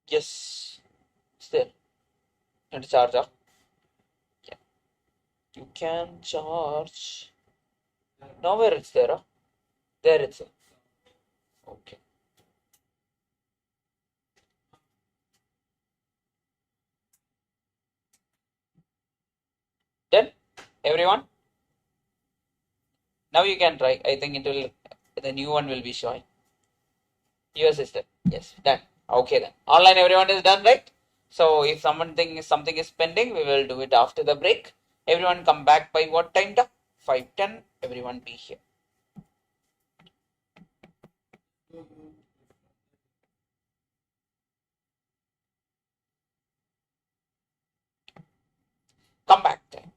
Yes, it's there. And charge off. Yeah, you can charge. Nowhere it's there. Huh? There it's there. Okay. Then everyone. Now you can try. I think it will. The new one will be showing. Your system. Yes, done. Okay then. Online everyone is done, right? So if something is pending, we will do it after the break. Everyone come back by what time? 5:10. Everyone be here. Come back time.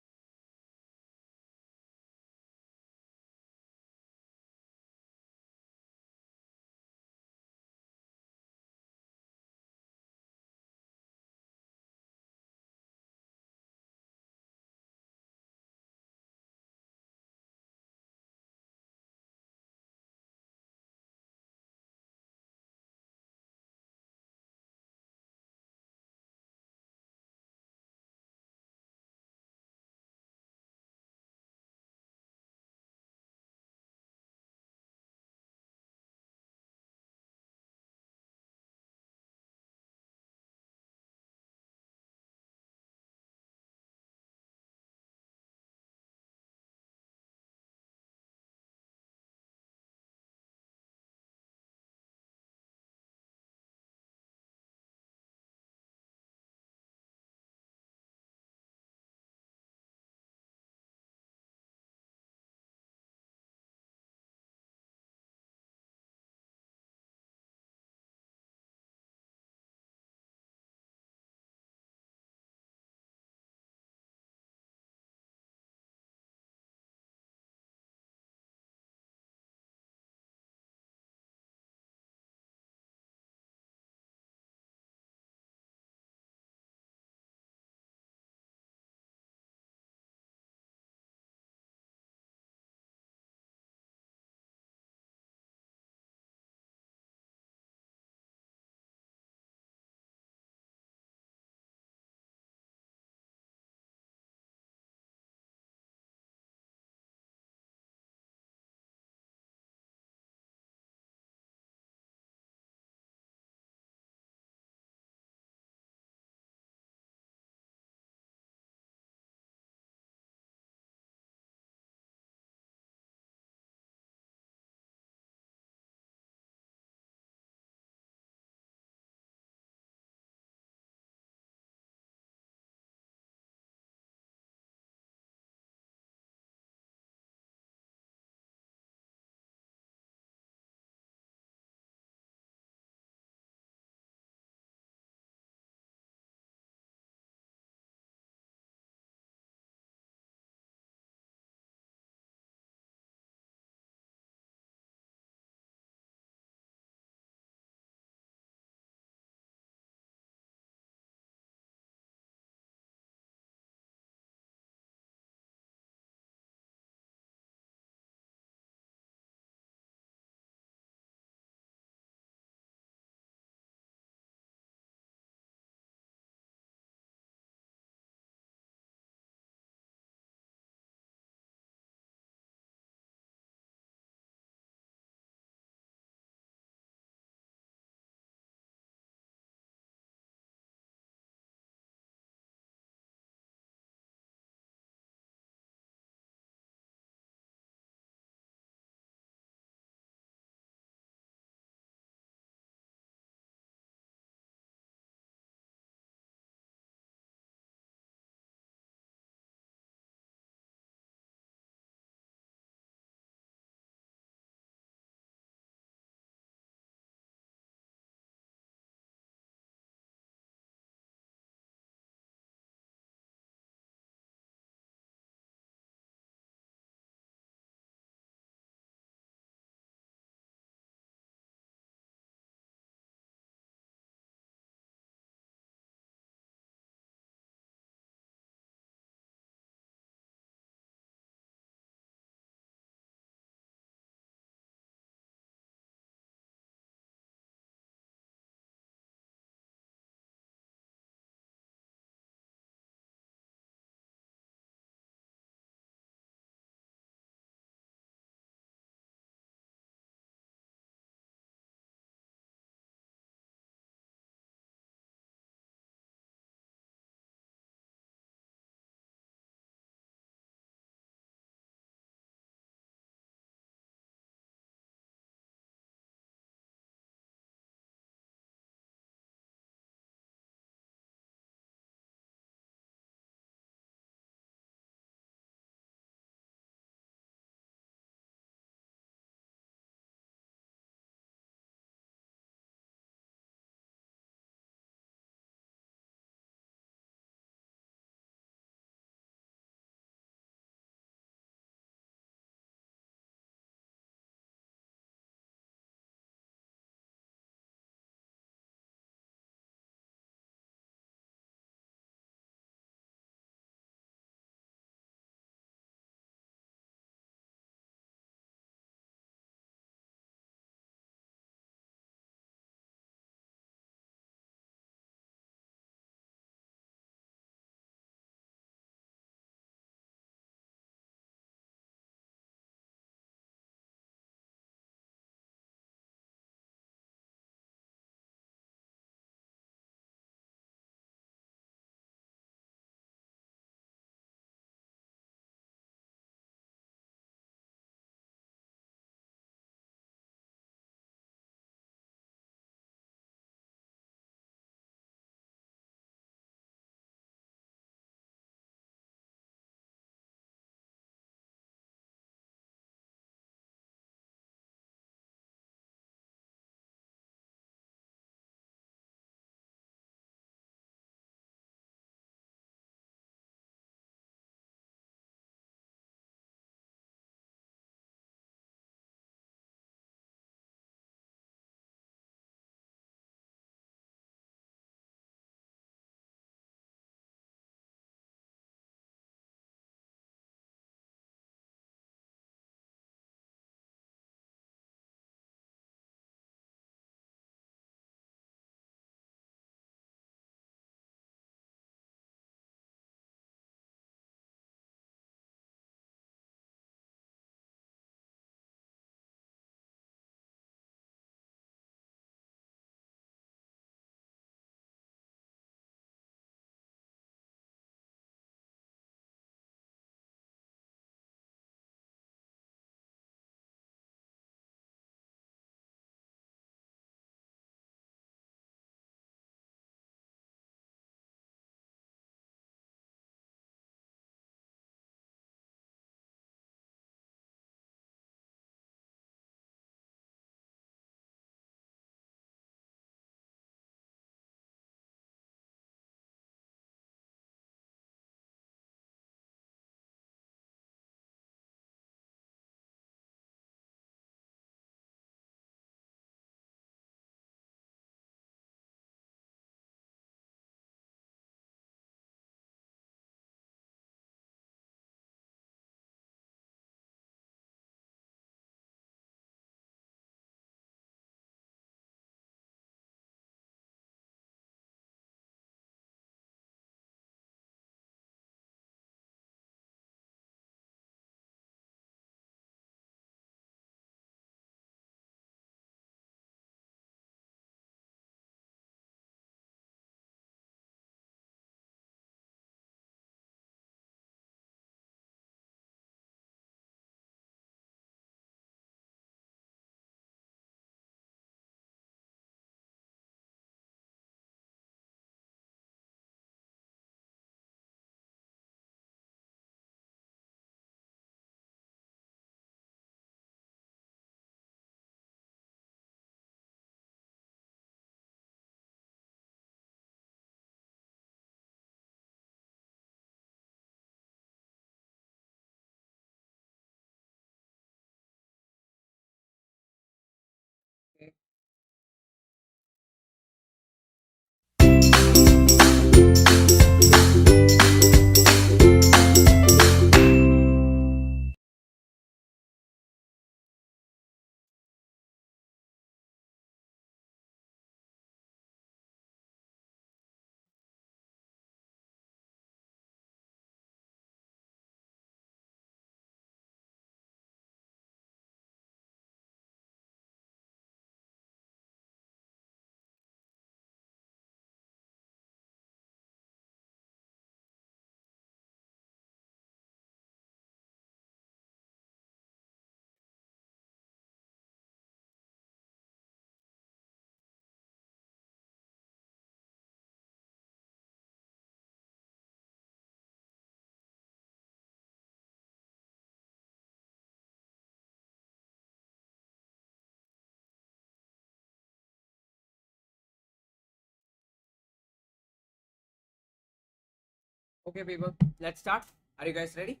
Okay, people, let's start. Are you guys ready?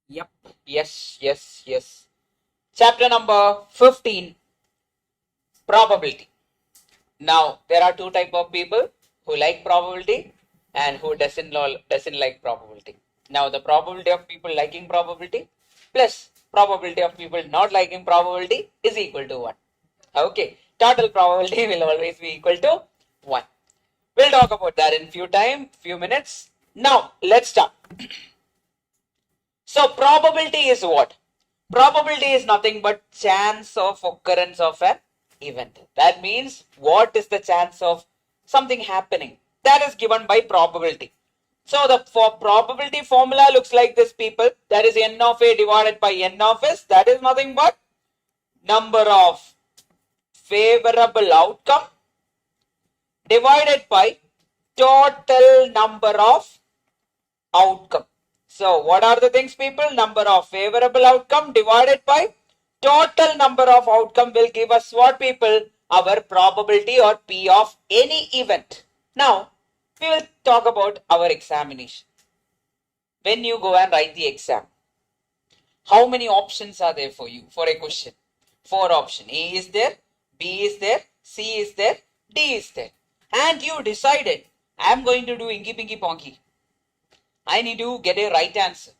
Yep. Yes. Chapter number 15, probability. Now, there are two type of people who like probability and who doesn't like probability. Now, the probability of people liking probability plus probability of people not liking probability is equal to 1. Okay, total probability will always be equal to 1. We'll talk about that in few minutes. Now, let's start. So, probability is what? Probability is nothing but chance of occurrence of an event. That means what is the chance of something happening? That is given by probability. So the probability formula looks like this, people. That is n of a divided by n of s. That is nothing but number of favorable outcome divided by total number of outcome. So what are the things, people? Number of favorable outcome divided by total number of outcome will give us what, people? Our probability or P of any event. Now, we will talk about our examination. When you go and write the exam, how many options are there for you for a question? 4 options. A is there, B is there, C is there, D is there. And you decided, I am going to do inky pinky ponky. I need to get a right answer.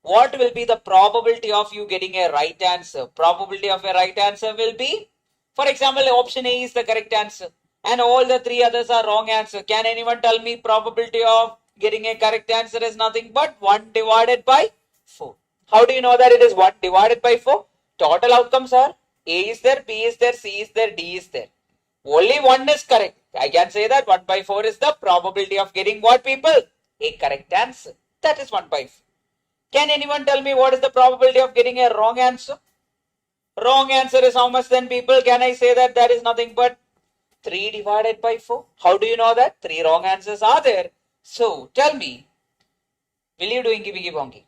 What will be the probability of you getting a right answer? Probability of a right answer will be, for example, option A is the correct answer and all the 3 others are wrong answer. Can anyone tell me probability of getting a correct answer is nothing but 1 divided by 4. How do you know that it is 1 divided by 4? Total outcomes are A is there, B is there, C is there, D is there. Only 1 is correct. I can say that 1 by 4 is the probability of getting what, people? A correct answer. That is 1 by 4. Can anyone tell me what is the probability of getting a wrong answer? Wrong answer is how much then, people? Can I say that that is nothing but 3 divided by 4? How do you know that? 3 wrong answers are there. So tell me, will you do inky pinky ponky?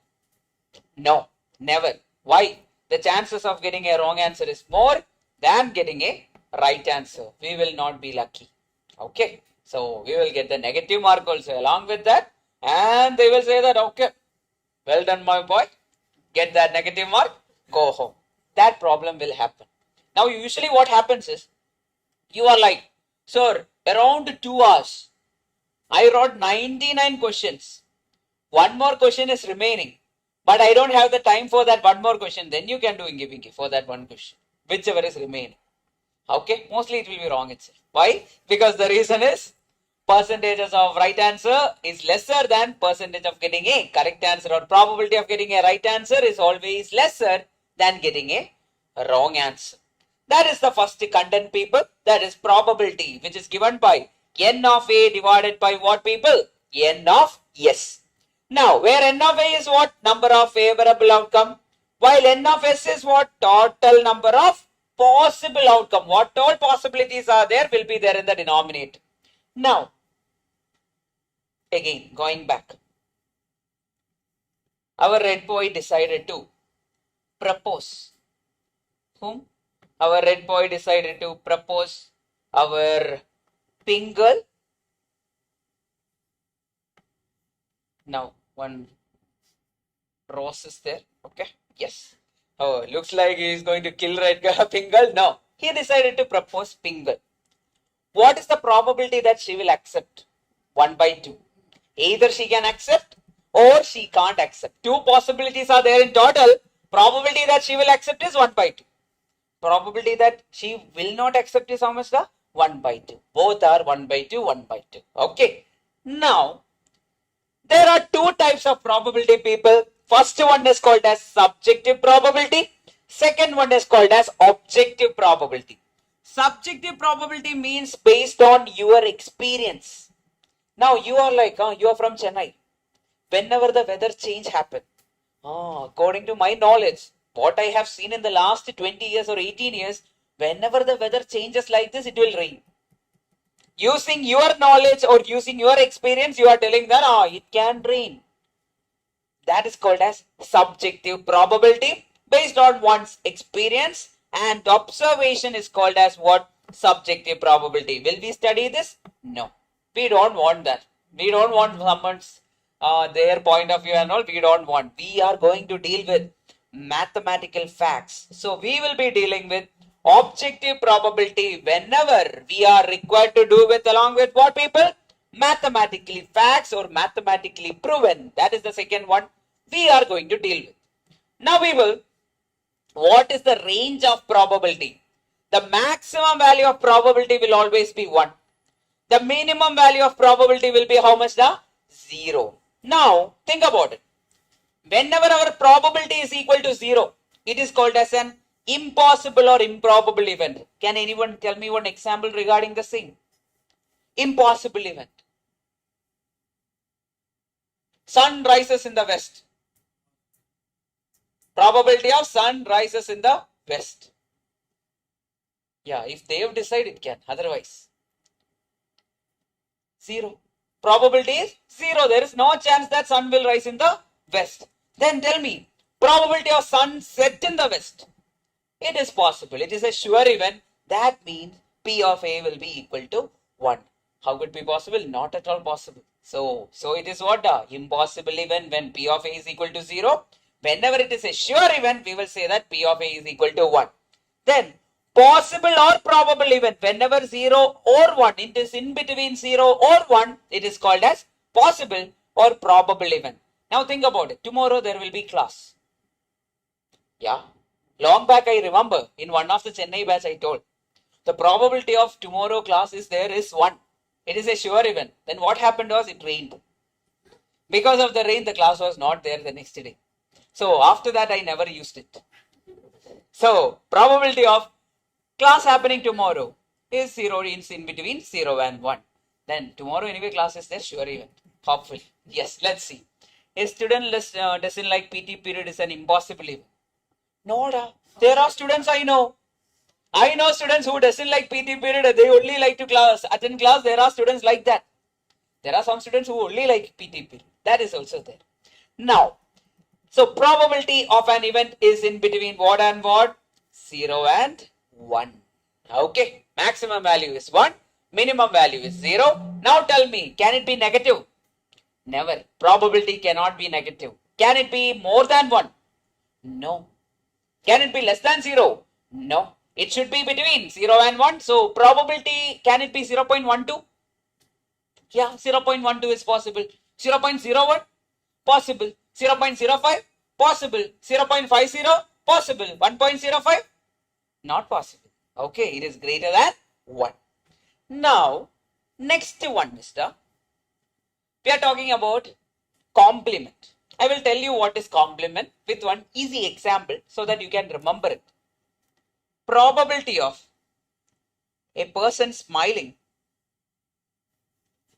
No, never. Why? The chances of getting a wrong answer is more than getting a right answer. We will not be lucky. Okay. So we will get the negative mark also along with that. And they will say that, okay, well done, my boy. Get that negative mark, go home. That problem will happen. Now, usually what happens is, you are like, sir, around 2 hours, I wrote 99 questions. 1 more question is remaining. But I don't have the time for that 1 more question. Then you can do inky pinky for that 1 question, whichever is remaining. Okay, mostly it will be wrong itself. Why? Because the reason is, percentages of right answer is lesser than percentage of getting a correct answer, or probability of getting a right answer is always lesser than getting a wrong answer. That is the first content, people. That is probability, which is given by n of a divided by what, people? N of s. Now, where n of a is what? Number of favorable outcome, while n of s is what? Total number of possible outcome. What all possibilities are there will be there in the denominator. Now, again, going back, our red boy decided to propose. Whom? Our red boy decided to propose our pink girl. Now, one rose is there. Okay. Yes. Oh, looks like he is going to kill red girl, pink girl. No. He decided to propose pink girl. What is the probability that she will accept? 1 by 2. Either she can accept or she can't accept. 2 possibilities are there in total. Probability that she will accept is 1 by 2. Probability that she will not accept is how much? The 1 by 2. Both are 1 by 2, 1 by 2. Okay. Now, there are 2 types of probability, people. First one is called as subjective probability. Second one is called as objective probability. Subjective probability means based on your experience. Now you are like, you are from Chennai. Whenever the weather change happen, according to my knowledge, what I have seen in the last 20 years or 18 years, whenever the weather changes like this, it will rain. Using your knowledge or using your experience, you are telling that, it can rain. That is called as subjective probability based on one's experience, and observation is called as what? Subjective probability. Will we study this? No. We don't want that. We don't want someone's their point of view and all, we don't want. We are going to deal with mathematical facts. So we will be dealing with objective probability whenever we are required to do with along with what people? Mathematically facts or mathematically proven. That is the second one we are going to deal with. Now we will, what is the range of probability? The maximum value of probability will always be 1. The minimum value of probability will be how much? The 0. Now think about it. Whenever our probability is equal to 0, it is called as an impossible or improbable event. Can anyone tell me one example regarding the same? Impossible event. Sun rises in the west. Probability of sun rises in the west. Yeah, if they have decided, it can. Otherwise, 0. Probability is 0. There is no chance that sun will rise in the west. Then tell me, probability of sun set in the west. It is possible. It is a sure event. That means P of A will be equal to 1. How could it be possible? Not at all possible. So it is what? The impossible event when P of A is equal to 0. Whenever it is a sure event, we will say that P of A is equal to 1. Then possible or probable event, whenever 0 or 1, it is in between 0 or 1, it is called as possible or probable event. Now think about it. Tomorrow there will be class. Yeah. Long back I remember in one of the Chennai batch I told. The probability of tomorrow class is there is 1. It is a sure event. Then what happened was it rained. Because of the rain, the class was not there the next day. So after that I never used it. So probability of class happening tomorrow is 0 in between 0 and 1. Then tomorrow anyway class is there, sure event. Hopefully. Yes, let's see. A student doesn't like PT period is an impossible event. No, there are students I know. I know students who doesn't like PT period. They only like to attend class. There are students like that. There are some students who only like PT period. That is also there. Now, so probability of an event is in between what and what? 0 and 1. Okay. Maximum value is 1. Minimum value is 0. Now tell me, can it be negative? Never. Probability cannot be negative. Can it be more than 1? No. Can it be less than 0? No. It should be between 0 and 1. So probability, can it be 0.12? Yeah, 0.12 is possible. 0.01? Possible. 0.05? Possible. 0.50? Possible. 1.05? Not possible. Okay, it is greater than 1. Now, next one, mister. We are talking about complement. I will tell you what is complement with one easy example so that you can remember it. Probability of a person smiling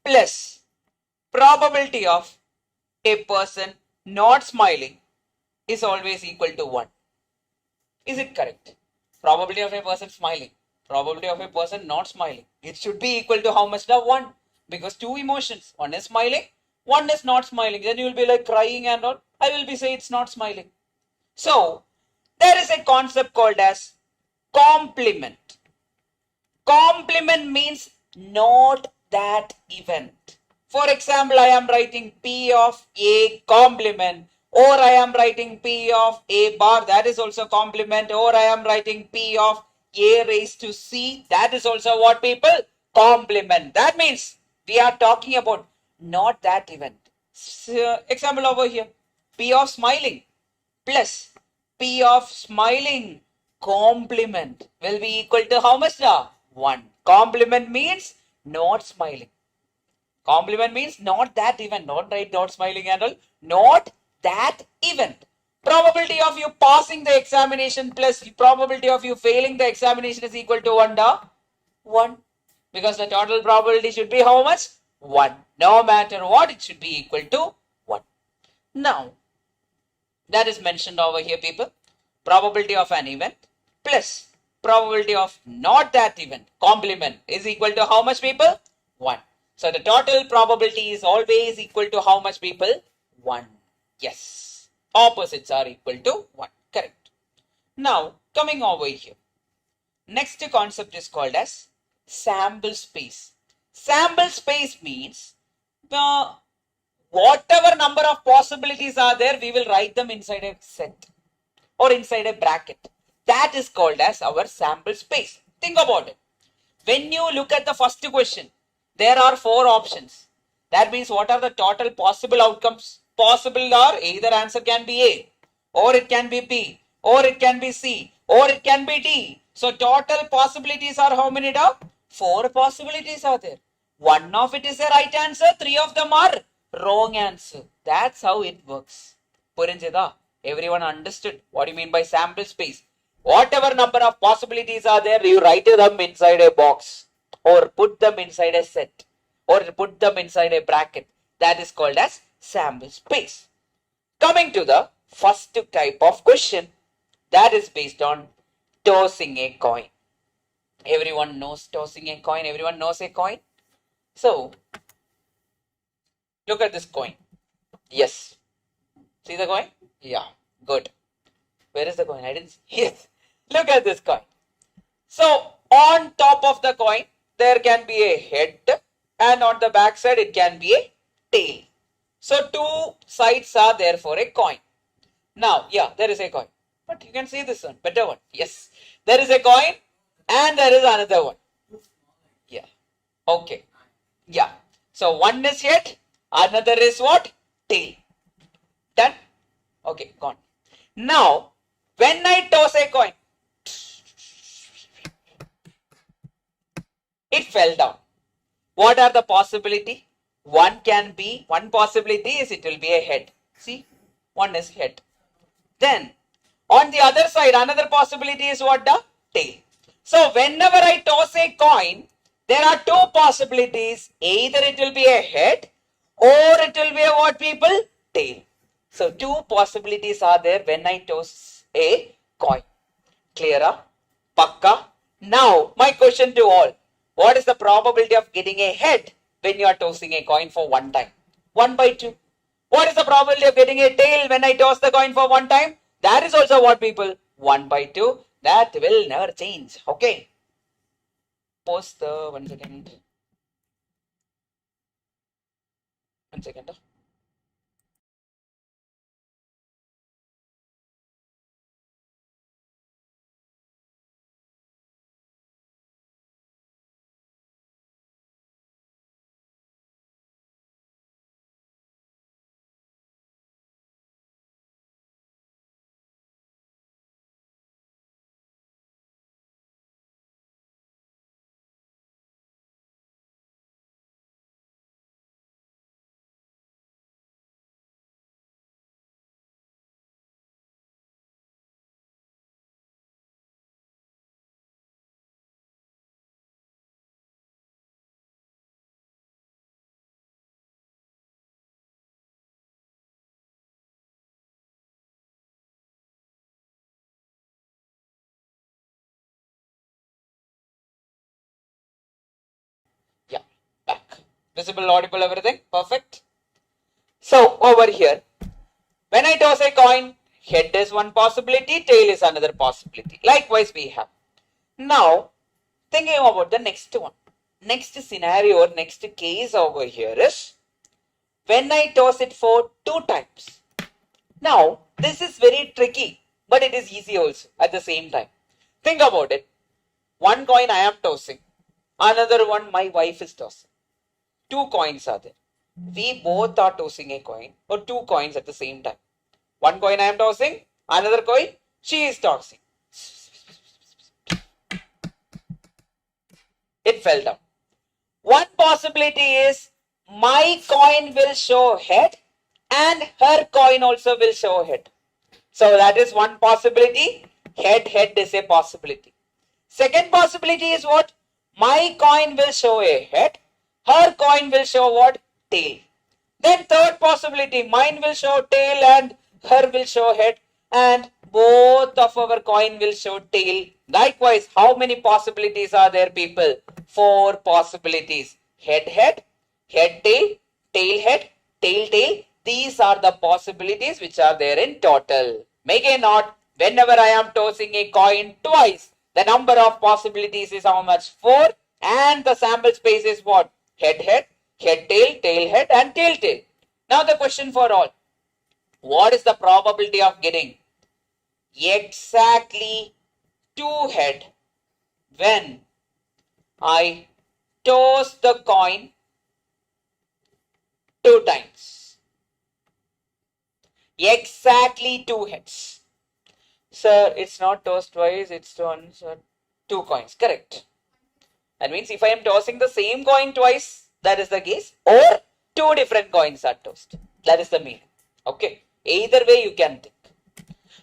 plus probability of a person not smiling is always equal to 1. Is it correct? Probability of a person smiling, probability of a person not smiling. It should be equal to how much? The 1. Because two emotions. One is smiling, one is not smiling. Then you will be like crying and all. I will be saying it's not smiling. So, there is a concept called as complement. Complement means not that event. For example, I am writing P of A complement, or I am writing P of A bar, that is also complement, or I am writing P of A raised to C, that is also what people? Complement. That means we are talking about not that event. So, example over here, P of smiling plus P of smiling complement will be equal to how much now? 1. Complement means not smiling. Complement means not that event. Don't write not smiling and all. Not that event. Probability of you passing the examination plus probability of you failing the examination is equal to 1. 1. Because the total probability should be how much? 1. No matter what, it should be equal to 1. Now, that is mentioned over here, people. Probability of an event plus probability of not that event, complement, is equal to how much, people? 1. So the total probability is always equal to how much, people? 1. Yes. Opposites are equal to 1. Correct. Now, coming over here. Next concept is called as sample space. Sample space means whatever number of possibilities are there, we will write them inside a set or inside a bracket. That is called as our sample space. Think about it. When you look at the first question, there are 4 options. That means what are the total possible outcomes? Possible are either answer can be A, or it can be B, or it can be C, or it can be D. So total possibilities are how many now? 4 possibilities are there. One of it is a right answer, 3 of them are wrong answer. That's how it works. Purinjeda, everyone understood what do you mean by sample space? Whatever number of possibilities are there, you write them inside a box or put them inside a set or put them inside a bracket. That is called as sample space. Coming to the first type of question, that is based on tossing a coin. Everyone knows tossing a coin. Everyone knows a coin. So, look at this coin. Yes. See the coin? Yeah. Good. Where is the coin? I didn't see. Yes. Look at this coin. So, on top of the coin, there can be a head, and on the back side, it can be a tail. So, 2 sides are there for a coin. Now, yeah, there is a coin. But you can see this one, better one. Yes. There is a coin, and there is another one. Yeah. Okay. Yeah. So, one is head, another is what? Tail. Done? Okay, gone. Now, when I toss a coin, it fell down. What are the possibility? One possibility is it will be a head. See, one is head. Then, on the other side, another possibility is what? The tail. So, whenever I toss a coin, there are 2 possibilities. Either it will be a head or it will be a what people? Tail. So, 2 possibilities are there when I toss a coin. Clear? Pakka? Now, my question to all. What is the probability of getting a head when you are tossing a coin for one time? 1 by 2. What is the probability of getting a tail when I toss the coin for one time? That is also what people? 1 by 2. That will never change. Okay. Post the 1 second. 1 second. Yeah, back. Visible, audible, everything? Perfect. So, over here, when I toss a coin, head is one possibility, tail is another possibility. Likewise, we have. Now, thinking about the next one. Next scenario or next case over here is when I toss it for 2 times. Now, this is very tricky, but it is easy also at the same time. Think about it. One coin I am tossing, another one my wife is tossing. 2 coins are there. We both are tossing a coin or 2 coins at the same time. One coin I am tossing, another coin she is tossing. It fell down. One possibility is my coin will show head and her coin also will show head. So that is one possibility. Head is a possibility. Second possibility is what? My coin will show a head. Her coin will show what? Tail. Then third possibility, mine will show tail and her will show head, and both of our coin will show tail. Likewise, how many possibilities are there, people? 4 possibilities. Head, tail, head, tail. These are the possibilities which are there in total. Make a note, whenever I am tossing a coin twice, the number of possibilities is how much? 4, and the sample space is what? Head, tail, head, and tail. Now the question for all. What is the probability of getting exactly 2 head when I toss the coin 2 times? Exactly 2 heads. Sir, it's not tossed twice, it's once, 2 coins. Correct. That means if I am tossing the same coin twice, that is the case, or 2 different coins are tossed. That is the meaning. Okay. Either way you can think.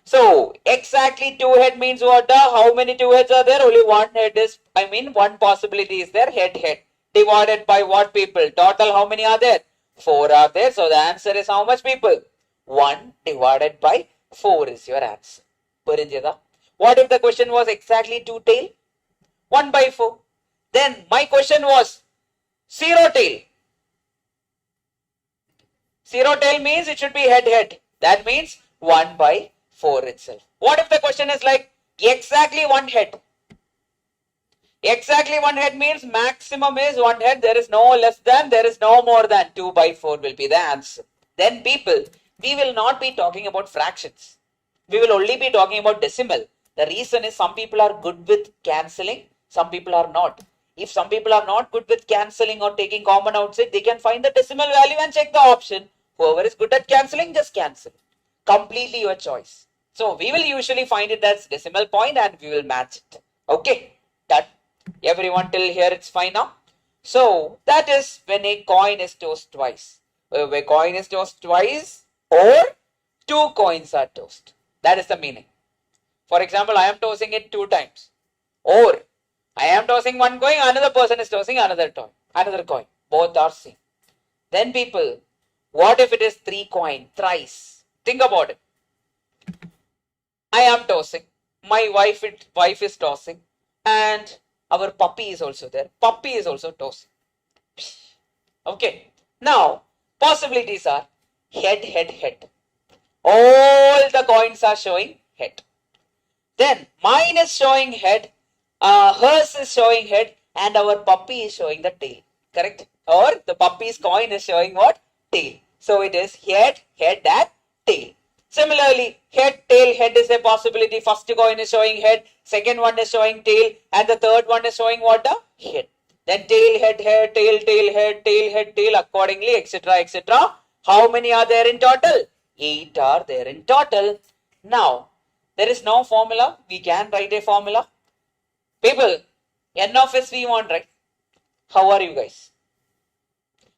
So exactly 2 head means what? How many 2 heads are there? Only 1 head is, one possibility is there, head. Divided by what people? Total how many are there? 4 are there. So the answer is how much people? 1 divided by 4 is your answer. What if the question was exactly 2 tail? 1 by 4. Then my question was 0 tail. 0 tail means it should be head. That means 1 by 4 itself. What if the question is like exactly 1 head? Exactly 1 head means maximum is 1 head. There is no less than, there is no more than. 2 by 4 will be the answer. Then people, we will not be talking about fractions. We will only be talking about decimal. The reason is some people are good with cancelling, some people are not. If some people are not good with cancelling or taking common outside, they can find the decimal value and check the option. Whoever is good at cancelling, just cancel. Completely your choice. So we will usually find it as decimal point and we will match it. Okay, done. Everyone till here it's fine now. So that is when a coin is tossed twice. When a coin is tossed twice or 2 coins are tossed. That is the meaning. For example, I am tossing it 2 times. Or I am tossing 1 coin, another person is tossing another coin. Both are same. Then people, what if it is 3 coin, thrice? Think about it. I am tossing. My wife is tossing. And our puppy is also there. Puppy is also tossing. Okay. Now, possibilities are head. All the coins are showing head. Then mine is showing head, hers is showing head, and our puppy is showing the tail. Correct? Or the puppy's coin is showing what? Tail. So it is head, and tail. Similarly, head is a possibility. First coin is showing head, second one is showing tail, and the third one is showing what? Head. Then tail, head, tail, head, tail, accordingly, etc. How many are there in total? 8 are there in total. Now, there is no formula. We can write a formula. People, n of s we want, right? How are you guys?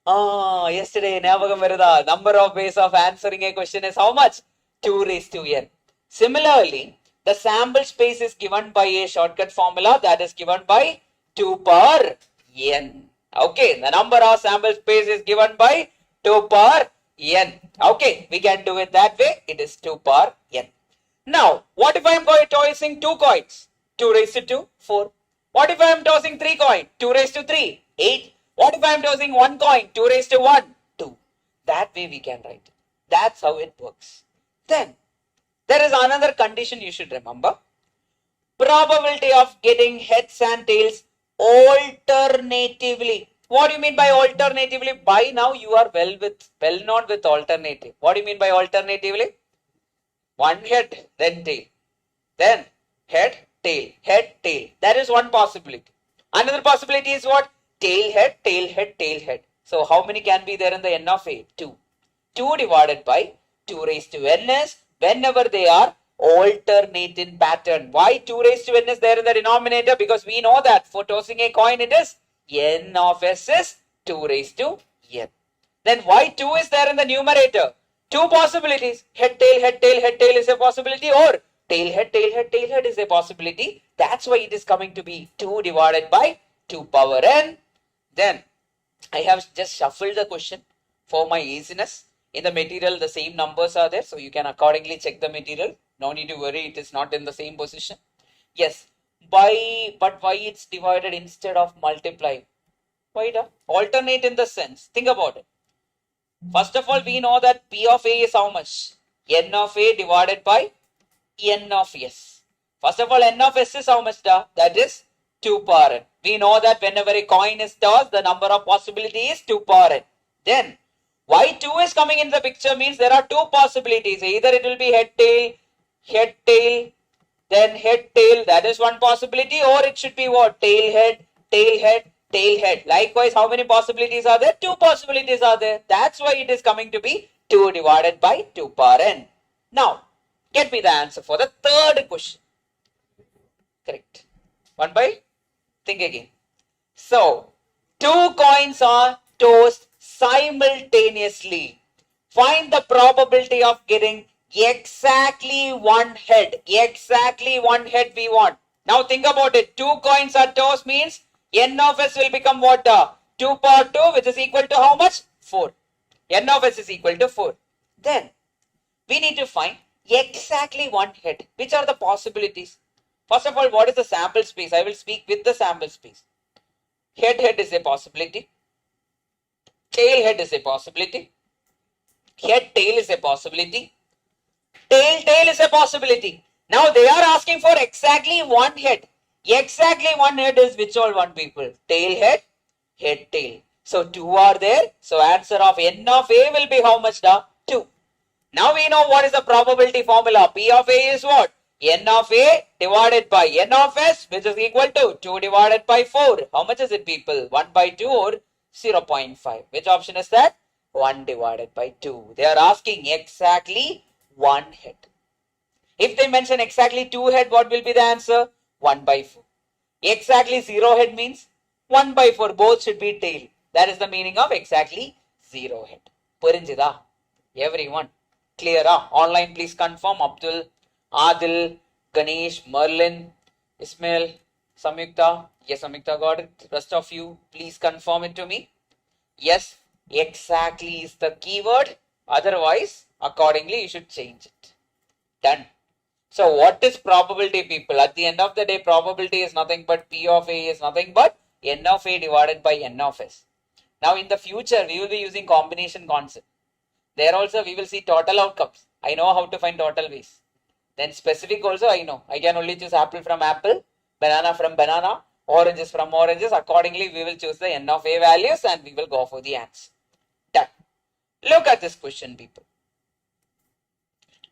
Yesterday, number of ways of answering a question is how much? 2 raised to n. Similarly, the sample space is given by a shortcut formula that is given by 2 power n. Okay, the number of sample space is given by 2 power n. Okay, we can do it that way. It is 2 power n. Now, what if I am tossing 2 coins? 2 raised to 2, 4. What if I am tossing 3 coins? 2 raised to 3, 8. What if I am tossing 1 coin? 2 raised to 1, 2. That way we can write it. That's how it works. Then, there is another condition you should remember. Probability of getting heads and tails alternatively. What do you mean by alternatively? By now you are well known with alternative. What do you mean by alternatively? 1 head, then tail. Then head, tail. That is one possibility. Another possibility is what? Tail, head. So how many can be there in the n of a? 2. 2 divided by 2 raised to n is whenever they are alternate in pattern. Why 2 raised to n is there in the denominator? Because we know that for tossing a coin it is n of s is 2 raised to n. Then why 2 is there in the numerator? 2 possibilities. Head, tail is a possibility, or tail, head is a possibility. That's why it is coming to be 2 divided by 2 power n. Then I have just shuffled the question for my easiness. In the material, the same numbers are there, so you can accordingly check the material. No need to worry, it is not in the same position. Yes, but why it's divided instead of multiplying? Why alternate in the sense? Think about it. First of all, we know that P of A is how much? N of A divided by N of S. First of all, N of S is how much? That is 2 power n. We know that whenever a coin is tossed, the number of possibility is 2 power n. Then, Why 2 is coming in the picture means there are two possibilities. Either it will be head, tail, then head, tail. That is one possibility. Or it should be what? Tail, head, tail, head, tail, head. Likewise, how many possibilities are there? Two possibilities are there. That's why it is coming to be 2 divided by 2 power n. Now, get me the answer for the third question. Correct. 1 by? Think again. So, two coins are tossed simultaneously. Find the probability of getting exactly one head. Exactly one head we want. Now think about it. Two coins are tossed means n of s will become what? 2 power 2, which is equal to how much? 4. N of s is equal to 4. Then we need to find exactly one head. Which are the possibilities? First of all, what is the sample space? I will speak with the sample space. Head is a possibility. Tail is a possibility. Head tail is a possibility. Tail is a possibility. Now they are asking for exactly one head. Exactly one head is which all one people? Tail, head tail. So 2 are there. So answer of n of a will be how much? 2. Now we know what is the probability formula. P of a is what? N of a divided by n of s, which is equal to 2 divided by 4. How much is it, people? 1 by 2 or 0.5. Which option is that? 1 divided by 2. They are asking exactly one head. If they mention exactly 2 head, what will be the answer? 1 by 4. Exactly 0 head means 1 by 4. Both should be tail. That is the meaning of exactly 0 head. Purinjida? Everyone. Clear? Online, please confirm. Abdul, Adil, Ganesh, Merlin, Ismail, Samyukta. Yes, Samyukta got it. Rest of you, please confirm it to me. Yes, exactly is the keyword. Otherwise, accordingly, you should change it. Done. So, what is probability, people? At the end of the day, probability is nothing but P of A is nothing but N of A divided by N of S. Now, in the future, we will be using combination concept. There also, we will see total outcomes. I know how to find total ways. Then specific also, I know. I can only choose apple from apple, banana from banana, oranges from oranges. Accordingly, we will choose the N of A values and we will go for the answer. Done. Look at this question, people.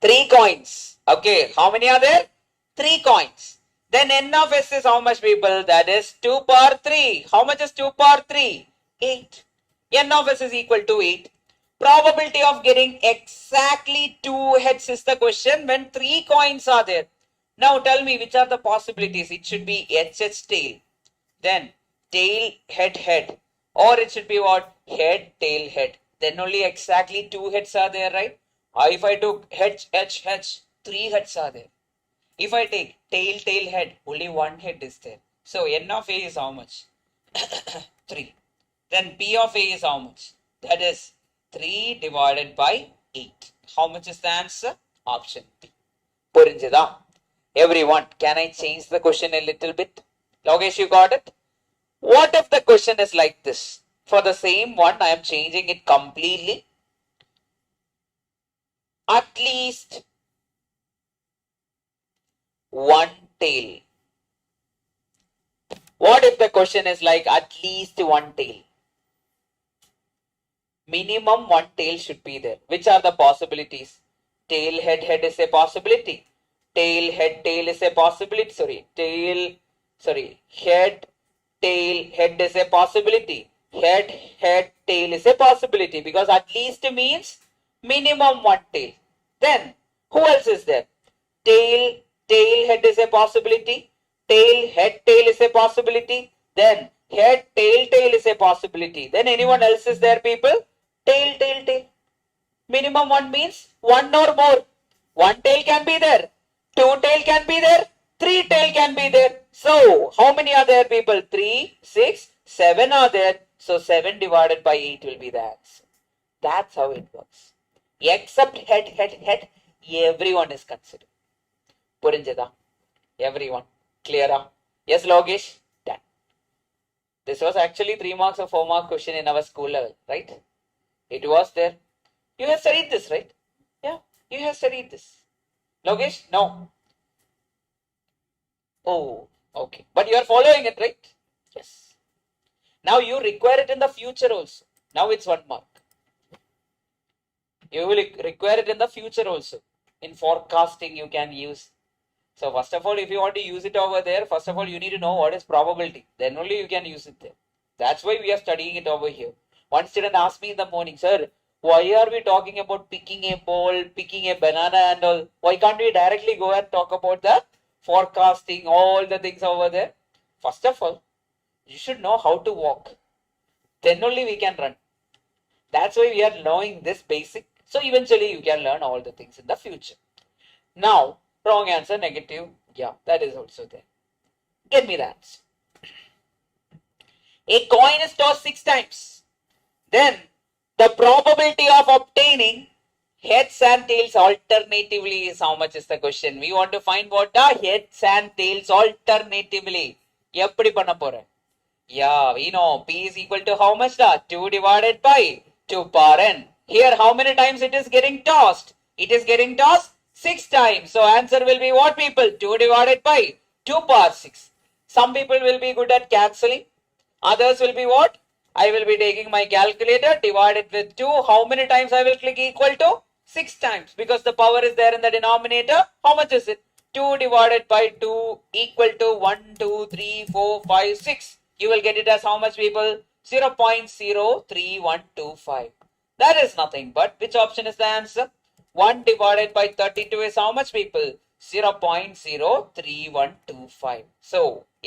3 coins. Okay, how many are there? 3 coins. Then N of S is how much, people? That is 2 power 3. How much is 2 power 3? 8. N of S is equal to 8. Probability of getting exactly 2 heads is the question when 3 coins are there. Now tell me which are the possibilities. It should be HH tail. Then tail, head. Or it should be what? Head, tail, head. Then only exactly 2 heads are there, right? If I took H, 3 heads are there. If I take tail, head, only 1 head is there. So N of A is how much? 3. Then P of A is how much? That is 3 divided by 8. How much is the answer? Option B. Purinjada. Everyone, can I change the question a little bit? Logesh, you got it? What if the question is like this? For the same one, I am changing it completely. At least one tail. What if the question is like at least one tail? Minimum one tail should be there. Which are the possibilities? Tail, head is a possibility. Tail, head is a possibility. Head, tail, head is a possibility. Head, tail is a possibility because at least means minimum one tail. Then, who else is there? Tail, head is a possibility. Tail, head, tail is a possibility. Then, head, tail is a possibility. Then, anyone else is there, people? Tail. Minimum one means one or more. One tail can be there. 2 tail can be there. 3 tail can be there. So, how many are there, people? 3, 6, 7 are there. So, 7 divided by 8 will be the answer. That's how it works. Except head, everyone is considered. Purinjada. Everyone. Clear? Yes, Logesh? Done. This was actually 3 marks or 4 mark question in our school level, right? It was there. You have studied this, right? Yeah, you have studied this. Logesh? No. Oh, okay. But you are following it, right? Yes. Now you require it in the future also. Now it's 1 mark. You will require it in the future also. In forecasting, you can use. So first of all, if you want to use it over there, first of all, you need to know what is probability. Then only you can use it there. That's why we are studying it over here. One student asked me in the morning, sir, why are we talking about picking a ball, picking a banana and all? Why can't we directly go and talk about the forecasting, all the things over there? First of all, you should know how to walk. Then only we can run. That's why we are knowing this basic. So eventually you can learn all the things in the future. Now, wrong answer, negative. Yeah, that is also there. Get me that. A coin is tossed 6 times. Then the probability of obtaining heads and tails alternatively is how much is the question. We want to find what the heads and tails alternatively. எப்படி பண்ண போறேன்? Yeah, we know P is equal to how much? 2 divided by 2 power n. Here, how many times it is getting tossed? It is getting tossed 6 times. So, answer will be what, people? 2 divided by 2 power 6. Some people will be good at cancelling. Others will be what? I will be taking my calculator, divided with 2. How many times I will click equal to? 6 times. Because the power is there in the denominator. How much is it? 2 divided by 2 equal to 1, 2, 3, 4, 5, 6. You will get it as how much, people? 0.03125. That is nothing but which option is the answer? 1 divided by 32 is how much, people? 0.03125. So,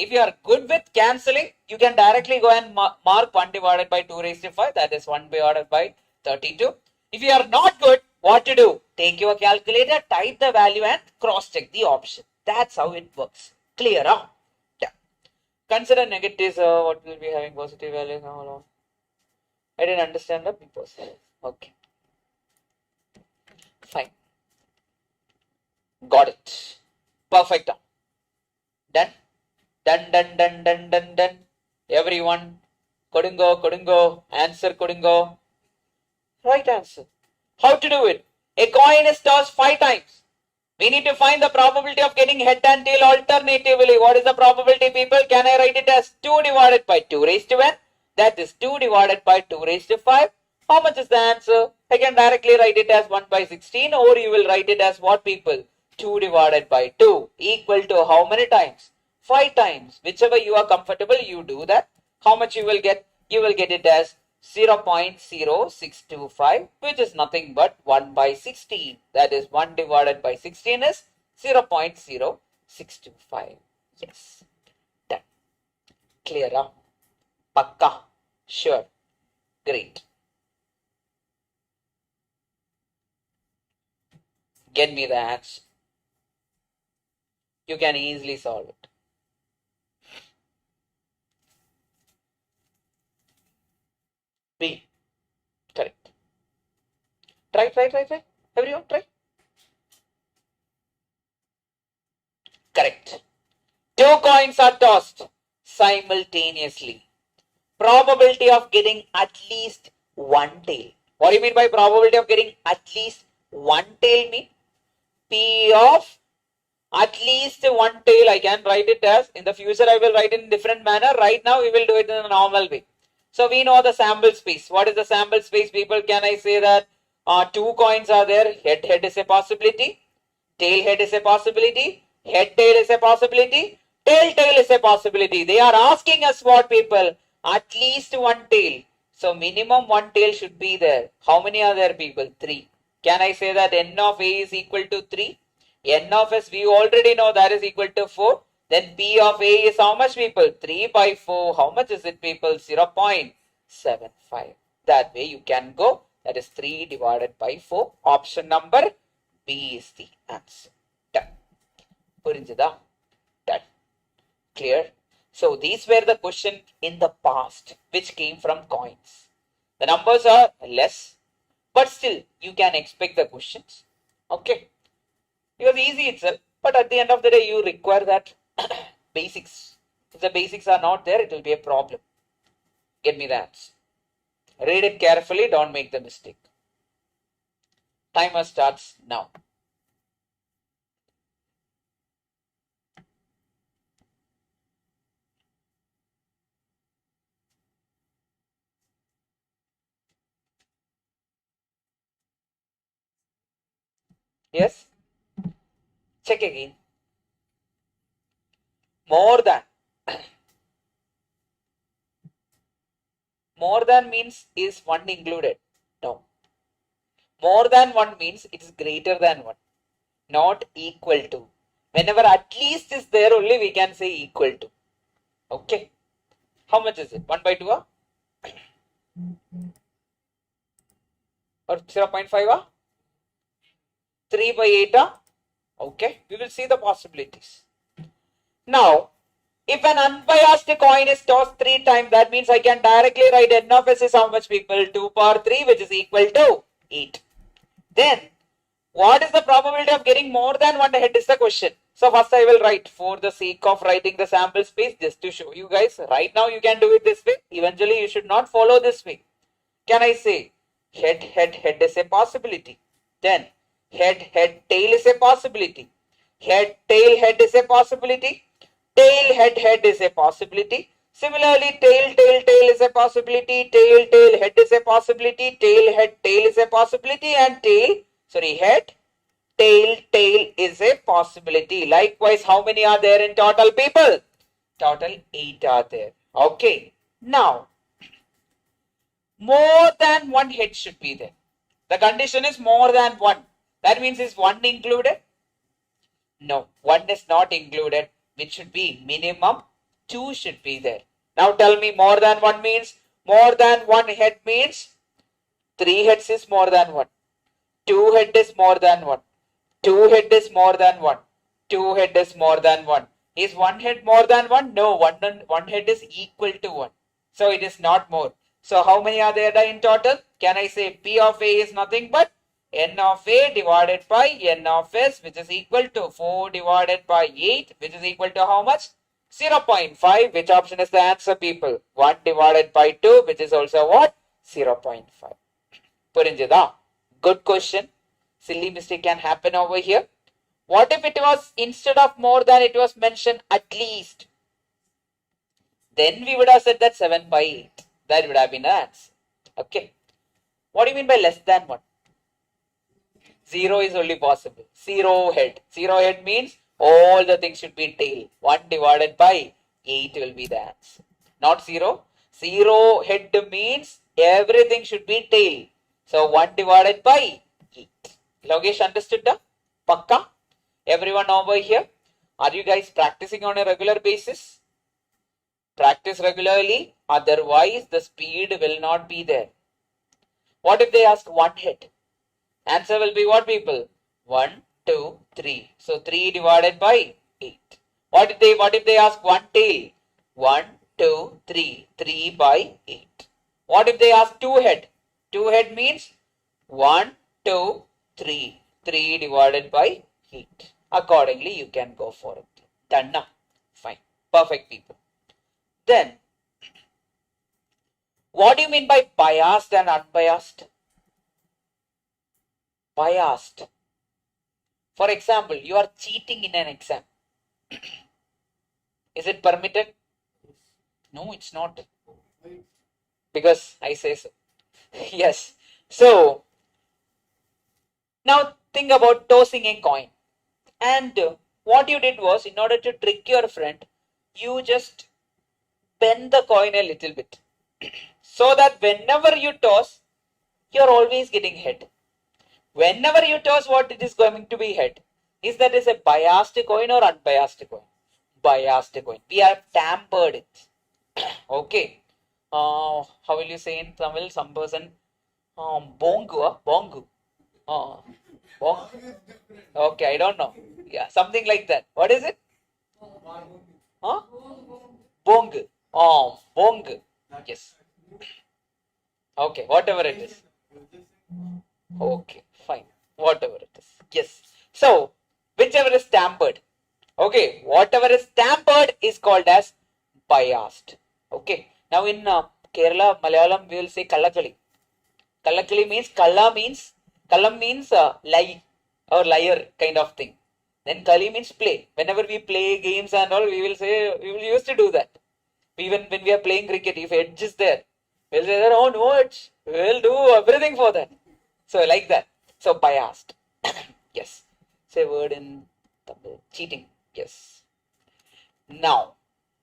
if you are good with cancelling, you can directly go and mark 1 divided by 2 raised to 5. That is 1 divided by 32. If you are not good, what to do? Take your calculator, type the value and cross-check the option. That's how it works. Clear, huh? Yeah. Consider negatives. What will be having positive values? I didn't understand the purpose. Okay. Fine. Got it. Perfect. Done. Done, done, done, done, done, done. Everyone. Kodungo. Answer Kodungo. Right answer. How to do it? A coin is tossed 5 times. We need to find the probability of getting head and tail alternatively. What is the probability, people? Can I write it as 2 divided by 2 raised to n? That is 2 divided by 2 raised to 5. How much is the answer? I can directly write it as 1 by 16, or you will write it as what, people? 2 divided by 2 equal to how many times? 5 times. Whichever you are comfortable, you do that. How much you will get? You will get it as 0.0625, which is nothing but 1 by 16. That is 1 divided by 16 is 0.0625. Yes. Done. Clear, huh? Pakka. Sure. Great. Get me the answer. You can easily solve it. B. Correct. Try. Everyone, try. Correct. 2 coins are tossed simultaneously. Probability of getting at least 1 tail. What do you mean by probability of getting at least 1 tail mean? P of at least 1 tail. I can write it as, in the future I will write it in different manner. Right now we will do it in a normal way. So we know the sample space. What is the sample space, people? Can I say that 2 coins are there? Head is a possibility. Tail head is a possibility. Head tail is a possibility. Tail is a possibility. They are asking us what, people? At least 1 tail. So minimum 1 tail should be there. How many are there, people? 3. Can I say that n of a is equal to 3? N of s we already know that is equal to 4. Then P of A is how much, people? 3 by 4. How much is it, people? 0.75. That way you can go. That is 3 divided by 4. Option number B is the answer. Done. Purinjada? Done. Clear? So these were the questions in the past which came from coins. The numbers are less, but still you can expect the questions. Okay. It was easy itself, but at the end of the day you require that basics. If the basics are not there, it will be a problem. Get me that. Read it carefully, don't make the mistake. Timer starts now. Yes? Check again. More than. More than means is 1 included. No. More than 1 means it is greater than 1. Not equal to. Whenever at least is there only we can say equal to. Okay. How much is it? 1 by 2 or 0.5 3 by 8 Okay. We will see the possibilities. Now, if an unbiased coin is tossed 3 times, that means I can directly write n of s is how much people? 2 power 3, which is equal to 8. Then, what is the probability of getting more than 1 head is the question. So first I will write for the sake of writing the sample space just to show you guys. Right now you can do it this way. Eventually you should not follow this way. Can I say head, head, head is a possibility. Then head, head, tail is a possibility. Head, tail, head is a possibility. Tail, head, head is a possibility. Similarly, tail, tail, tail is a possibility. Tail, tail, head is a possibility. Tail, head, tail is a possibility. And head, tail, tail is a possibility. Likewise, how many are there in total, people? Total 8 are there. Okay. Now, more than 1 head should be there. The condition is more than 1. That means is 1 included? No, 1 is not included, which should be minimum 2 should be there. Now tell me, more than 1 means, more than 1 head means 3 heads is more than 1. 2 head is more than 1. 2 head is more than 1. 2 head is more than 1. Is 1 head more than 1? No, one head is equal to 1. So it is not more. So how many are there in total? Can I say P of A is nothing but n of A divided by n of S, which is equal to 4 divided by 8, which is equal to how much? 0.5. Which option is the answer, people? 1 divided by 2, which is also what? 0.5. Purinjada. Good question. Silly mistake can happen over here. What if it was instead of more than it was mentioned at least? Then we would have said that 7 by 8. That would have been the answer. Okay. What do you mean by less than 1? 0 is only possible. 0 head. 0 head means all the things should be tail. 1 divided by 8 will be the answer. Not 0. 0 head means everything should be tail. So 1 divided by 8. Logesh, understood? Pakka? Everyone over here? Are you guys practicing on a regular basis? Practice regularly, otherwise the speed will not be there. What if they ask 1 head? Answer will be what, people? 1, 2, 3. So 3 divided by 8. What if they ask 1 tail? 1, 2, 3. 3 by 8. What if they ask 2 head? 2 head means 1, 2, 3. 3 divided by 8. Accordingly, you can go for it. Done now. Fine. Perfect, people. Then, what do you mean by biased and unbiased? Biased. For example, you are cheating in an exam. Is it permitted? No, it's not. Because I say so. Yes. So, now think about tossing a coin. And what you did was, in order to trick your friend, you just bend the coin a little bit. So that whenever you toss, you're always getting head. Whenever you toss, what it is going to be head? Is that is a biased coin or unbiased coin? Biased coin. We have tampered it. Okay. How will you say in Tamil? Some person, bongu, bongu. Bong. Okay, I don't know. Yeah, something like that. What is it? Huh? Bong. Bong. Yes. Okay, whatever it is. Okay, fine. Whatever it is. Yes. So, whichever is tampered. Okay, whatever is tampered is called as biased. Okay. Now in Kerala, Malayalam, we will say Kallakali. Kallakali means, Kallam means lie or liar kind of thing. Then Kali means play. Whenever we play games and all, we will say, we will used to do that. Even when we are playing cricket, if edge is there, we'll say that, oh no edge, we'll do everything for that. So like that. So biased. Yes. It's a word in Tamil. Cheating. Yes. Now,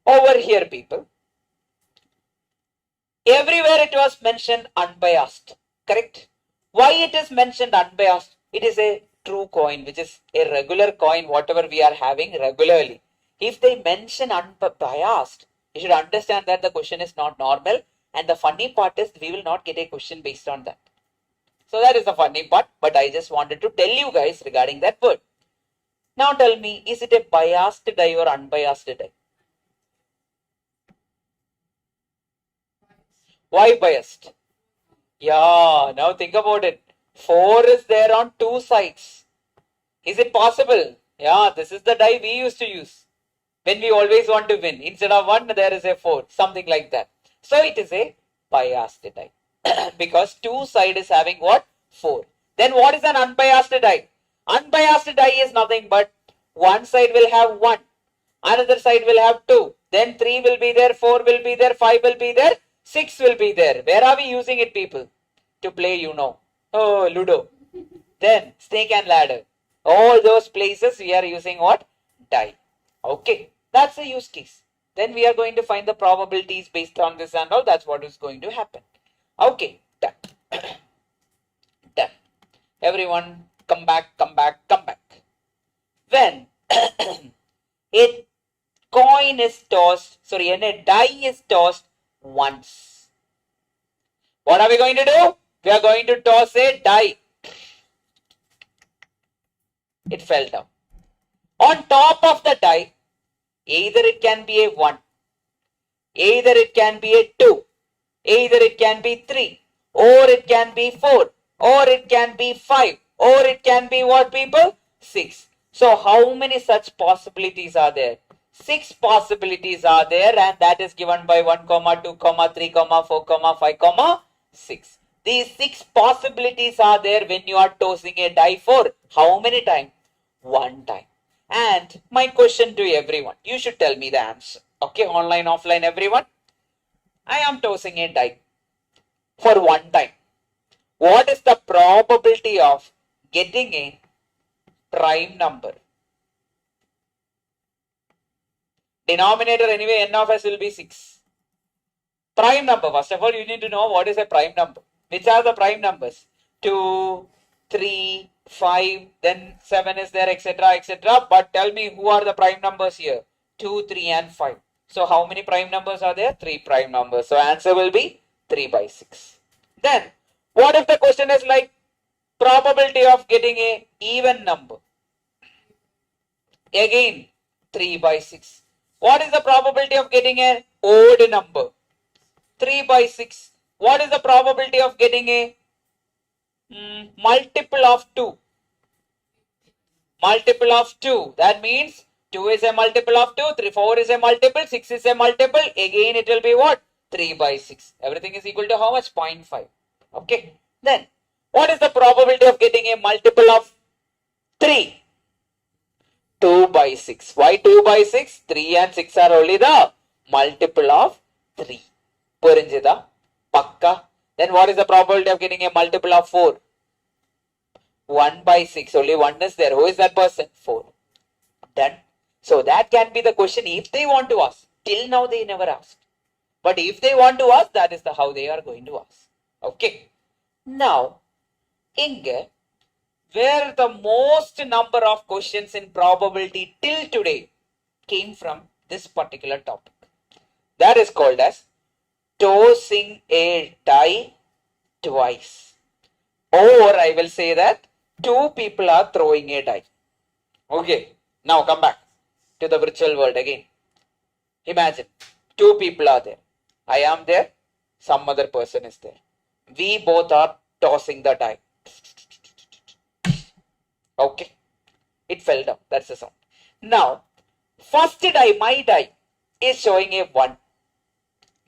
over here, people. Everywhere it was mentioned unbiased. Correct? Why it is mentioned unbiased? It is a true coin, which is a regular coin, whatever we are having regularly. If they mention unbiased, you should understand that the question is not normal. And the funny part is we will not get a question based on that. So that is the funny part. But I just wanted to tell you guys regarding that word. Now tell me, is it a biased die or unbiased die? Why biased? Yeah, now think about it. 4 is there on two sides. Is it possible? Yeah, this is the die we used to use when we always want to win. Instead of 1, there is a 4, something like that. So it is a biased die because two side is having what? 4. Then what is an unbiased die? Unbiased die is nothing but one side will have 1, another side will have 2, then 3 will be there, 4 will be there, 5 will be there, 6 will be there. Where are we using it, people? To play, you know. Oh, Ludo. Then snake and ladder. All those places we are using what? Die. Okay. That's the use case. Then we are going to find the probabilities based on this and all. That's what is going to happen. Okay. Done. Done. Everyone come back, come back, come back. When a coin is tossed, sorry, and a die is tossed once. What are we going to do? We are going to toss a die. It fell down. On top of the die, either it can be a 1, either it can be a 2, either it can be 3, or it can be 4, or it can be 5, or it can be what, people? 6. So how many such possibilities are there? 6 possibilities are there, and that is given by 1, 2, 3, 4, 5, 6. These 6 possibilities are there when you are tossing a die for how many times? 1 time. And my question to everyone, you should tell me the answer. Okay, online, offline, everyone. I am tossing a die for 1 time. What is the probability of getting a prime number? Denominator anyway, n of s will be 6. Prime number, first of all, you need to know what is a prime number. Which are the prime numbers? 2, 3, 5, then 7 is there, etc., etc. But tell me who are the prime numbers here? 2, 3, and 5. So how many prime numbers are there? 3 prime numbers. So answer will be 3 by 6. Then what if the question is like probability of getting a even number? Again 3 by 6. What is the probability of getting an odd number? 3 by 6. What is the probability of getting a multiple of 2? Multiple of 2. That means 2 is a multiple of 2, 3, 4 is a multiple, 6 is a multiple. Again it will be what? 3 by 6. Everything is equal to how much? 0.5. Okay. Then what is the probability of getting a multiple of 3? 2 by 6. Why 2 by 6? 3 and 6 are only the multiple of 3. Purinjida? Pakka. Then what is the probability of getting a multiple of 4? 1 by 6. Only 1 is there. Who is that person? 4. Done. So that can be the question if they want to ask. Till now they never asked. But if they want to ask, that is how they are going to ask. Okay. Now, Inge, where the most number of questions in probability till today came from this particular topic. That is called as tossing a die twice. Or I will say that 2 people are throwing a die. Okay. Now come back to the virtual world again. Imagine 2 people are there. I am there. Some other person is there. We both are tossing the die. Okay. It fell down. That's the sound. Now, first die, my die, is showing a 1.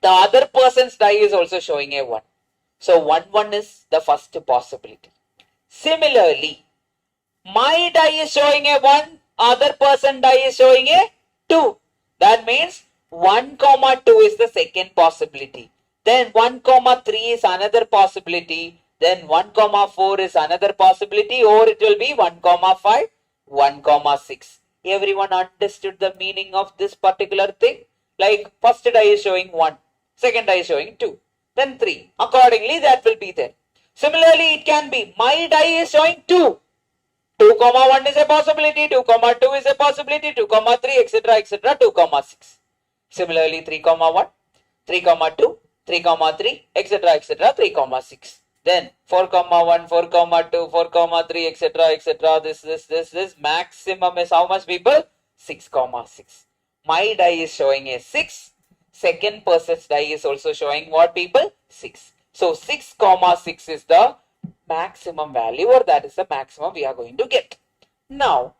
The other person's die is also showing a 1. So 1, 1 is the first possibility. Similarly, my die is showing a 1, other person die is showing a 2. That means 1, 2 is the second possibility. Then 1, 3 is another possibility. Then 1, 4 is another possibility, or it will be 1, 5 1 comma 6. Everyone understood the meaning of this particular thing? Like first die is showing 1, second die is showing 2, then 3. Accordingly, that will be there. Similarly, it can be my die is showing 2. 2 comma 1 is a possibility, 2 comma 2 is a possibility, 2 comma 3, etc., etc., 2 comma 6. Similarly, 3 comma 1, 3 comma 2, 3 comma 3, etc., etc., 3 comma 6. Then 4 comma 1, 4 comma 2, 4 comma 3, etc., etc. This maximum is how much, people? 6 comma 6. My die is showing a 6. Second person's die is also showing what, people? 6. So 6 comma 6 is the maximum value, or that is the maximum we are going to get. Now,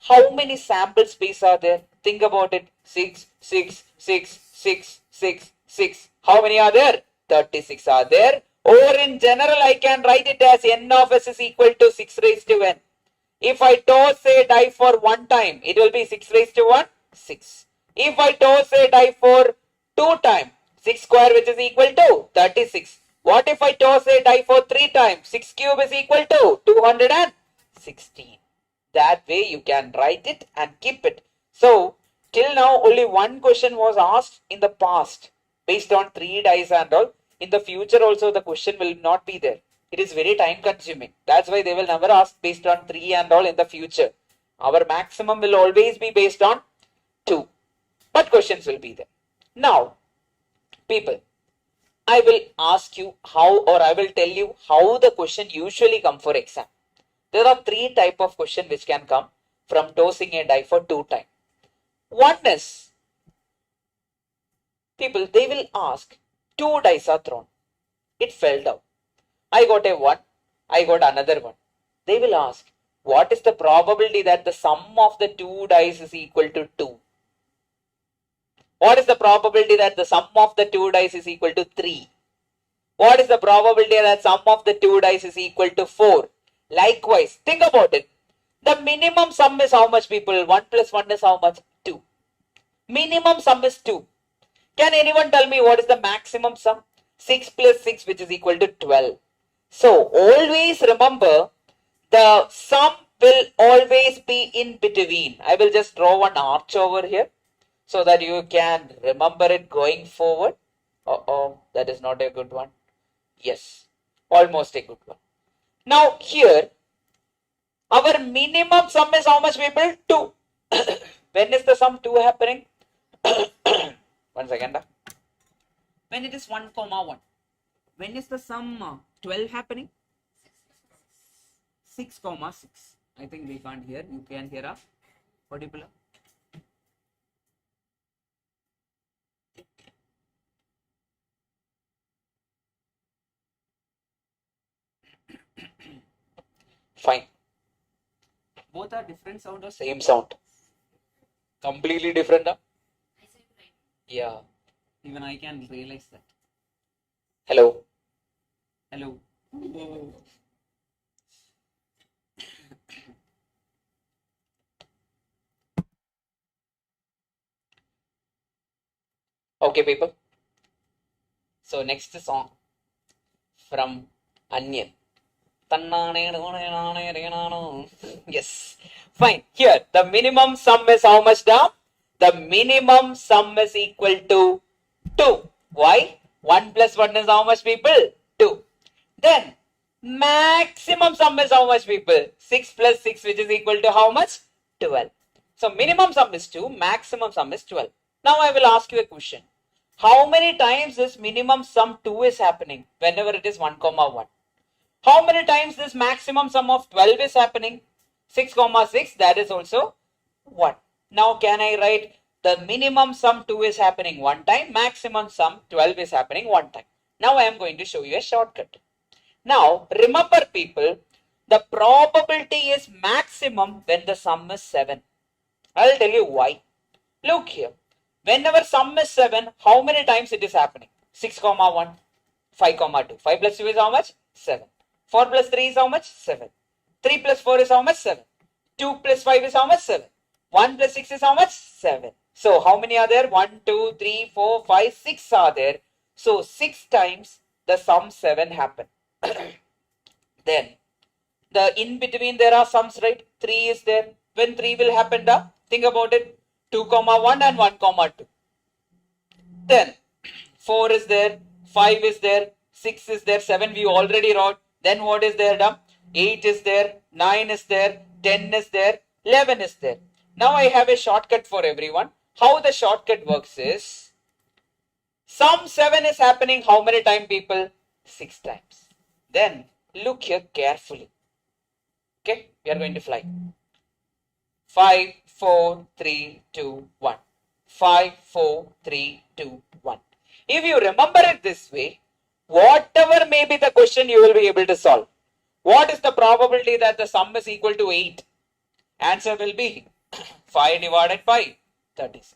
how many sample space are there? Think about it. 6, 6, 6, 6, 6, 6. How many are there? 36 are there. Or in general, I can write it as n of s is equal to 6 raised to n. If I toss a die for one time, it will be 6 raised to 1, 6. If I toss a die for 2 times, 6 square, which is equal to 36. What if I toss a die for 3 times? 6 cube is equal to 216. That way you can write it and keep it. So, till now only one question was asked in the past based on 3 dice and all. In the future also the question will not be there. It is very time consuming. That's why they will never ask based on 3 and all in the future. Our maximum will always be based on 2. But questions will be there. Now, people, I will ask you how, or I will tell you how the question usually come for exam. There are 3 type of question which can come from tossing a die for 2 times. One is, people, they will ask 2 dice are thrown. It fell down. I got a 1. I got another 1. They will ask, what is the probability that the sum of the 2 dice is equal to 2? What is the probability that the sum of the 2 dice is equal to 3? What is the probability that sum of the 2 dice is equal to 4? Likewise, think about it. The minimum sum is how much, people? 1 plus 1 is how much? 2. Minimum sum is 2. Can anyone tell me what is the maximum sum? 6 plus 6, which is equal to 12. So, always remember, the sum will always be in between. I will just draw one arch over here so that you can remember it going forward. That is not a good one. Yes, almost a good one. Now, here, our minimum sum is how much, people? 2. When is the sum 2 happening? 1 second. When it is 1 comma 1. When is the sum 12 happening? 6 comma 6. I think we can't hear. You can hear us. Particular. Fine. Both are different sound or same sound? Completely different. Yeah. Even I can realize that. Hello. Hello. Okay, people. So next song from Onion. Yes. Fine. Here, the minimum sum is how much down? The minimum sum is equal to 2. Why? 1 plus 1 is how much, people? 2. Then, maximum sum is how much, people? 6 plus 6, which is equal to how much? 12. So, minimum sum is 2, maximum sum is 12. Now, I will ask you a question. How many times this minimum sum 2 is happening whenever it is 1 comma 1? How many times this maximum sum of 12 is happening? 6 comma 6, that is also 1. Now, can I write the minimum sum 2 is happening 1 time, maximum sum 12 is happening 1 time. Now, I am going to show you a shortcut. Now, remember, people, the probability is maximum when the sum is 7. I will tell you why. Look here. Whenever sum is 7, how many times it is happening? 6 comma 1, 5 comma 2. 5 plus 2 is how much? 7. 4 plus 3 is how much? 7. 3 plus 4 is how much? 7. 2 plus 5 is how much? 7. 1 plus 6 is how much? 7. So, how many are there? 1, 2, 3, 4, 5, 6 are there. So, 6 times the sum 7 happen. Then, The in between there are sums, right? 3 is there. When 3 will happen, think about it. 2 comma 1 and 1 comma 2. Then 4 is there, 5 is there, 6 is there, 7 we already wrote. Then what is there? 8 is there, 9 is there, 10 is there, 11 is there. Now I have a shortcut for everyone. How the shortcut works is, sum 7 is happening how many times, people? 6 times. Then look here carefully. Okay, we are going to fly. 5, 4, 3, 2, 1. 5, 4, 3, 2, 1. If you remember it this way, whatever may be the question, you will be able to solve. What is the probability that the sum is equal to 8? Answer will be 5 divided by 36.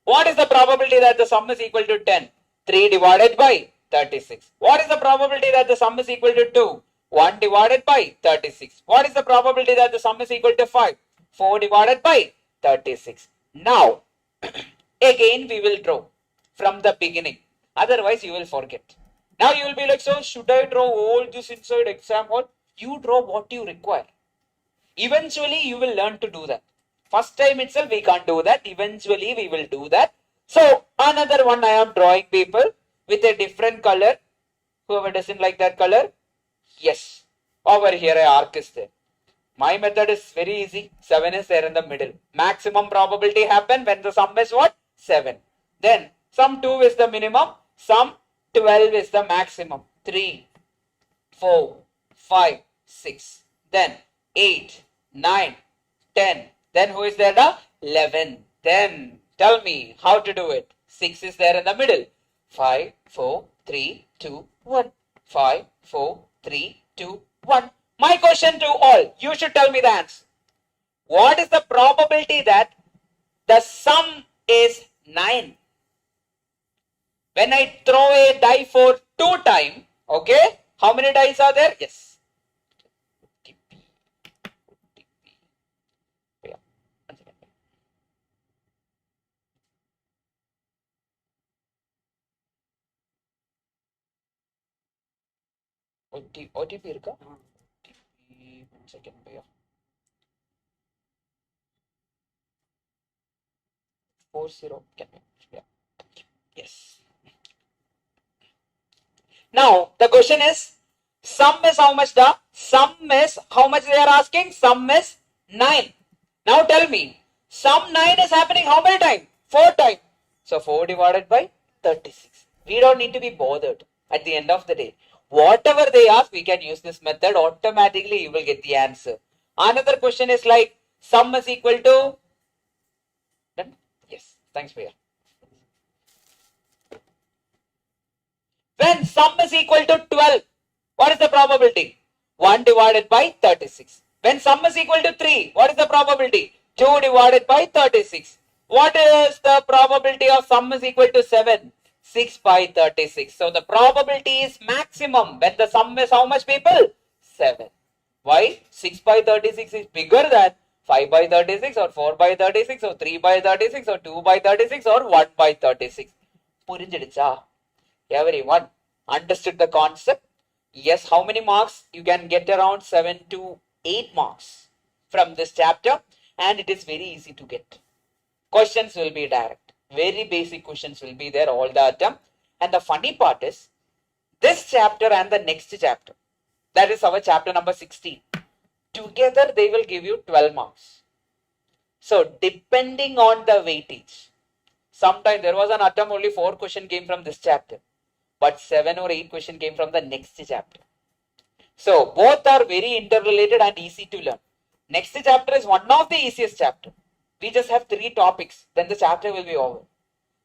What is the probability that the sum is equal to 10? 3 divided by 36. What is the probability that the sum is equal to 2? 1 divided by 36. What is the probability that the sum is equal to 5? 4 divided by 36. Now, again we will draw from the beginning. Otherwise, you will forget. Now you will be like, so should I draw all this inside exam hall? You draw what you require. Eventually, you will learn to do that. First time itself, we can't do that. Eventually, we will do that. So, another one I am drawing, people, with a different color. Whoever doesn't like that color, yes. Over here, an arc is there. My method is very easy. 7 is there in the middle. Maximum probability happen when the sum is what? 7. Then, sum 2 is the minimum. Sum 12 is the maximum. 3, 4, 5, 6. Then, 8, 9, 10. Then who is there? 11. Then tell me how to do it. 6 is there in the middle. 5, 4, 3, 2, 1. 5, 4, 3, 2, 1. My question to all, you should tell me the answer. What is the probability that the sum is 9? When I throw a die for 2 times, okay, how many dice are there? Yes. OTP இருக்கா? OTP, 1 second Bhaiya. 40 can be, yeah. Yes. Now the question is, sum is how much? The sum is how much they are asking? Sum is 9. Now tell me, sum 9 is happening how many times? 4 times. So 4 divided by 36. We don't need to be bothered at the end of the day. Whatever they ask, we can use this method. Automatically, you will get the answer. Another question is like, sum is equal to... Done? Yes. Thanks, Priya. When sum is equal to 12, what is the probability? 1 divided by 36. When sum is equal to 3, what is the probability? 2 divided by 36. What is the probability of sum is equal to 7? 6 by 36. So the probability is maximum when the sum is how much, people? 7. Why? 6 by 36 is bigger than 5 by 36 or 4 by 36 or 3 by 36 or 2 by 36 or 1 by 36. Purinjidicha? Everyone understood the concept? Yes, how many marks? You can get around 7 to 8 marks from this chapter, and it is very easy to get. Questions will be direct. Very basic questions will be there all the time. And the funny part is, this chapter and the next chapter, that is our chapter number 16, together they will give you 12 marks. So depending on the weightage, sometimes there was an attempt only 4 questions came from this chapter, but 7 or 8 questions came from the next chapter. So both are very interrelated and easy to learn. Next chapter is one of the easiest chapter. We just have 3 topics, then the chapter will be over.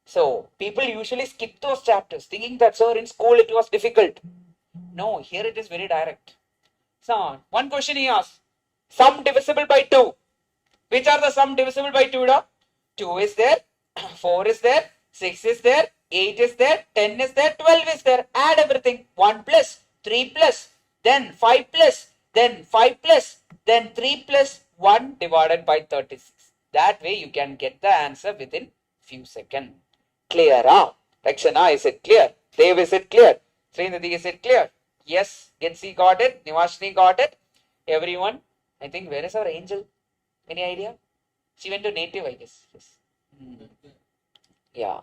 So people usually skip those chapters thinking that, sir, in school it was difficult. No, here it is very direct. So one question he asked, sum divisible by 2. Which are the sum divisible by 2? 2 is there, 4 is there, 6 is there, 8 is there, 10 is there, 12 is there. Add everything. 1 plus, 3 plus, then 5 plus, then 5 plus, then 3 plus 1 divided by 36. That way you can get the answer within few seconds. Clear, huh? Rakshana, is it clear? Dev, is it clear? Srinidhi, is it clear? Yes. Gensi got it. Nivashni got it. Everyone? I think, where is our angel? Any idea? She went to native, I guess. Yes. Yeah.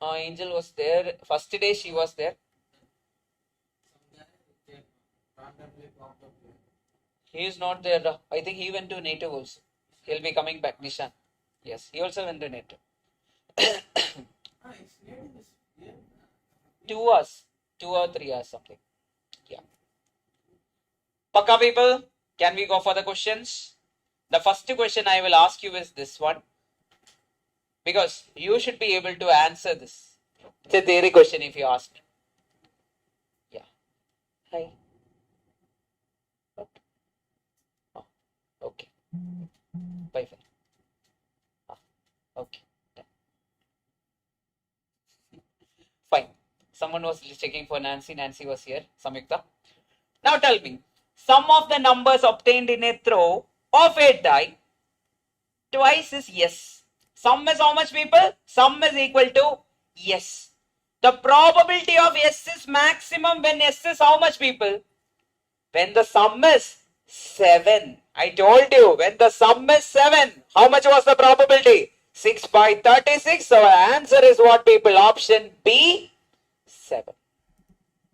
Angel was there. First day she was there. He is not there. I think he went to native also. He'll be coming back, Nishan. Yes, he also went to native. 2 hours. 2 or 3 hours something. Yeah. Pakka people, can we go for the questions? The first question I will ask you is this one. Because you should be able to answer this. It's a theory question if you ask me. Yeah. Hi. Oh, okay. Bye. Okay. Fine. Someone was checking for Nancy. Nancy was here. Samyukta. Now tell me. Sum of the numbers obtained in a throw of a die twice is yes. Sum is how much, people? Sum is equal to yes. The probability of yes is maximum when yes is how much, people? When the sum is 7. I told you, when the sum is 7, how much was the probability? 6 by 36. So our answer is what, people? Option B, 7.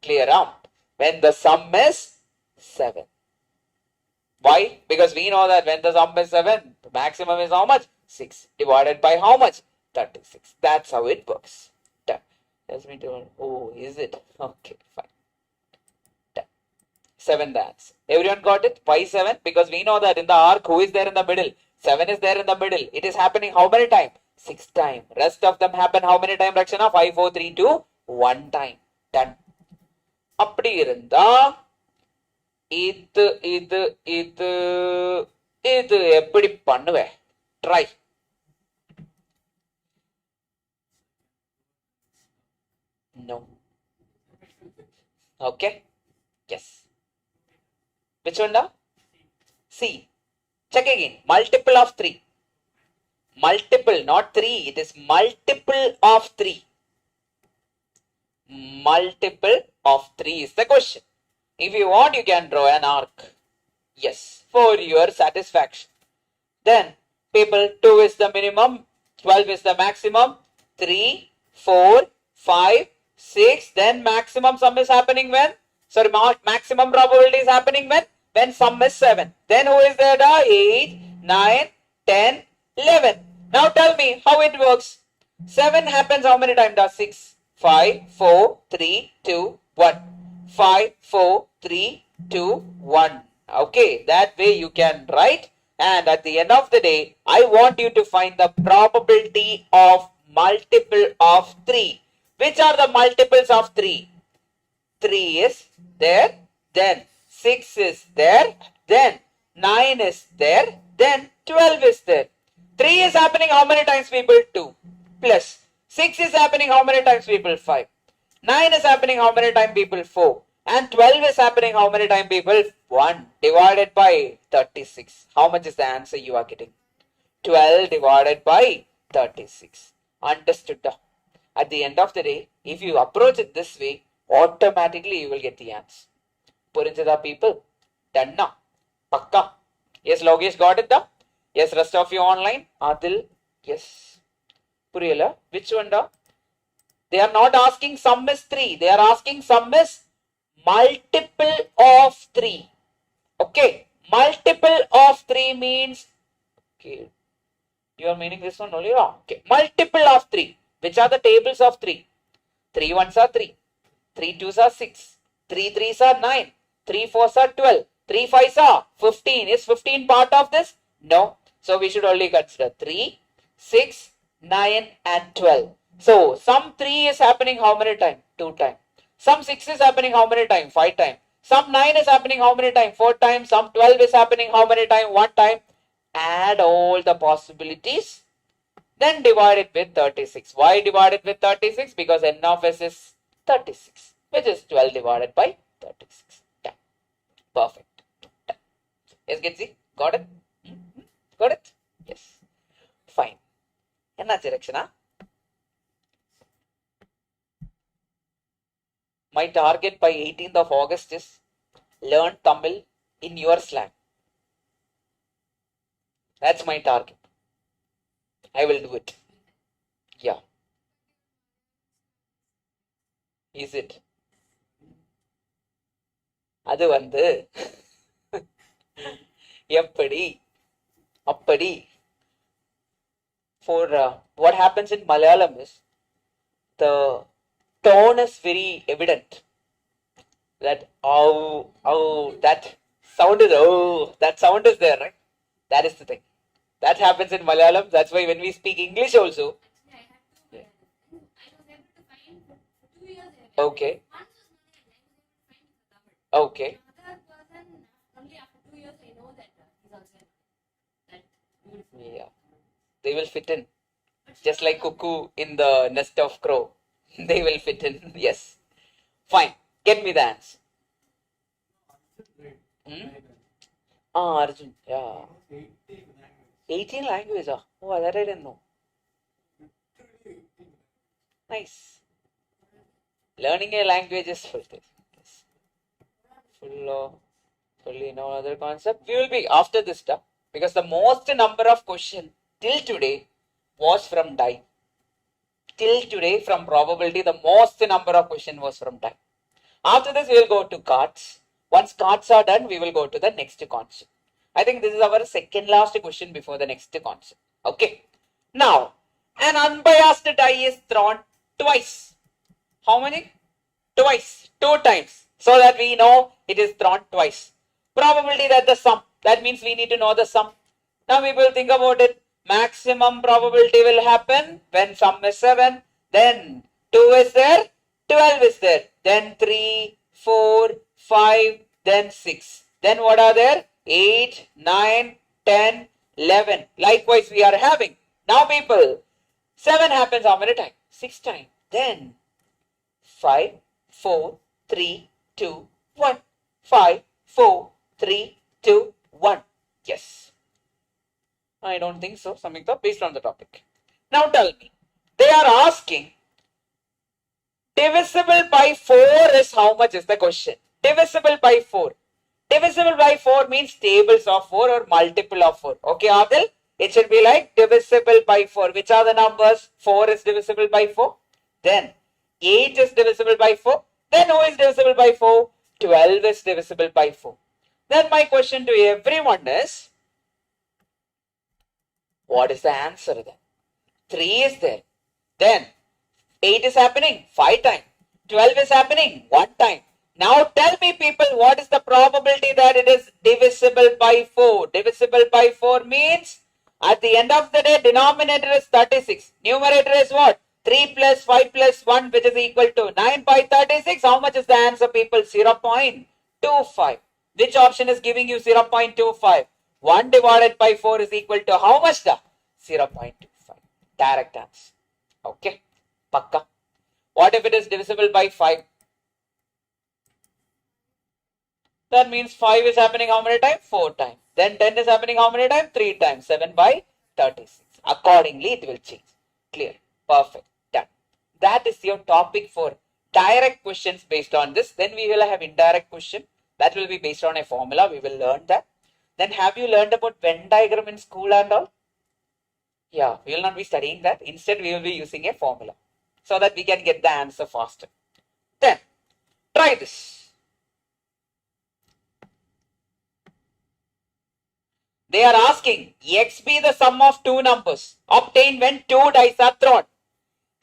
Clear up. When the sum is 7. Why? Because we know that when the sum is 7, the maximum is how much? 6 divided by how much? 36. That's how it works. Done. Let's me do. Oh, is it? Okay, fine. 7 the answer. Everyone got it? Why 7? Because we know that in the arc, who is there in the middle? 7 is there in the middle. It is happening how many times? 6 times. Rest of them happen how many times, Rakshana? 5, 4, 3, 2, 1 time. Done. அப்படி இருந்தா இது எப்படி பண்ணுவேன்? Try. No. Okay. Yes. Which one now? C. Check again. Multiple of 3. Multiple, not 3. It is multiple of 3. Multiple of 3 is the question. If you want, you can draw an arc. Yes, for your satisfaction. Then, people, 2 is the minimum, 12 is the maximum, 3, 4, 5, 6. Then maximum sum is happening when? Sorry, maximum probability is happening when? When sum is 7. Then who is there? 8, 9, 10, 11. Now tell me how it works. 7 happens how many times? 6, 5, 4, 3, 2, 1. 5, 4, 3, 2, 1. Okay, that way you can write. And at the end of the day, I want you to find the probability of multiple of 3. Which are the multiples of 3? 3 is there, then 6 is there, then 9 is there, then 12 is there. 3 is happening how many times, people? 2. Plus 6 is happening how many times, people? 5. 9 is happening how many times, people? 4. And 12 is happening how many times, people? 1 divided by 36. How much is the answer you are getting? 12 divided by 36. Understood? At the end of the day, if you approach it this way, automatically you will get the answer. Purinjada, people? Done now. Pakka. Yes, Logesh got it? Yes, rest of you online? Adil? Yes. Puriyala? Which one? They are not asking sum is 3. They are asking sum is multiple of 3. Okay. Multiple of 3 means, okay, you are meaning this one only? Okay. Multiple of 3. Which are the tables of 3? 3 ones are 3. 3 twos are 6. 3 threes are 9. 3 fours are 12. 3 fives are 15. Is 15 part of this? No. So we should only consider 3, 6, 9 and 12. So some 3 is happening how many times? 2 times. Some 6 is happening how many times? 5 times. Some 9 is happening how many times? 4 times. Some 12 is happening how many times? 1 time. Add all the possibilities. Then divide it with 36. Why divide it with 36? Because n of s is 36, which is 12 divided by 36. Done. Perfect. Done. Yes, Gitsi? Got it? Got it? Yes. Fine. Enna direction? My target by 18th of August is learn Tamil in your slang. That's my target. I will do it. Yeah. Is it? அது வந்து எப்படி அப்படி for what happens in Malayalam is the tone is very evident. That that sound is that sound is there, right? That is the thing. That happens in Malayalam. That's why when we speak English also. Okay. Okay. Yeah. They will fit in. Just like cuckoo in the nest of crow. They will fit in. Yes. Fine. Get me the answer. Arjun. Yeah. 18 languages. Oh, that I didn't know. Nice. Learning a language is full. Fully no other concept. We will be after this stuff because the most number of questions till today was from die. Till today, from probability, the most number of questions was from die. After this, we will go to cards. Once cards are done, we will go to the next concept. I think this is our second last question before the next concept. Okay. Now, an unbiased die is thrown twice. How many? Twice. 2 times. So that we know it is thrown twice. Probability that the sum. That means we need to know the sum. Now we will think about it. Maximum probability will happen when sum is 7. Then 2 is there. 12 is there. Then 3, 4, 5. Then 6. Then what are there? 8, 9, 10, 11. Likewise we are having. Now people. 7 happens how many times? 6 times. Then 5, 4, 3, 2, 1. 5, 4, 3, 2, 1. Yes. I don't think so, Samyukta, based on the topic. Now tell me. They are asking divisible by 4 is how much is the question? Divisible by 4. Divisible by 4 means tables of 4 or multiple of 4. Okay, Adil? It should be like divisible by 4. Which are the numbers? 4 is divisible by 4. Then 8 is divisible by 4. Then who is divisible by 4? 12 is divisible by 4. Then my question to everyone is, what is the answer then? 3 is there. Then 8 is happening 5 times. 12 is happening 1 time. Now tell me people, what is the probability that it is divisible by 4? Divisible by 4 means at the end of the day, denominator is 36. Numerator is what? 3 plus 5 plus 1, which is equal to 9 by 36. How much is the answer, people? 0.25. Which option is giving you 0.25? 1 divided by 4 is equal to how much? 0.25. Direct answer. Okay. Pakka. What if it is divisible by 5? That means 5 is happening how many times? 4 times. Then 10 is happening how many times? 3 times. 7 by 36. Accordingly, it will change. Clear. Perfect. Done. That is your topic for direct questions based on this. Then we will have indirect question. That will be based on a formula. We will learn that. Then have you learned about Venn diagram in school and all? Yeah, we will not be studying that. Instead, we will be using a formula so that we can get the answer faster. Then, try this. They are asking, x be the sum of 2 numbers obtained when 2 dice are thrown.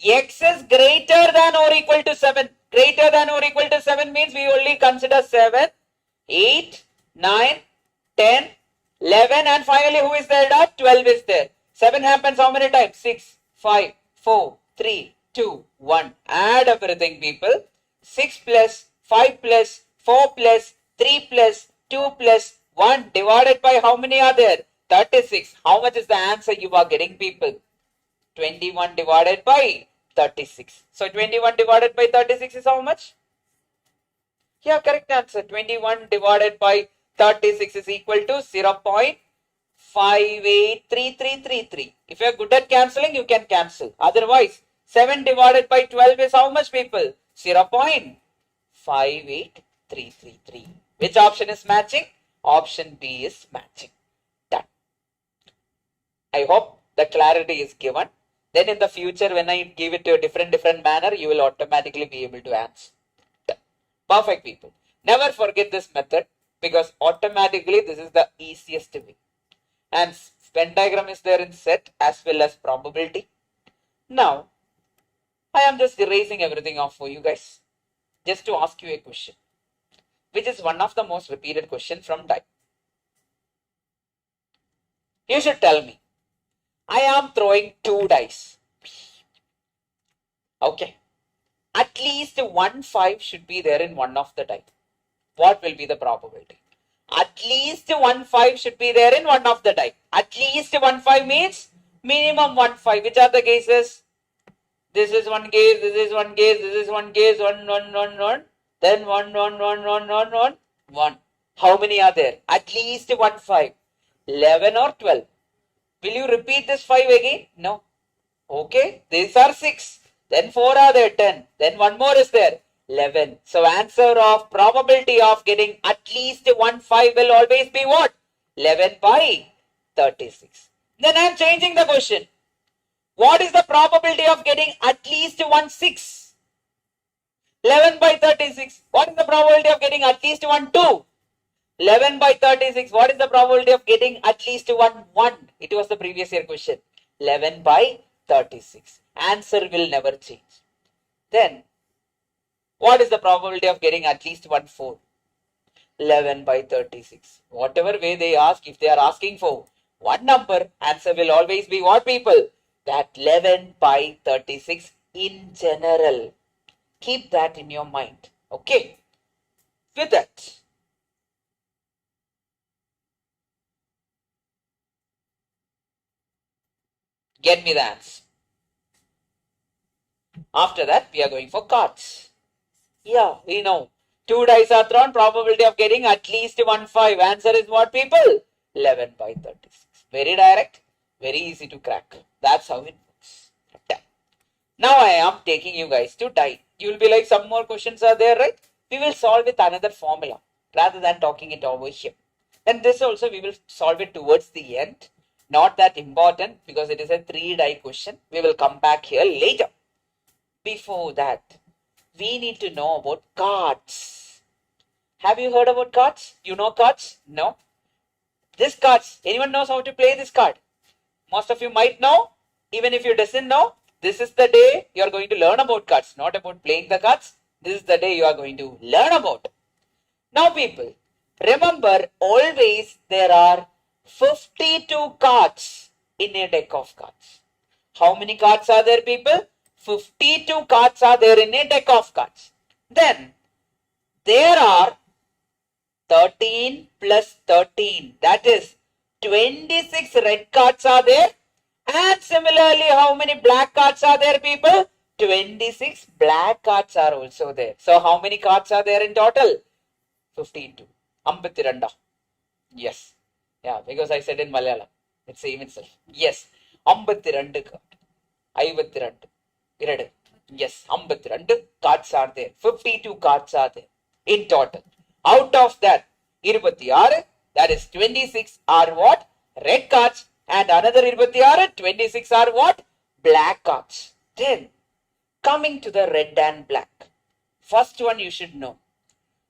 X is greater than or equal to 7. Greater than or equal to 7 means we only consider 7, 8, 9, 10, 11 and finally who is there? 12 is there. 7 happens how many times? 6, 5, 4, 3, 2, 1. Add everything people. 6 plus, 5 plus, 4 plus, 3 plus, 2 plus, 1 divided by how many are there? 36. How much is the answer you are getting people? 21 divided by 36. So 21 divided by 36 is how much? Yeah, correct answer. 21 divided by 36 is equal to 0.583333. If you are good at cancelling, you can cancel. Otherwise, 7 divided by 12 is how much people? 0.58333. Which option is matching? Option B is matching. Done. I hope the clarity is given. Then in the future, when I give it to a different manner, you will automatically be able to answer. Done. Perfect, people. Never forget this method because automatically this is the easiest way. And Venn diagram is there in set as well as probability. Now, I am just erasing everything off for you guys. Just to ask you a question, which is one of the most repeated questions from type. You should tell me. I am throwing 2 dice. Okay. At least 1 5 should be there in one of the die. What will be the probability? At least 1 5 should be there in one of the die. At least 1 5 means minimum 1 5. Which are the cases? This is one case, this is one case, this is one case, 1, 1, 1, 1. Then 1, 1, 1, 1, 1, 1, 1. How many are there? At least 1 5. 11 or 12. Will you repeat this 5 again? No. Okay, these are 6. Then 4 are there, 10. Then one more is there, 11. So answer of probability of getting at least 1 5 will always be what? 11 by 36. Then I am changing the question. What is the probability of getting at least 1 6? 11 by 36. What is the probability of getting at least 1 2? 11 by 36. What is the probability of getting at least 1 1? It was the previous year question. 11 by 36. Answer will never change. Then, what is the probability of getting at least 1 4? 11 by 36. Whatever way they ask, if they are asking for one number, answer will always be what, people? That 11 by 36 in general. Keep that in your mind. Okay. With that, get me the answer. After that, we are going for cards. Yeah, we know. 2 dice are thrown, probability of getting at least 1 5. Answer is what, people? 11 by 36. Very direct, very easy to crack. That's how it works. Now I am taking you guys to die. You will be like, some more questions are there, right? We will solve with another formula rather than talking it over here. And this also we will solve it towards the end. Not that important because it is a 3 die question. We will come back here later. Before that, we need to know about cards. Have you heard about cards? You know cards? No? This cards, anyone knows how to play this card? Most of you might know. Even if you doesn't know, this is the day you are going to learn about cards, not about playing the cards. This is the day you are going to learn about. Now people, remember always there are 52 cards in a deck of cards. How many cards are there, people? 52 cards are there in a deck of cards. Then there are 13 plus 13. That is 26 red cards are there. And similarly, how many black cards are there, people? 26 black cards are also there. So how many cards are there in total? 52. 52. Yes. Yeah, because I said in Malayalam. It's same itself. Yes. 52 card. 52. Yes. 52 cards are there. 52 cards are there in total. Out of that, 26, that is 26 are what? Red cards. And another 26 are what? Black cards. Then, coming to the red and black. First one you should know.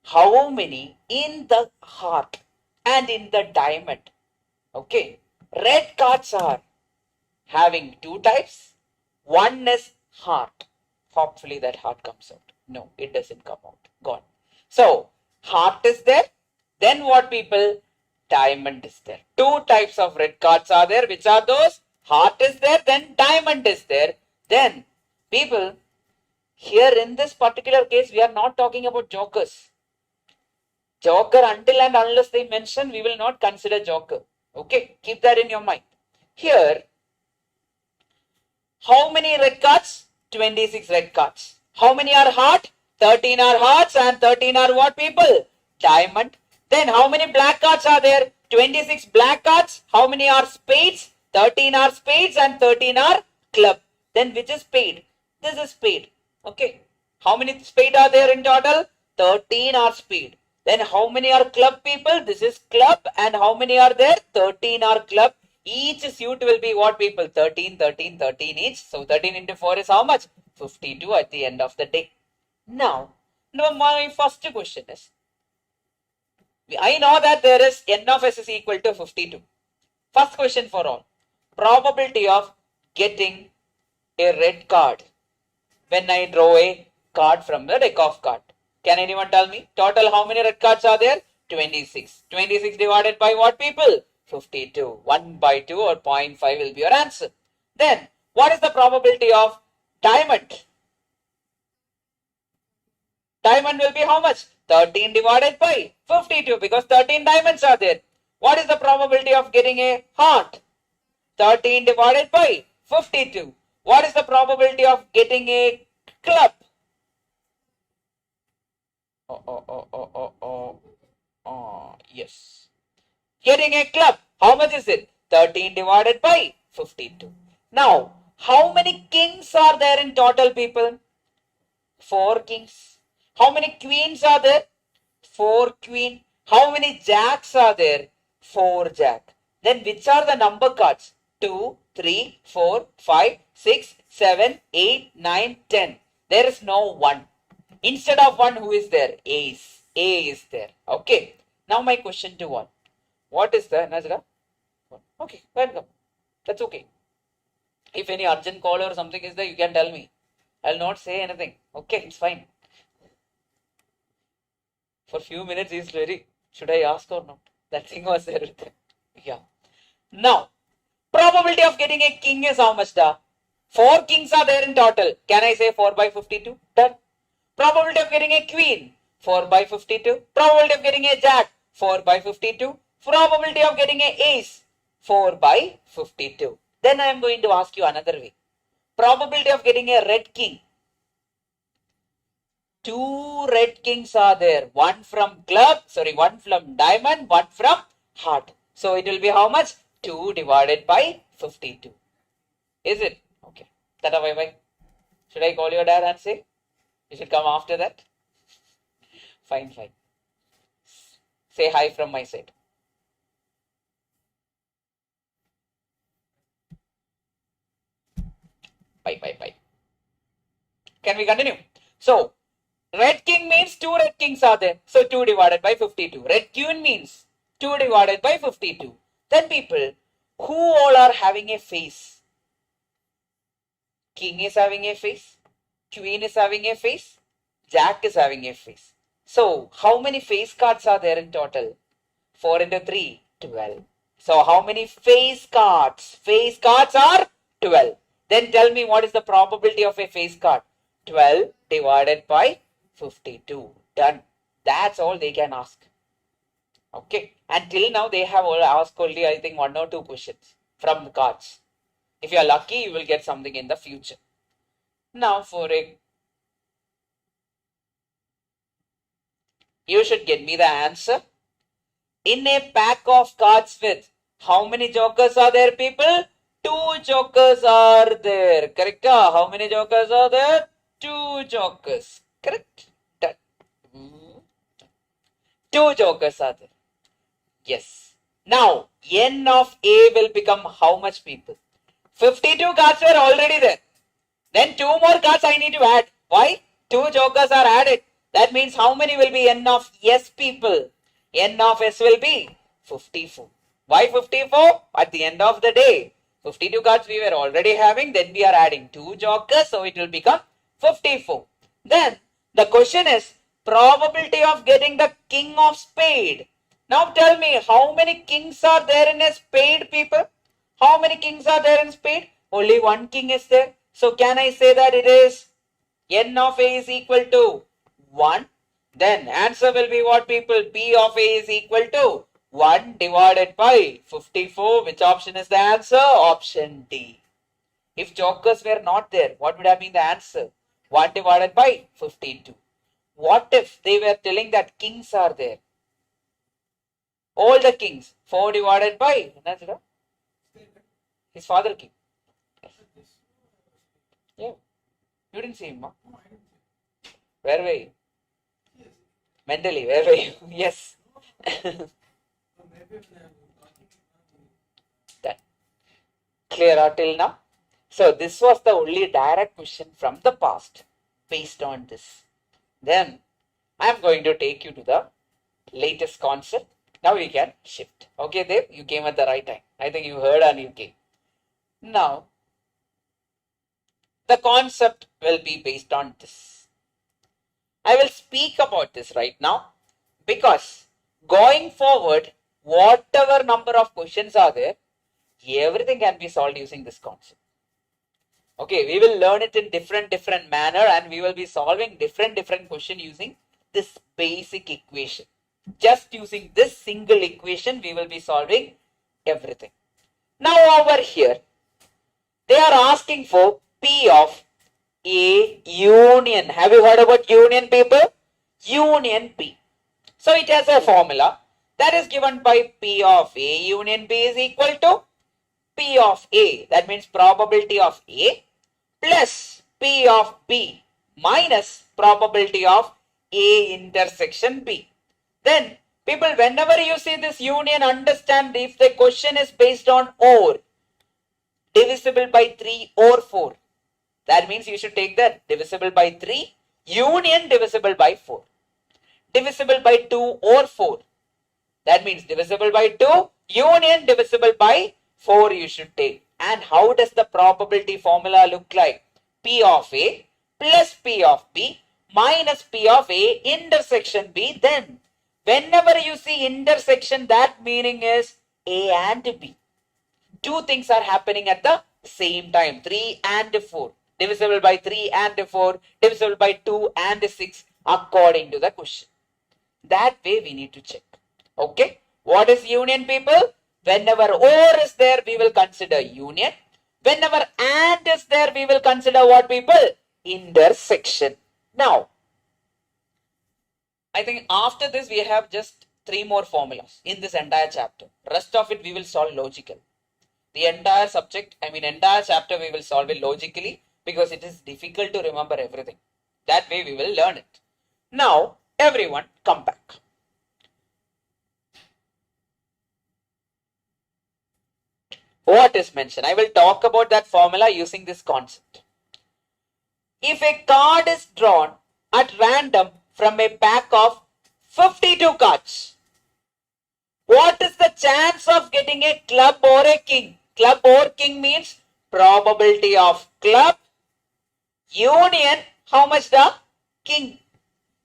How many in the heart and in the diamond? Okay. Red cards are having 2 types. One is heart. Hopefully that heart comes out. No, it doesn't come out. Gone. So, heart is there. Then what, people? Diamond is there. 2 types of red cards are there. Which are those? Heart is there. Then diamond is there. Then, people, here in this particular case, we are not talking about jokers. Joker, until and unless they mention, we will not consider joker. Okay, keep that in your mind. Here, how many red cards? 26 red cards. How many are heart? 13 are hearts and 13 are what, people? Diamond. Then how many black cards are there? 26 black cards. How many are spades? 13 are spades and 13 are club. Then which is spade? This is spade. Okay. How many spade are there in total? 13 are spade. Then how many are club people? This is club. And how many are there? 13 are club. Each suit will be what people? 13, 13, 13 each. So 13 into 4 is how much? 52 at the end of the day. Now my first question is, I know that there is n of s is equal to 52. First question for all. Probability of getting a red card when I draw a card from the deck of cards. Can anyone tell me? Total how many red cards are there? 26. 26 divided by what people? 52. 1 by 2 or 0.5 will be your answer. Then, what is the probability of diamond? Diamond will be how much? 13 divided by 52 because 13 diamonds are there. What is the probability of getting a heart? 13 divided by 52. What is the probability of getting a club? Yes. Getting a club. How much is it? 13 divided by 52. Now, how many kings are there in total, people? 4 kings. How many queens are there? 4 queen. How many jacks are there? 4 jack. Then which are the number cards? 2, 3, 4, 5, 6, 7, 8, 9, 10. There is no 1. Instead of 1, who is there? Ace. A is there. Okay. Now my question to all. What is the Najra? Okay, welcome. That's okay. If any urgent call or something is there, you can tell me. I'll not say anything. Okay, it's fine. For few minutes, he's very, should I ask or not? That thing was there with him. Yeah. Now, probability of getting a king is how much, da? 4 kings are there in total. Can I say 4 by 52? Done. Probability of getting a queen, 4 by 52. Probability of getting a jack, 4 by 52. Probability of getting a ace, 4 by 52. Then I am going to ask you another way. Probability of getting a red king. 2 red kings are there. One from one from diamond, one from heart. So it will be how much? 2 divided by 52. Is it? Okay. Tata bye bye. Should I call your dad and say? You should come after that? Fine, fine. Say hi from my side. Bye, bye, bye. Can we continue? So, red king means 2 red kings are there. So, 2 divided by 52. Red queen means 2 divided by 52. Then people, who all are having a face? King is having a face. Queen is having a face. Jack is having a face. So, how many face cards are there in total? 4 into 3, 12. So, how many face cards? Face cards are 12. Then tell me what is the probability of a face card? 12 divided by 52. Done. That's all they can ask. Okay. Until now, they have asked only, I think, 1 or 2 questions from the cards. If you are lucky, you will get something in the future. Now, you should get me the answer. In a pack of cards with how many jokers are there, people? 2 jokers are there. Correct? How many jokers are there? 2 jokers. Correct? Done. 2 jokers are there. Yes. Now, n of A will become how much, people? 52 cards were already there. Then 2 more cards I need to add. Why? 2 jokers are added. That means how many will be n of S, people? N of S will be 54. Why 54? At the end of the day, 52 cards we were already having. Then we are adding 2 jokers. So it will become 54. Then the question is probability of getting the king of spade. Now tell me how many kings are there in a spade, people? How many kings are there in spade? Only 1 king is there. So can I say that it is n of A is equal to 1? Then answer will be what, people? P of A is equal to 1 divided by 54. Which option is the answer? Option D. If jokers were not there, what would have been the answer? 1 divided by 52. What if they were telling that kings are there? All the kings. 4 divided by his father king. Yeah. You didn't see him, huh? Where were you? Mentally, where were you? Yes. That clear till now? So this was the only direct question from the past based on this. Then I am going to take you to the latest concept. Now we can shift. Okay, Dev, you came at the right time. I think you heard and you came. Now, the concept will be based on this. I will speak about this right now because going forward, whatever number of questions are there, everything can be solved using this concept. Okay, we will learn it in different manner and we will be solving different question using this basic equation. Just using this single equation, we will be solving everything. Now over here, they are asking for P of A union. Have you heard about union, people? Union P. So it has a formula that is given by P of A union B is equal to P of A. That means probability of A plus P of B minus probability of A intersection B. Then people, whenever you see this union, understand if the question is based on OR, divisible by 3 or 4. That means you should take that divisible by 3, union divisible by 4. Divisible by 2 or 4. That means divisible by 2, union divisible by 4 you should take. And how does the probability formula look like? P of A plus P of B minus P of A intersection B. Then whenever you see intersection, that meaning is A and B. Two things are happening at the same time. 3 and 4. Divisible by 3 and 4. Divisible by 2 and 6 according to the question. That way we need to check. Okay. What is union, people? Whenever OR is there, we will consider union. Whenever AND is there, we will consider what, people? Intersection. Now, I think after this, we have just 3 more formulas in this entire chapter. Rest of it, we will solve logically. The entire subject, entire chapter, we will solve it logically because it is difficult to remember everything. That way, we will learn it. Now, everyone, come back. What is mentioned? I will talk about that formula using this concept. If a card is drawn at random from a pack of 52 cards, what is the chance of getting a club or a king? Club or king means probability of club, union, how much the king.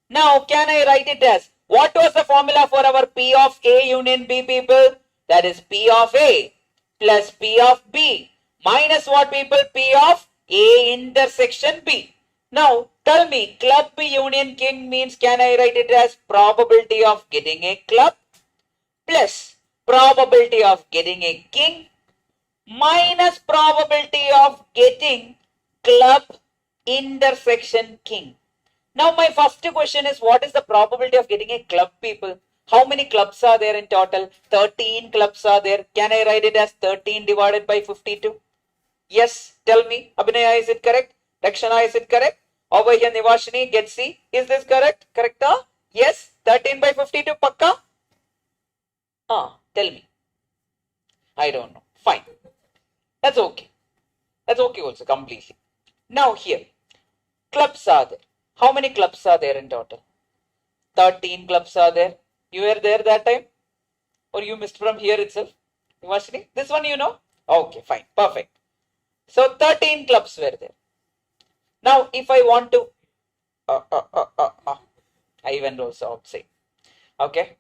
Now, can I write it as, what was the formula for our P of A union B, people? That is P of A plus P of B minus what, people? P of A intersection B. Now, tell me, club union king means, can I write it as probability of getting a club plus probability of getting a king minus probability of getting club intersection king. Now, my first question is, what is the probability of getting a club, people? How many clubs are there in total? 13 clubs are there. Can I write it as 13 divided by 52? Yes, tell me. Abhinaya, is it correct? Rakshana, is it correct? Over here, Nivashini, get C. Is this correct? Correct? Yes, 13 by 52, pakka? Tell me. I don't know. Fine. That's okay. That's okay also, completely. Now here, clubs are there. How many clubs are there in total? 13 clubs are there. You were there that time? Or you missed from here itself? Nivashini, this one you know? Okay, fine. Perfect. So 13 clubs were there. Now, if I want to, I went also outside. Okay.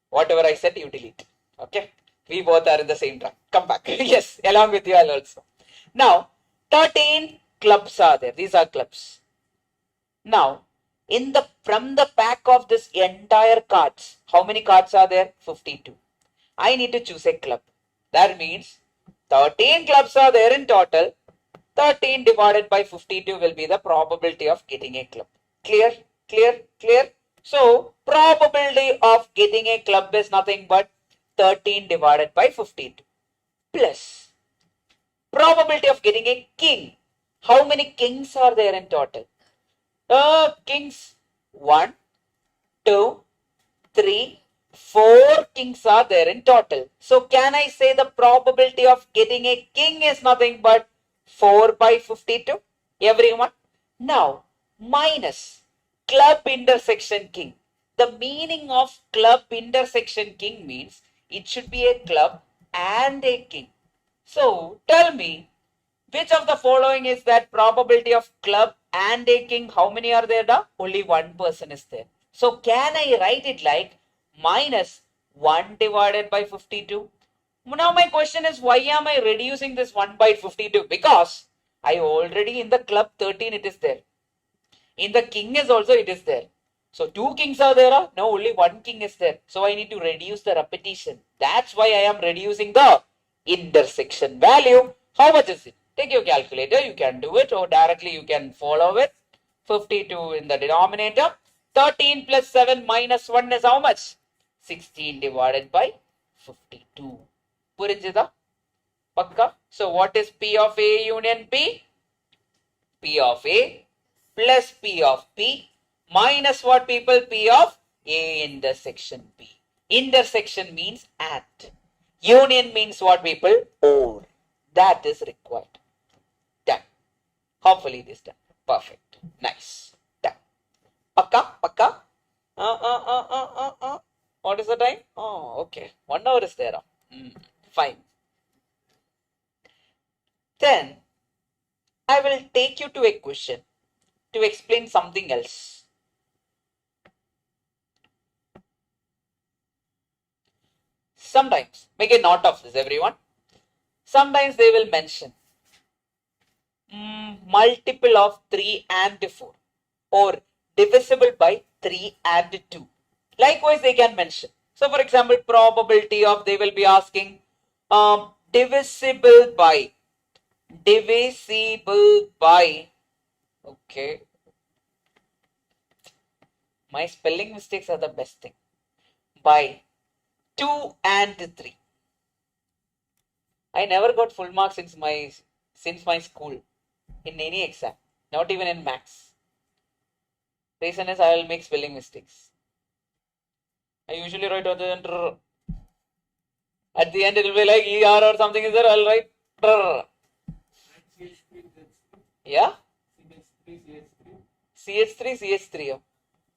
Whatever I said, you delete. Okay. We both are in the same track. Come back. Yes, along with you all also. Now, 13 clubs are there. These are clubs. Now, from the pack of this entire cards, how many cards are there? 52. I need to choose a club. That means 13 clubs are there in total. 13 divided by 52 will be the probability of getting a club. Clear? Clear? Clear? So, probability of getting a club is nothing but 13 divided by 52 plus probability of getting a king. How many kings are there in total? Kings 1, 2, 3, 4 kings are there in total. So can I say the probability of getting a king is nothing but 4 by 52? Everyone? Now, minus club intersection king. The meaning of club intersection king means it should be a club and a king. So tell me, which of the following is that probability of club and a king? How many are there now? Only one person is there. So can I write it like minus 1 divided by 52? Now my question is, why am I reducing this 1 by 52? Because I already in the club 13 it is there. In the king is also it is there. So 2 kings are there? No, only 1 king is there. So I need to reduce the repetition. That's why I am reducing the intersection value. How much is it? Take your calculator, you can do it, or directly you can follow it. 52 in the denominator. 13 plus 7 minus 1 is how much? 16 divided by 52. Purinjida? Pakka? So what is P of A union P? P of A plus P of P minus what people? P of A intersection P. Intersection means and. Union means what people? Or. That is required. Done. Hopefully this done. Perfect. Nice. Done. Pakka? Pakka? What is the time? Oh, okay. 1 hour is there. Fine. Then I will take you to a question to explain something else. Sometimes, make a note of this, everyone. Sometimes they will mention multiple of 3 and 4 or divisible by 3 and 2. Likewise, they can mention. So, for example, probability of, they will be asking divisible by, okay. My spelling mistakes are the best thing. By 2 and 3. I never got full marks since my school in any exam, not even in maths. Reason is I will make spelling mistakes. I usually write other than rrr. At the end it will be like ER or something is there, I'll write rrr. Yeah? CH3, CH3.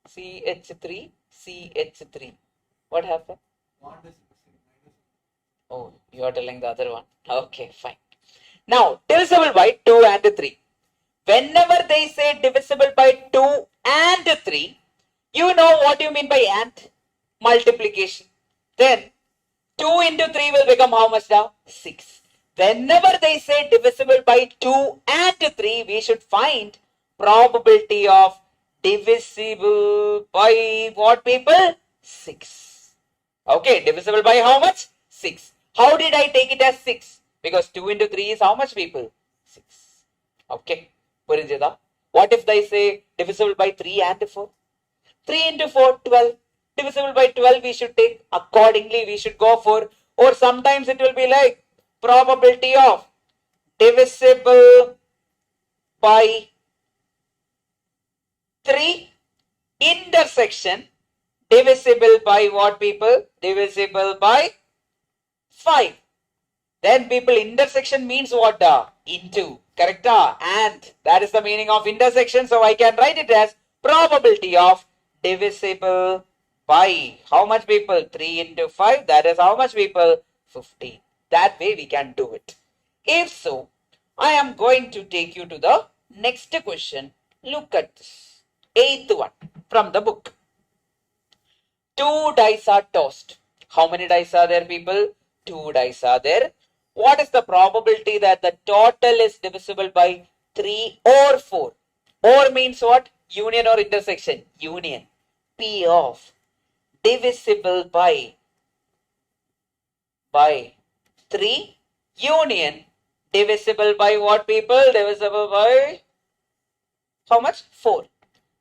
CH3, CH3. What happened? Oh, you are telling the other one. Okay, fine. Now, divisible by 2 and 3. Whenever they say divisible by 2 and 3, you know what you mean by and? Multiplication. Then, 2 into 3 will become how much now? 6. Whenever they say divisible by 2 and 3, we should find probability of divisible by what people? 6. Okay, divisible by how much? 6. How did I take it as 6? Because 2 into 3 is how much people? 6. Okay. Purinjida. What if they say divisible by 3 and 4? 3 into 4, 12. Divisible by 12 we should take. Accordingly we should go for. Or sometimes it will be like probability of divisible by 3 intersection divisible by what people? Divisible by 5. Then people, intersection means what? Into. Correct? And that is the meaning of intersection. So I can write it as probability of divisible by how much people? 3 into 5. That is how much people? 15. That way we can do it. If so, I am going to take you to the next question. Look at this. 8th one from the book. 2 dice are tossed. How many dice are there, people? 2 dice are there. What is the probability that the total is divisible by 3 or 4? Or means what? Union or intersection? Union. P of divisible by 3 union divisible by what, people? Divisible by how much? 4.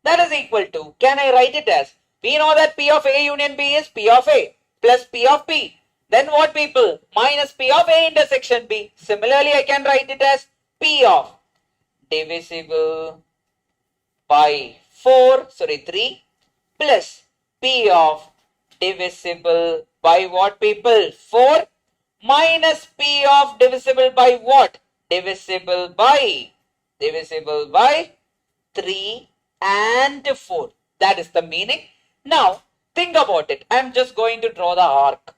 That is equal to, can I write it as, we know that P of A union B is P of A plus P of B. Then what, people? Minus P of A intersection B. Similarly, I can write it as P of divisible by 3 plus P of divisible by what, people? 4 minus P of divisible by what? Divisible by 3 and 4. That is the meaning. Now, think about it. I'm just going to draw the arc.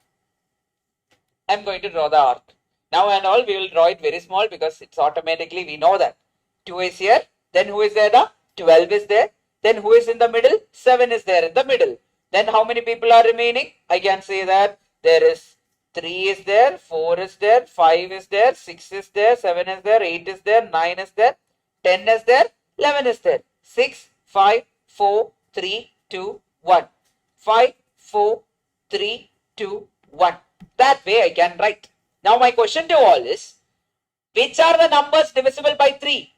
Now and all, we will draw it very small because it's automatically, we know that. 2 is here. Then who is there? 12 is there. Then who is in the middle? 7 is there in the middle. Then how many people are remaining? I can say that there is 3 is there, 4 is there, 5 is there, 6 is there, 7 is there, 8 is there, 9 is there, 10 is there, 11 is there. 6, 5, 4, 3, 2, 1. 5, 4, 3, 2, 1. That way I can write. Now my question to all is, which are the numbers divisible by 3?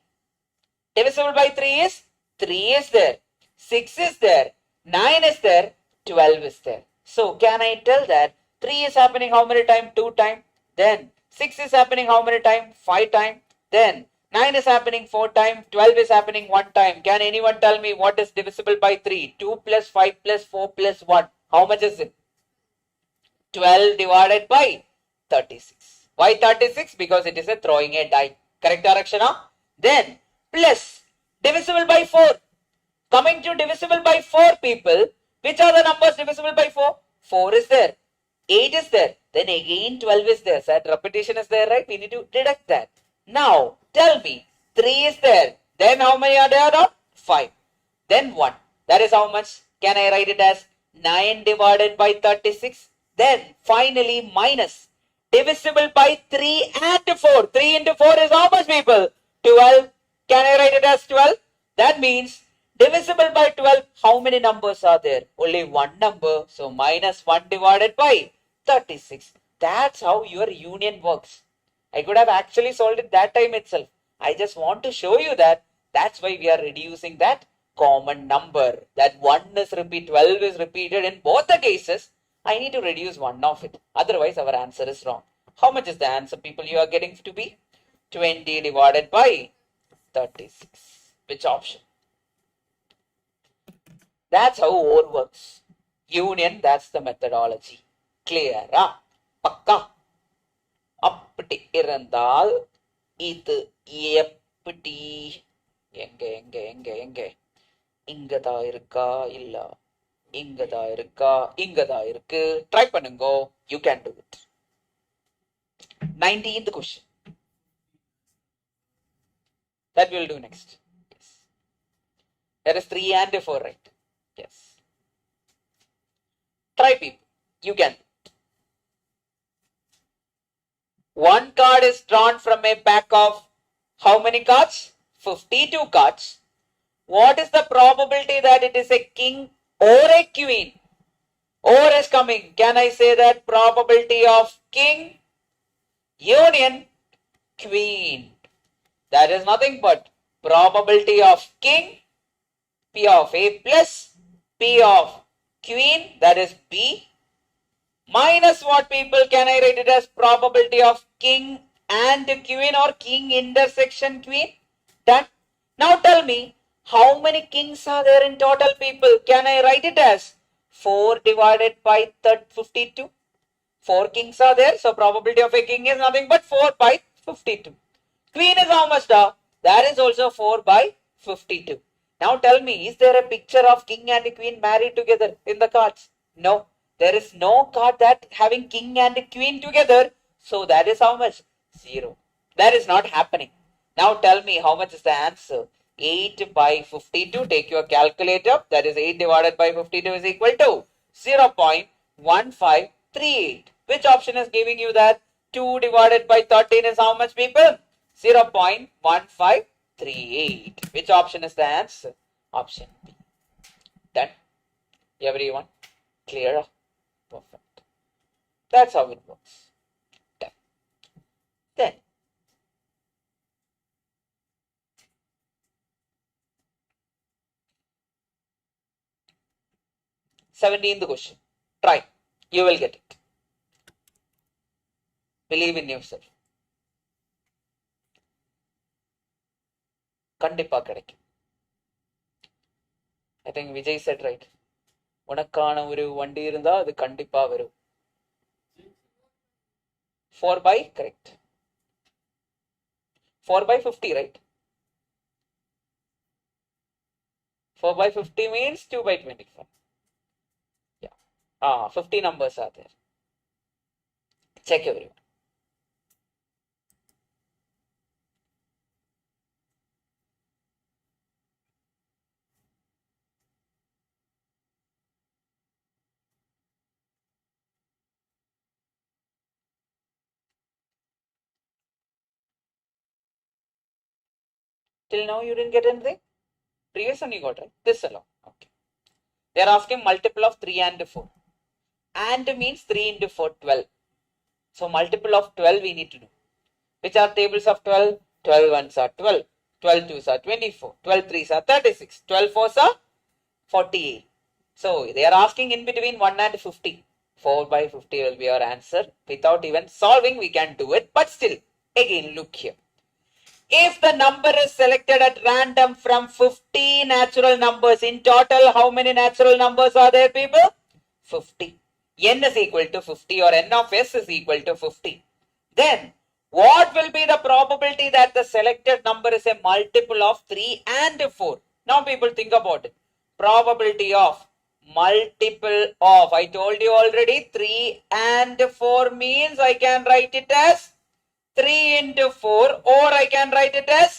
Divisible by 3 is 3 is there, 6 is there, 9 is there, 12 is there. So can I tell that 3 is happening how many times? 2 times. Then 6 is happening how many times? 5 times. Then 9 is happening 4 times. 12 is happening 1 time. Can anyone tell me what is divisible by 3? 2 plus 5 plus 4 plus 1. How much is it? 12 divided by 36. Why 36? Because it is a throwing a die. Correct direction? Then plus divisible by 4. Coming to divisible by 4, people, which are the numbers divisible by 4? 4 is there, 8 is there, then again 12 is there. So that repetition is there, right? We need to deduct that. Now tell me, 3 is there, then how many are there? 5, then 1. That is how much? Can I write it as 9 divided by 36? Then finally minus divisible by 3 and 4. 3 into 4 is how much, people? 12. Can I write it as 12? That means divisible by 12, how many numbers are there? Only one number. So minus 1 divided by 36. That's how your union works. I could have actually solved it that time itself. I just want to show you that. That's why we are reducing that common number. That 1 is repeated, 12 is repeated in both the cases. I need to reduce one of it. Otherwise, our answer is wrong. How much is the answer, people, you are getting to be? 20 divided by 36. Which option? That's how OR works. Union, that's the methodology. Clear? Pakka. அப்படி இருந்தால் இது எப்படி? எங்க இங்கதான் இருக்கா இல்ல இங்கதான் இருக்கா? இங்கதான் இருக்கு. ட்ரை பண்ணுங்க. You can do it. 19th question. That we will do next. Yes. There is 3 and 4, right? Yes. Try, people. You can. One card is drawn from a pack of how many cards? 52 cards. What is the probability that it is a king or a queen? Or is coming. Can I say that probability of king union queen? That is nothing but probability of king, P of A plus P of queen, that is B, minus what, people? Can I write it as probability of king and queen or king intersection queen? Done. Now tell me, how many kings are there in total, people? Can I write it as 4 divided by 52? 4 kings are there, so probability of a king is nothing but 4 by 52. Queen is how much, da? That is also 4 by 52. Now tell me, is there a picture of king and queen married together in the cards? No. There is no card that having king and queen together. So that is how much? 0. That is not happening. Now tell me, how much is the answer? 8 by 52. Take your calculator. That is 8 divided by 52 is equal to 0.1538. Which option is giving you that? 2 divided by 13 is how much, people? 0.1538. Which option is the answer? Option B. Done. Everyone? Clear? Perfect. That's how it works. Done. Then, seventeenth question. Try. You will get it. Believe in yourself. கண்டிப்பா கிடைக்கும். I think Vijay said right. உனக்கான ஒரு வண்டி இருந்தா அது கண்டிப்பா வரும். 4 by correct. 4 by 50, right? 4 by 50 means 2 by 25. Yeah. 50 numbers are there. Check everyone. Till now you didn't get anything? Previous one you got, right? This alone. Okay. They are asking multiple of 3 and 4. And means 3 into 4, 12. So multiple of 12 we need to do. Which are tables of 12? 12 ones are 12. 12 twos are 24. 12 threes are 36. 12 fours are 48. So they are asking in between 1 and 50. 4 by 50 will be our answer. Without even solving we can do it. But still, again look here. If the number is selected at random from 50 natural numbers, in total how many natural numbers are there, people? 50. N is equal to 50 or N of S is equal to 50. Then what will be the probability that the selected number is a multiple of 3 and 4? Now people think about it. Probability of multiple of, I told you already, 3 and 4 means I can write it as 3 into 4 or I can write it as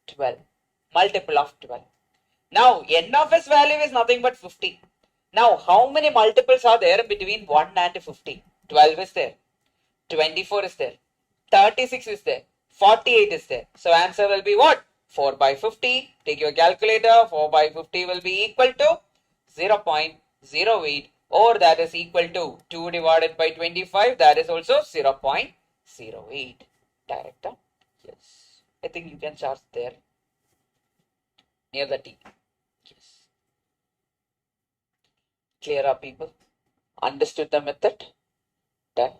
12. Multiple of 12. Now N of S value is nothing but 50. Now how many multiples are there between 1 and 50? 12 is there. 24 is there. 36 is there. 48 is there. So answer will be what? 4 by 50. Take your calculator. 4 by 50 will be equal to 0.08 or that is equal to 2 divided by 25. That is also 0.08. Director. Yes. I think you can charge there. Near the T. Yes. Clear up, people? Understood the method? Done.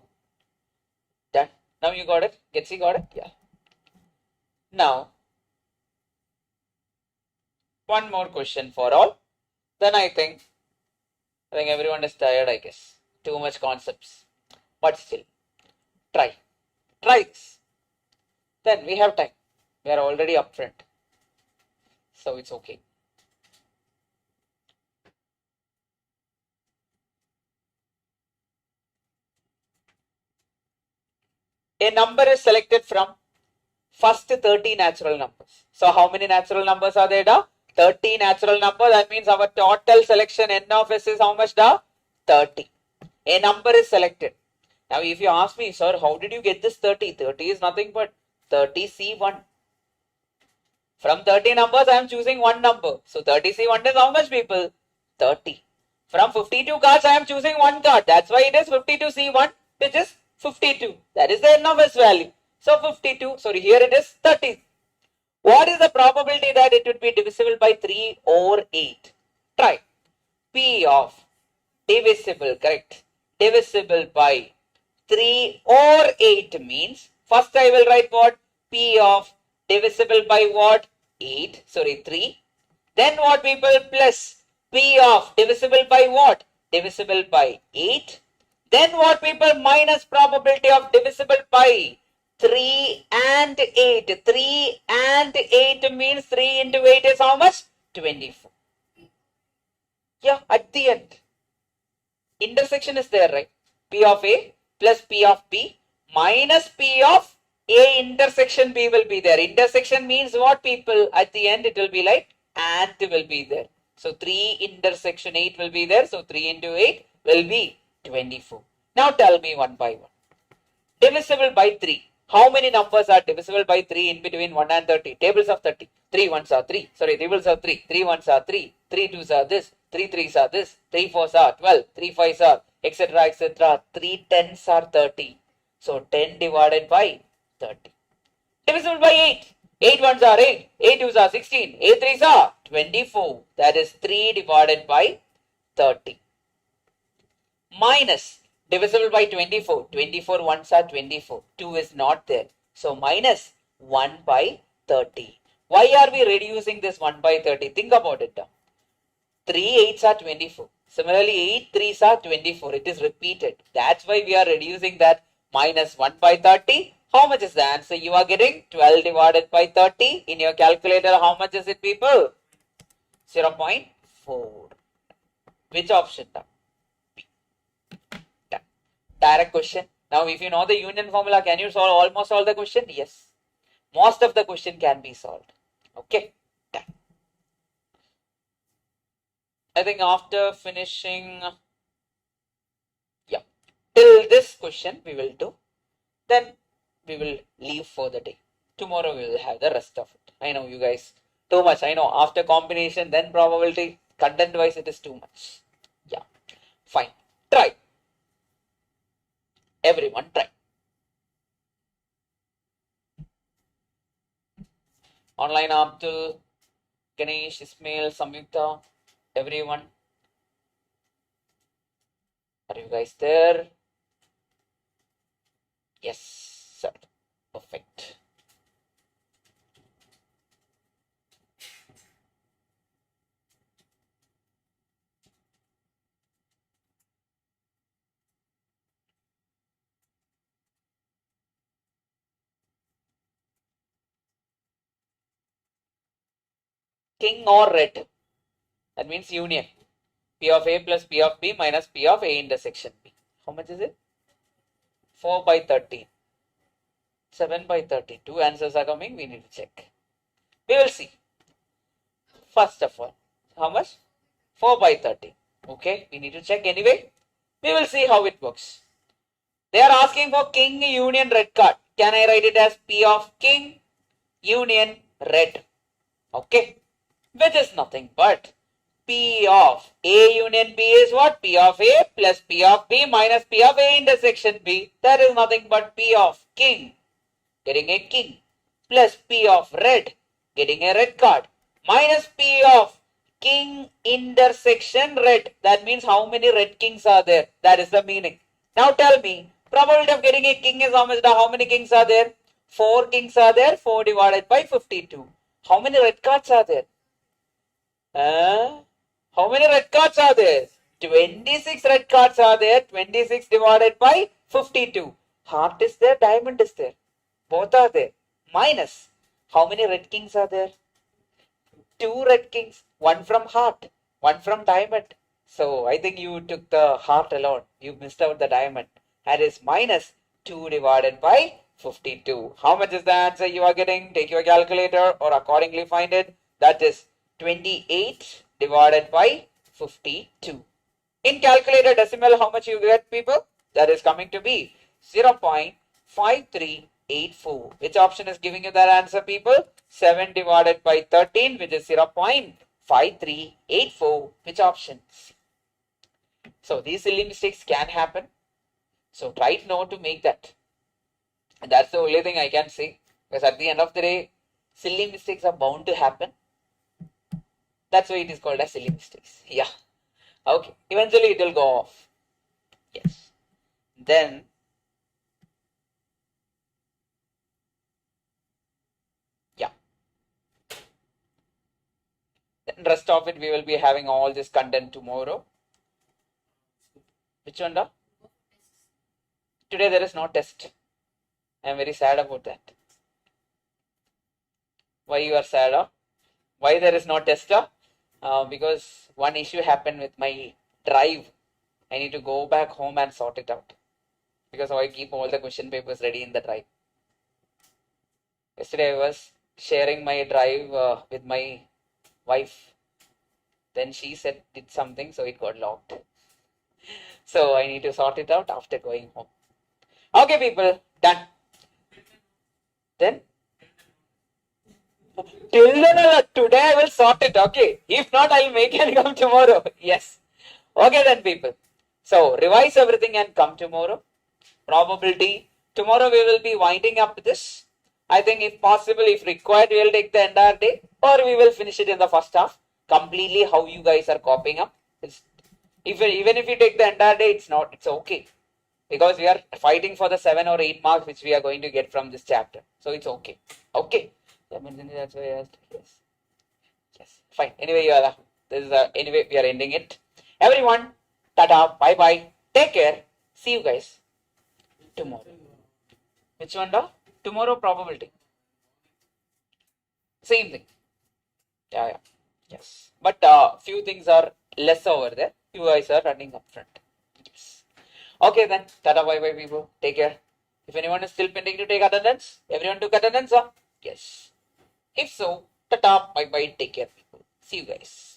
Done. Now you got it? Getsi got it? Yeah. Now, one more question for all. Then I think everyone is tired, I guess. Too much concepts. But still, try. Try this. Then we have time. We are already up front. So it's okay. A number is selected from first 30 natural numbers. So how many natural numbers are there? Da? 30 natural numbers. That means our total selection N of S is how much? Da? 30. A number is selected. Now if you ask me, sir, how did you get this 30? 30 is nothing but 30C1. From 30 numbers, I am choosing one number. So 30C1 is how much, people? 30. From 52 cards, I am choosing one card. That's why it is 52C1, which is 52. That is the N of S value. So 52, sorry, here it is 30. What is the probability that it would be divisible by 3 or 8? Try. P of divisible, correct? Divisible by 3 or 8 means, first I will write what? P of divisible by what? 8, sorry, 3. Then what, people? Plus P of divisible by what? Divisible by 8. Then what, people? Minus probability of divisible by 3 and 8. 3 and 8 means 3 into 8 is how much? 24. Yeah, at the end. Intersection is there, right? P of A plus P of B minus P of A intersection B will be there. Intersection means what, people? At the end it will be like and will be there. So 3 intersection 8 will be there. So 3 into 8 will be 24. Now tell me one by one. Divisible by 3. How many numbers are divisible by 3 in between 1 and 30? Tables of 30. 3 ones are 3. Sorry, tables of 3. 3 ones are 3. 3 twos are this. 3 threes are this. 3 fours are 12. 3 fives are etc. etc. 3 tens are 30. So 10 divided by 30. Divisible by 8. 8 ones are 8. 8 twos are 16. 8 threes are 24. That is 3 divided by 30. Minus divisible by 24. 24 ones are 24. 2 is not there. So minus 1 by 30. Why are we reducing this 1 by 30? Think about it. 3 8s are 24. Similarly, 8 3s are 24. It is repeated. That's why we are reducing that minus 1 by 30. How much is the answer? You are getting 12 divided by 30. In your calculator, how much is it, people? 0.4. Which option? Direct question. Now, if you know the union formula, can you solve almost all the question? Yes. Most of the question can be solved. Okay. Done. I think after finishing, yeah, till this question we will do. Then we will leave for the day. Tomorrow we will have the rest of it. I know you guys too much. I know after combination, then probability, content wise, it is too much. Yeah, fine. Try. Everyone try. Online Abdul, Ganesh, Ismail, Samyukta, everyone. Are you guys there? Yes, sir. Perfect. King or red. That means union. P of A plus P of B minus P of A intersection B. How much is it? 4 by 13. 7 by 13. Two answers are coming. We need to check. We will see. First of all, how much? 4 by 13. Okay, we need to check anyway. We will see how it works. They are asking for king union red card. Can I write it as P of king union red? Okay, which is nothing but P of A union B is what? P of A plus P of B minus P of A intersection B. That is nothing but P of king, getting a king, plus P of red, getting a red card, minus P of king intersection red. That means how many red kings are there? That is the meaning. Now tell me, probability of getting a king is how much? How many kings are there? 4 kings are there. 4 divided by 52. How many red cards are there? How many red cards are there? 26 red cards are there. 26 divided by 52. Heart is there, diamond is there. Both are there. Minus. How many red kings are there? 2 red kings. One from heart. One from diamond. So I think you took the heart alone. You missed out the diamond. That is minus 2 divided by 52. How much is the answer you are getting? Take your calculator or accordingly find it. That is 28 divided by 52. In calculator decimal, how much you get, people? That is coming to be 0.5384. Which option is giving you that answer, people? 7 divided by 13, which is 0.5384. Which option? So these silly mistakes can happen. So try not to make that. And that's the only thing I can say. Because at the end of the day, silly mistakes are bound to happen. That's why it is called as silly mistakes. Yeah. Okay. Eventually it will go off. Yes. Then yeah. Then rest of it we will be having all this content tomorrow. Which one? Today there is no test. I am very sad about that. Why you are sad? Why there is no test? Because one issue happened with my drive. I need to go back home and sort it out. Because I keep all the question papers ready in the drive. Yesterday I was sharing my drive with my wife. Then she said did something, so it got locked. So I need to sort it out after going home. Okay, people, done. Then till then, today I will sort it, okay? If not, I'll make it come tomorrow. Yes. Okay then, people. So, revise everything and come tomorrow. Probability. Tomorrow we will be winding up this. I think if possible, if required, we will take the entire day. Or we will finish it in the first half. Completely how you guys are copying up. Even if you take the entire day, it's okay. Because we are fighting for the 7 or 8 marks which we are going to get from this chapter. So, it's okay. Okay. That's why I asked. Yes. Yes. Fine. Anyway, anyway, we are ending it. Everyone, tata, bye bye. Take care. See you guys tomorrow. Which one, da? Tomorrow probability. Same thing. Yeah. Yes. But few things are less over there. You guys are running up front. Yes. Okay then. Tata, bye bye, people. Take care. If anyone is still pending to take attendance, everyone took attendance, huh? Yes. If so, tata, bye bye, take care, people. See you guys.